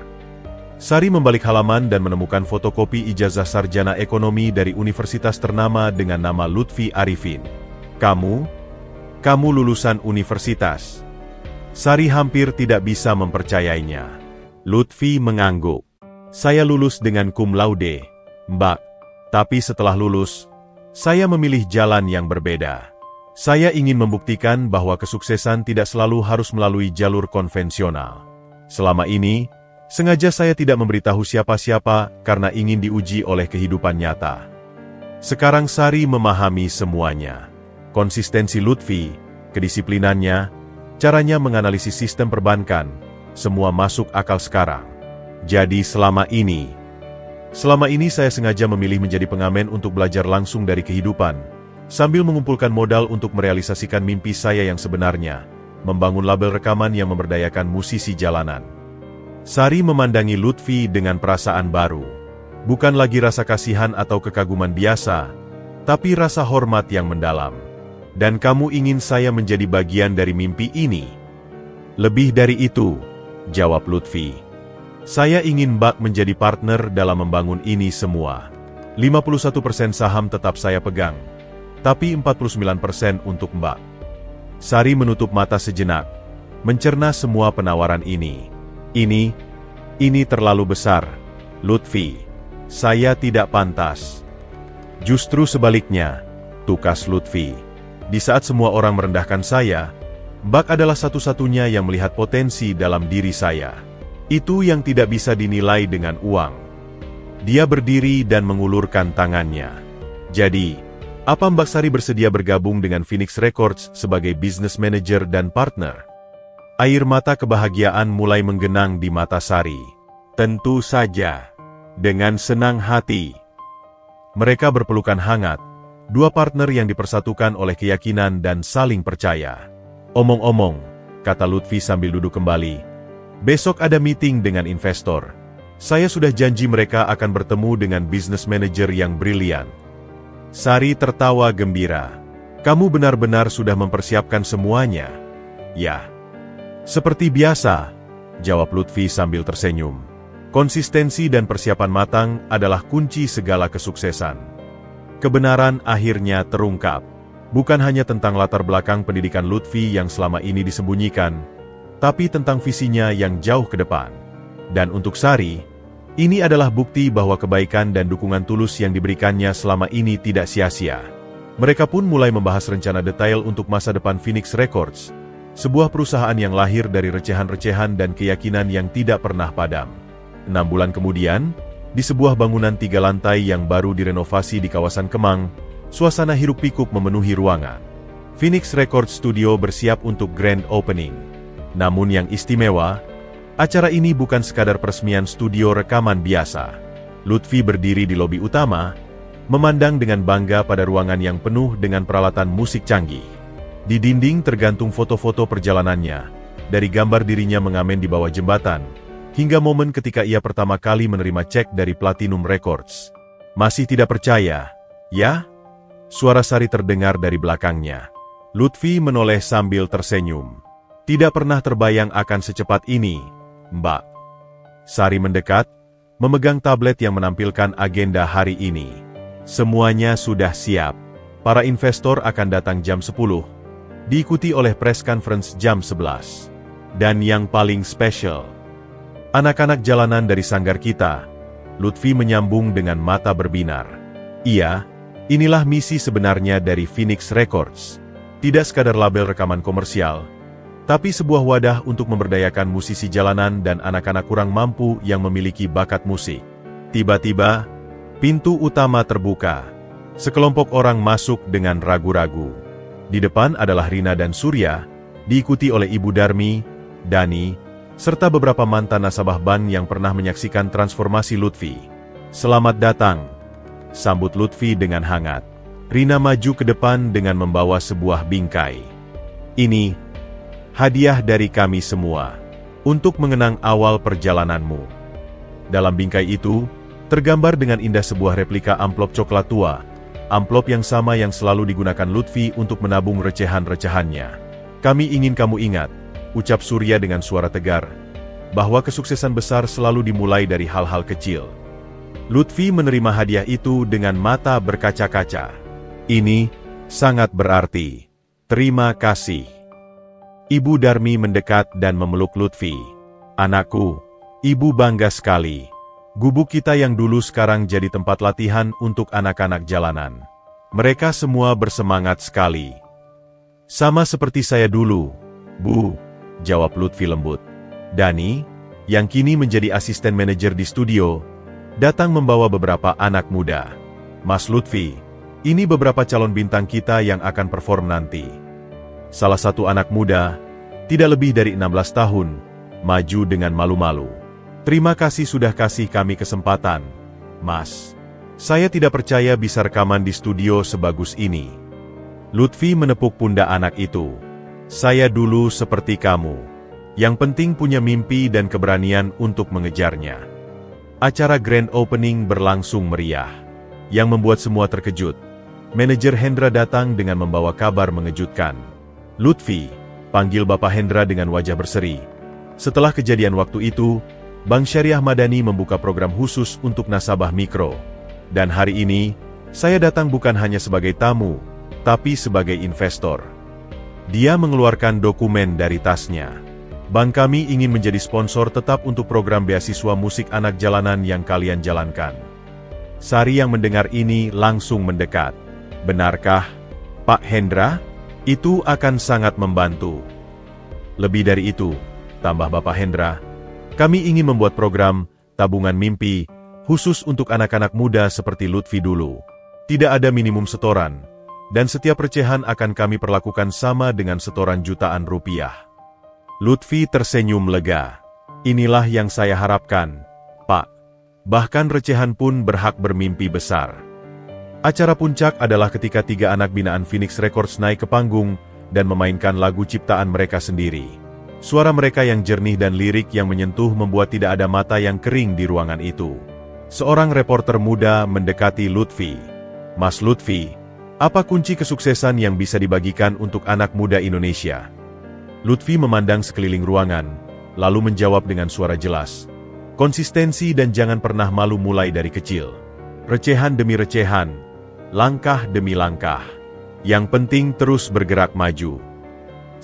Sari membalik halaman dan menemukan fotokopi ijazah sarjana ekonomi dari universitas ternama dengan nama Lutfi Arifin. Kamu lulusan universitas. Sari hampir tidak bisa mempercayainya. Lutfi mengangguk. Saya lulus dengan cum laude, Mbak. Tapi setelah lulus, saya memilih jalan yang berbeda. Saya ingin membuktikan bahwa kesuksesan tidak selalu harus melalui jalur konvensional. Selama ini, Sengaja saya tidak memberitahu siapa-siapa karena ingin diuji oleh kehidupan nyata. Sekarang Sari memahami semuanya. Konsistensi Lutfi, kedisiplinannya, caranya menganalisis sistem perbankan, semua masuk akal sekarang. Jadi selama ini saya sengaja memilih menjadi pengamen untuk belajar langsung dari kehidupan, sambil mengumpulkan modal untuk merealisasikan mimpi saya yang sebenarnya, membangun label rekaman yang memberdayakan musisi jalanan. Sari memandangi Lutfi dengan perasaan baru. Bukan lagi rasa kasihan atau kekaguman biasa, tapi rasa hormat yang mendalam. Dan kamu ingin saya menjadi bagian dari mimpi ini? Lebih dari itu, jawab Lutfi. Saya ingin Mbak menjadi partner dalam membangun ini semua. 51% saham tetap saya pegang, tapi 49% untuk Mbak. Sari menutup mata sejenak, mencerna semua penawaran ini. Ini terlalu besar, Lutfi. Saya tidak pantas. Justru sebaliknya, tukas Lutfi. Di saat semua orang merendahkan saya, Mbak adalah satu-satunya yang melihat potensi dalam diri saya. Itu yang tidak bisa dinilai dengan uang. Dia berdiri dan mengulurkan tangannya. Jadi, apa Mbak Sari bersedia bergabung dengan Phoenix Records sebagai business manager dan partner? Air mata kebahagiaan mulai menggenang di mata Sari. Tentu saja. Dengan senang hati. Mereka berpelukan hangat. Dua partner yang dipersatukan oleh keyakinan dan saling percaya. Omong-omong, kata Lutfi sambil duduk kembali. Besok ada meeting dengan investor. Saya sudah janji mereka akan bertemu dengan business manager yang brilian. Sari tertawa gembira. Kamu benar-benar sudah mempersiapkan semuanya. Ya. Seperti biasa, jawab Lutfi sambil tersenyum. Konsistensi dan persiapan matang adalah kunci segala kesuksesan. Kebenaran akhirnya terungkap. Bukan hanya tentang latar belakang pendidikan Lutfi yang selama ini disembunyikan, tapi tentang visinya yang jauh ke depan. Dan untuk Sari, ini adalah bukti bahwa kebaikan dan dukungan tulus yang diberikannya selama ini tidak sia-sia. Mereka pun mulai membahas rencana detail untuk masa depan Phoenix Records, sebuah perusahaan yang lahir dari recehan-recehan dan keyakinan yang tidak pernah padam. 6 bulan kemudian, di sebuah bangunan 3 lantai yang baru direnovasi di kawasan Kemang, suasana hiruk-pikuk memenuhi ruangan. Phoenix Records Studio bersiap untuk grand opening. Namun yang istimewa, acara ini bukan sekadar peresmian studio rekaman biasa. Lutfi berdiri di lobi utama, memandang dengan bangga pada ruangan yang penuh dengan peralatan musik canggih. Di dinding tergantung foto-foto perjalanannya, dari gambar dirinya mengamen di bawah jembatan, hingga momen ketika ia pertama kali menerima cek dari Platinum Records. Masih tidak percaya, ya? Suara Sari terdengar dari belakangnya. Lutfi menoleh sambil tersenyum. Tidak pernah terbayang akan secepat ini, Mbak. Sari mendekat, memegang tablet yang menampilkan agenda hari ini. Semuanya sudah siap. Para investor akan datang jam 10. Diikuti oleh press conference jam 11. Dan yang paling spesial, anak-anak jalanan dari sanggar kita. Lutfi menyambung dengan mata berbinar. Iya, inilah misi sebenarnya dari Phoenix Records. Tidak sekadar label rekaman komersial, tapi sebuah wadah untuk memberdayakan musisi jalanan dan anak-anak kurang mampu yang memiliki bakat musik. Tiba-tiba, pintu utama terbuka. Sekelompok orang masuk dengan ragu-ragu. Di depan adalah Rina dan Surya, diikuti oleh Ibu Darmi, Dani, serta beberapa mantan nasabah BAN yang pernah menyaksikan transformasi Lutfi. Selamat datang, sambut Lutfi dengan hangat. Rina maju ke depan dengan membawa sebuah bingkai. Ini hadiah dari kami semua, untuk mengenang awal perjalananmu. Dalam bingkai itu, tergambar dengan indah sebuah replika amplop coklat tua, amplop yang sama yang selalu digunakan Lutfi untuk menabung recehan-recehannya. Kami ingin kamu ingat, ucap Surya dengan suara tegar, bahwa kesuksesan besar selalu dimulai dari hal-hal kecil. Lutfi menerima hadiah itu dengan mata berkaca-kaca. Ini sangat berarti. Terima kasih. Ibu Darmi mendekat dan memeluk Lutfi. Anakku, ibu bangga sekali. Gubuk kita yang dulu sekarang jadi tempat latihan untuk anak-anak jalanan. Mereka semua bersemangat sekali. Sama seperti saya dulu, Bu, jawab Lutfi lembut. Dani, yang kini menjadi asisten manajer di studio, datang membawa beberapa anak muda. Mas Lutfi, ini beberapa calon bintang kita yang akan perform nanti. Salah satu anak muda, tidak lebih dari 16 tahun, maju dengan malu-malu. Terima kasih sudah kasih kami kesempatan, Mas. Saya tidak percaya bisa rekaman di studio sebagus ini. Lutfi menepuk pundak anak itu. Saya dulu seperti kamu. Yang penting punya mimpi dan keberanian untuk mengejarnya. Acara grand opening berlangsung meriah. Yang membuat semua terkejut. Manajer Hendra datang dengan membawa kabar mengejutkan. Lutfi, panggil Bapak Hendra dengan wajah berseri. Setelah kejadian waktu itu, Bank Syariah Madani membuka program khusus untuk nasabah mikro. Dan hari ini, saya datang bukan hanya sebagai tamu, tapi sebagai investor. Dia mengeluarkan dokumen dari tasnya. Bank kami ingin menjadi sponsor tetap untuk program beasiswa musik anak jalanan yang kalian jalankan. Sari yang mendengar ini langsung mendekat. Benarkah, Pak Hendra? Itu akan sangat membantu. Lebih dari itu, tambah Bapak Hendra, kami ingin membuat program tabungan mimpi khusus untuk anak-anak muda seperti Lutfi dulu. Tidak ada minimum setoran, dan setiap recehan akan kami perlakukan sama dengan setoran jutaan rupiah. Lutfi tersenyum lega. Inilah yang saya harapkan, Pak. Bahkan recehan pun berhak bermimpi besar. Acara puncak adalah ketika 3 anak binaan Phoenix Records naik ke panggung dan memainkan lagu ciptaan mereka sendiri. Suara mereka yang jernih dan lirik yang menyentuh membuat tidak ada mata yang kering di ruangan itu. Seorang reporter muda mendekati Lutfi. Mas Lutfi, apa kunci kesuksesan yang bisa dibagikan untuk anak muda Indonesia? Lutfi memandang sekeliling ruangan, lalu menjawab dengan suara jelas. Konsistensi dan jangan pernah malu mulai dari kecil. Recehan demi recehan, langkah demi langkah. Yang penting terus bergerak maju.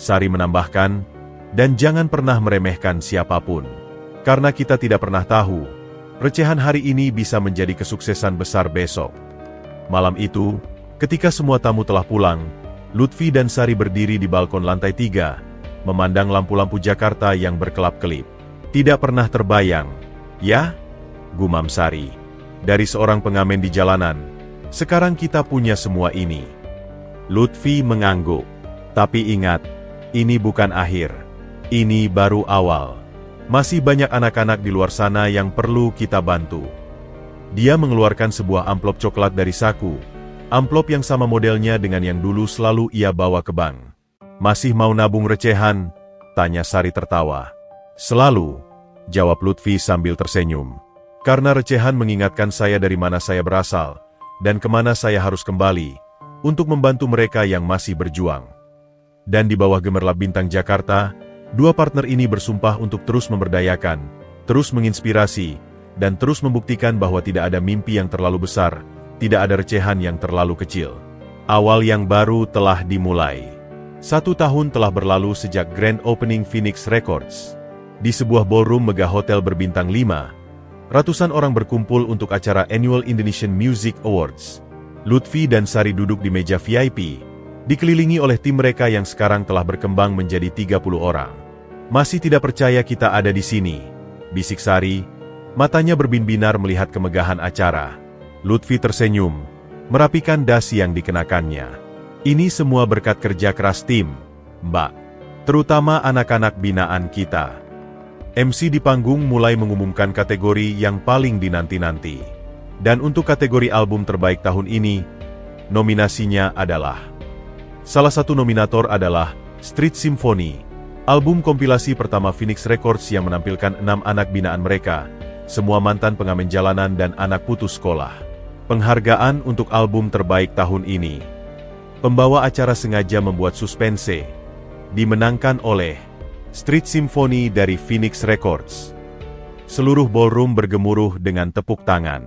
Sari menambahkan, dan jangan pernah meremehkan siapapun. Karena kita tidak pernah tahu, recehan hari ini bisa menjadi kesuksesan besar besok. Malam itu, ketika semua tamu telah pulang, Lutfi dan Sari berdiri di balkon lantai 3, memandang lampu-lampu Jakarta yang berkelap-kelip. Tidak pernah terbayang, ya? Gumam Sari. Dari seorang pengamen di jalanan, sekarang kita punya semua ini. Lutfi mengangguk. Tapi ingat, ini bukan akhir. Ini baru awal. Masih banyak anak-anak di luar sana yang perlu kita bantu. Dia mengeluarkan sebuah amplop coklat dari saku. Amplop yang sama modelnya dengan yang dulu selalu ia bawa ke bank. Masih mau nabung recehan? Tanya Sari tertawa. Selalu, jawab Lutfi sambil tersenyum. Karena recehan mengingatkan saya dari mana saya berasal, dan kemana saya harus kembali, untuk membantu mereka yang masih berjuang. Dan di bawah gemerlap bintang Jakarta, 2 partner ini bersumpah untuk terus memberdayakan, terus menginspirasi, dan terus membuktikan bahwa tidak ada mimpi yang terlalu besar, tidak ada recehan yang terlalu kecil. Awal yang baru telah dimulai. 1 tahun telah berlalu sejak grand opening Phoenix Records. Di sebuah ballroom megah hotel berbintang 5, ratusan orang berkumpul untuk acara Annual Indonesian Music Awards. Lutfi dan Sari duduk di meja VIP, dikelilingi oleh tim mereka yang sekarang telah berkembang menjadi 30 orang. Masih tidak percaya kita ada di sini, bisik Sari, matanya berbin-binar melihat kemegahan acara. Lutfi tersenyum, merapikan dasi yang dikenakannya. Ini semua berkat kerja keras tim, Mbak. Terutama anak-anak binaan kita. MC di panggung mulai mengumumkan kategori yang paling dinanti-nanti. Dan untuk kategori album terbaik tahun ini, nominasinya adalah... Salah satu nominator adalah Street Symphony, album kompilasi pertama Phoenix Records yang menampilkan 6 anak binaan mereka, semua mantan pengamen jalanan dan anak putus sekolah. Penghargaan untuk album terbaik tahun ini. Pembawa acara sengaja membuat suspense. Dimenangkan oleh Street Symphony dari Phoenix Records. Seluruh ballroom bergemuruh dengan tepuk tangan.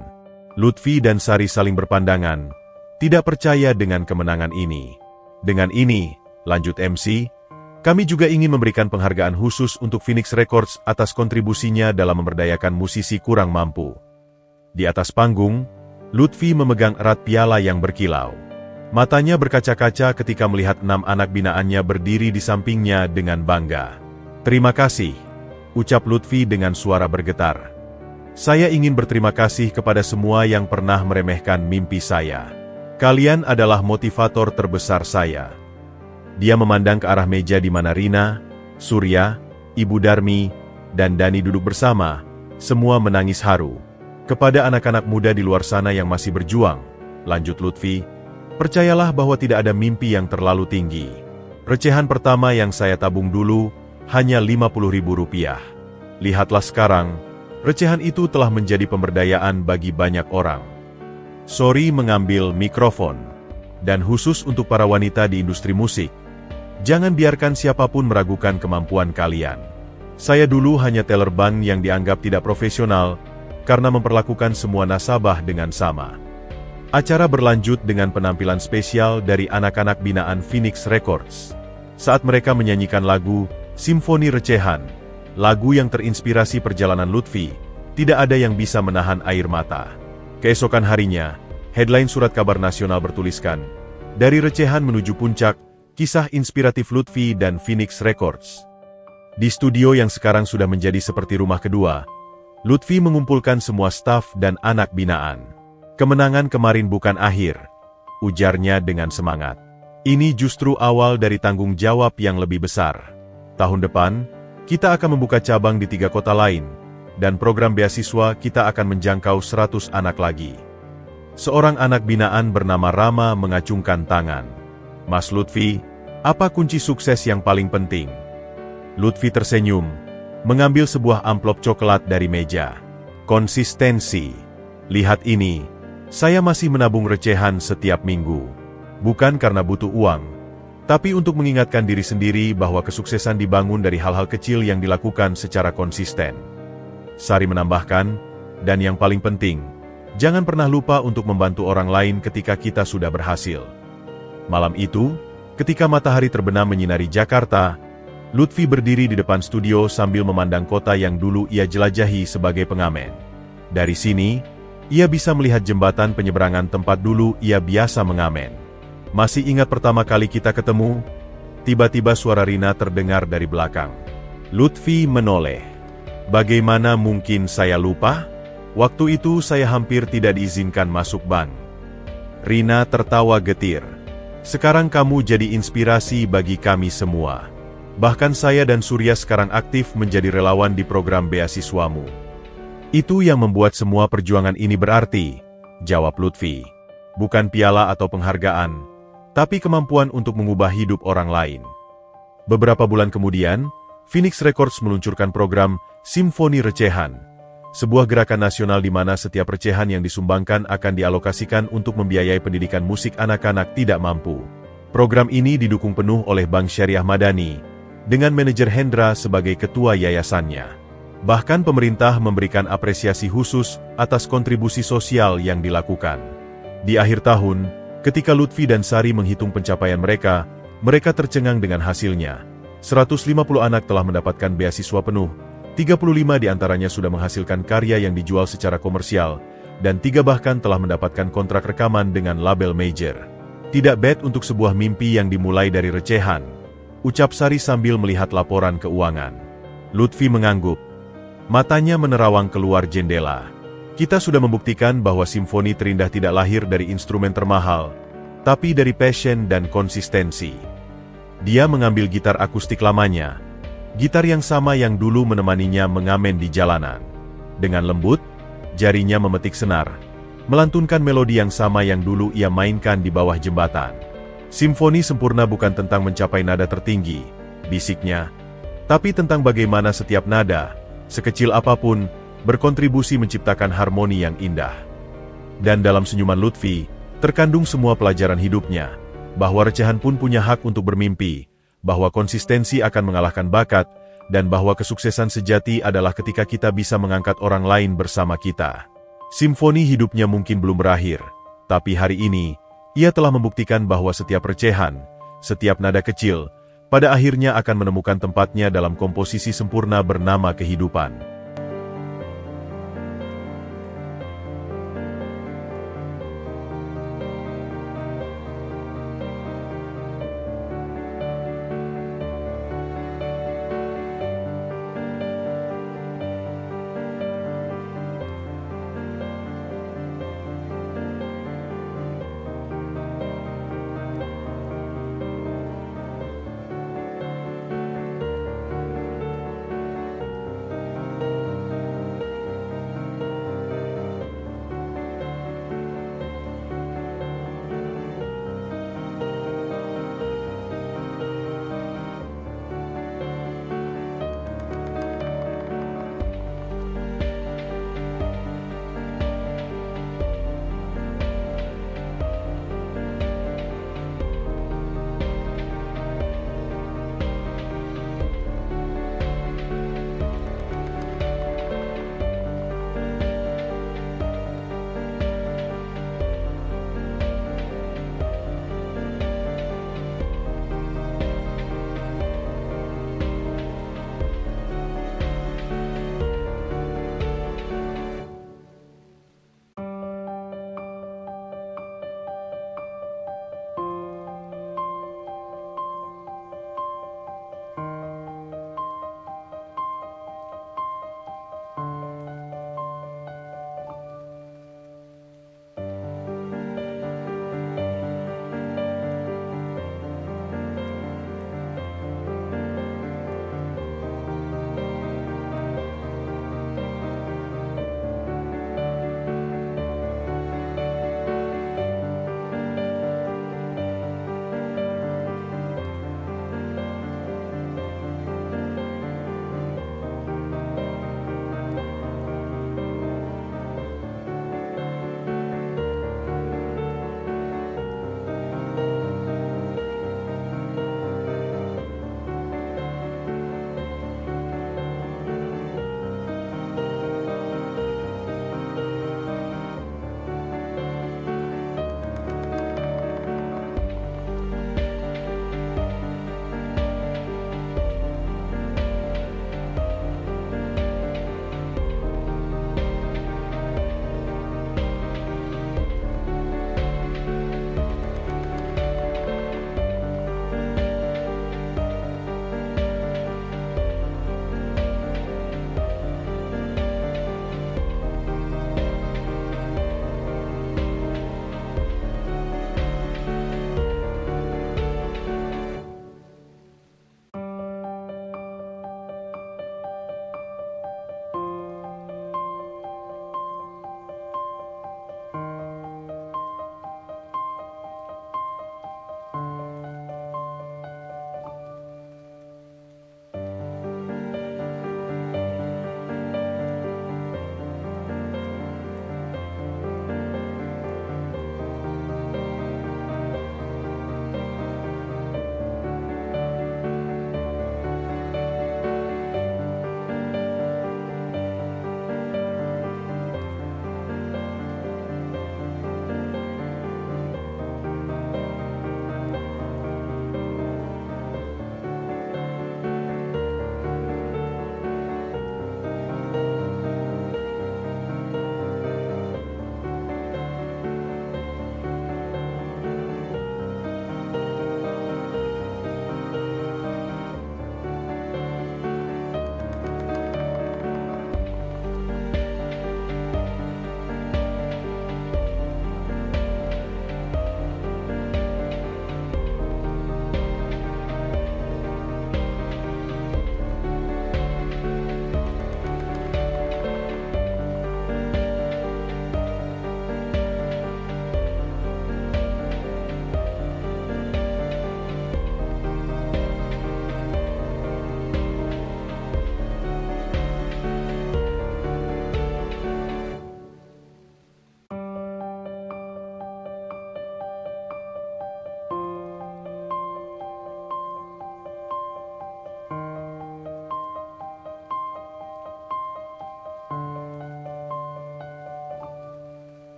Lutfi dan Sari saling berpandangan, tidak percaya dengan kemenangan ini. Dengan ini, lanjut MC, kami juga ingin memberikan penghargaan khusus untuk Phoenix Records atas kontribusinya dalam memberdayakan musisi kurang mampu. Di atas panggung, Lutfi memegang erat piala yang berkilau. Matanya berkaca-kaca ketika melihat 6 anak binaannya berdiri di sampingnya dengan bangga. Terima kasih. ucap Lutfi dengan suara bergetar. Saya ingin berterima kasih kepada semua yang pernah meremehkan mimpi saya. Kalian adalah motivator terbesar saya. Dia memandang ke arah meja di mana Rina, Surya, Ibu Darmi, dan Dani duduk bersama, semua menangis haru. Kepada anak-anak muda di luar sana yang masih berjuang, lanjut Lutfi, percayalah bahwa tidak ada mimpi yang terlalu tinggi. Recehan pertama yang saya tabung dulu, hanya Rp50.000. Lihatlah sekarang, recehan itu telah menjadi pemberdayaan bagi banyak orang. Sorry mengambil mikrofon. Dan khusus untuk para wanita di industri musik, jangan biarkan siapapun meragukan kemampuan kalian. Saya dulu hanya teller ban yang dianggap tidak profesional, karena memperlakukan semua nasabah dengan sama. Acara berlanjut dengan penampilan spesial dari anak-anak binaan Phoenix Records. Saat mereka menyanyikan lagu Simfoni Recehan, lagu yang terinspirasi perjalanan Lutfi, tidak ada yang bisa menahan air mata. Keesokan harinya, headline surat kabar nasional bertuliskan, "Dari Recehan menuju Puncak, kisah inspiratif Lutfi dan Phoenix Records." Di studio yang sekarang sudah menjadi seperti rumah kedua, Lutfi mengumpulkan semua staf dan anak binaan. "Kemenangan kemarin bukan akhir," ujarnya dengan semangat. "Ini justru awal dari tanggung jawab yang lebih besar. Tahun depan, kita akan membuka cabang di 3 kota lain, dan program beasiswa kita akan menjangkau 100 anak lagi." Seorang anak binaan bernama Rama mengacungkan tangan. "Mas Lutfi, apa kunci sukses yang paling penting?" Lutfi tersenyum, mengambil sebuah amplop coklat dari meja. "Konsistensi. Lihat ini, saya masih menabung recehan setiap minggu. Bukan karena butuh uang, tapi untuk mengingatkan diri sendiri bahwa kesuksesan dibangun dari hal-hal kecil yang dilakukan secara konsisten." Sari menambahkan, "Dan yang paling penting, jangan pernah lupa untuk membantu orang lain ketika kita sudah berhasil." Malam itu, ketika matahari terbenam menyinari Jakarta, Lutfi berdiri di depan studio sambil memandang kota yang dulu ia jelajahi sebagai pengamen. Dari sini, ia bisa melihat jembatan penyeberangan tempat dulu ia biasa mengamen. "Masih ingat pertama kali kita ketemu?" Tiba-tiba suara Rina terdengar dari belakang. Lutfi menoleh. "Bagaimana mungkin saya lupa? Waktu itu saya hampir tidak diizinkan masuk bank." Rina tertawa getir. "Sekarang kamu jadi inspirasi bagi kami semua. Bahkan saya dan Surya sekarang aktif menjadi relawan di program beasiswamu." "Itu yang membuat semua perjuangan ini berarti," jawab Lutfi. "Bukan piala atau penghargaan, tapi kemampuan untuk mengubah hidup orang lain." Beberapa bulan kemudian, Phoenix Records meluncurkan program Simfoni Recehan, sebuah gerakan nasional di mana setiap recehan yang disumbangkan akan dialokasikan untuk membiayai pendidikan musik anak-anak tidak mampu. Program ini didukung penuh oleh Bank Syariah Madani, dengan manajer Hendra sebagai ketua yayasannya. Bahkan pemerintah memberikan apresiasi khusus atas kontribusi sosial yang dilakukan. Di akhir tahun, ketika Lutfi dan Sari menghitung pencapaian mereka, mereka tercengang dengan hasilnya. 150 anak telah mendapatkan beasiswa penuh, 35 diantaranya sudah menghasilkan karya yang dijual secara komersial, dan 3 bahkan telah mendapatkan kontrak rekaman dengan label major. "Tidak bad untuk sebuah mimpi yang dimulai dari recehan," ucap Sari sambil melihat laporan keuangan. Lutfi mengangguk. Matanya menerawang keluar jendela. "Kita sudah membuktikan bahwa simfoni terindah tidak lahir dari instrumen termahal, tapi dari passion dan konsistensi." Dia mengambil gitar akustik lamanya, gitar yang sama yang dulu menemaninya mengamen di jalanan. Dengan lembut, jarinya memetik senar, melantunkan melodi yang sama yang dulu ia mainkan di bawah jembatan. "Simfoni sempurna bukan tentang mencapai nada tertinggi," bisiknya, "tapi tentang bagaimana setiap nada, sekecil apapun, berkontribusi menciptakan harmoni yang indah." Dan dalam senyuman Lutfi, terkandung semua pelajaran hidupnya, bahwa recehan pun punya hak untuk bermimpi, bahwa konsistensi akan mengalahkan bakat, dan bahwa kesuksesan sejati adalah ketika kita bisa mengangkat orang lain bersama kita. Simfoni hidupnya mungkin belum berakhir, tapi hari ini, ia telah membuktikan bahwa setiap recehan, setiap nada kecil, pada akhirnya akan menemukan tempatnya dalam komposisi sempurna bernama kehidupan.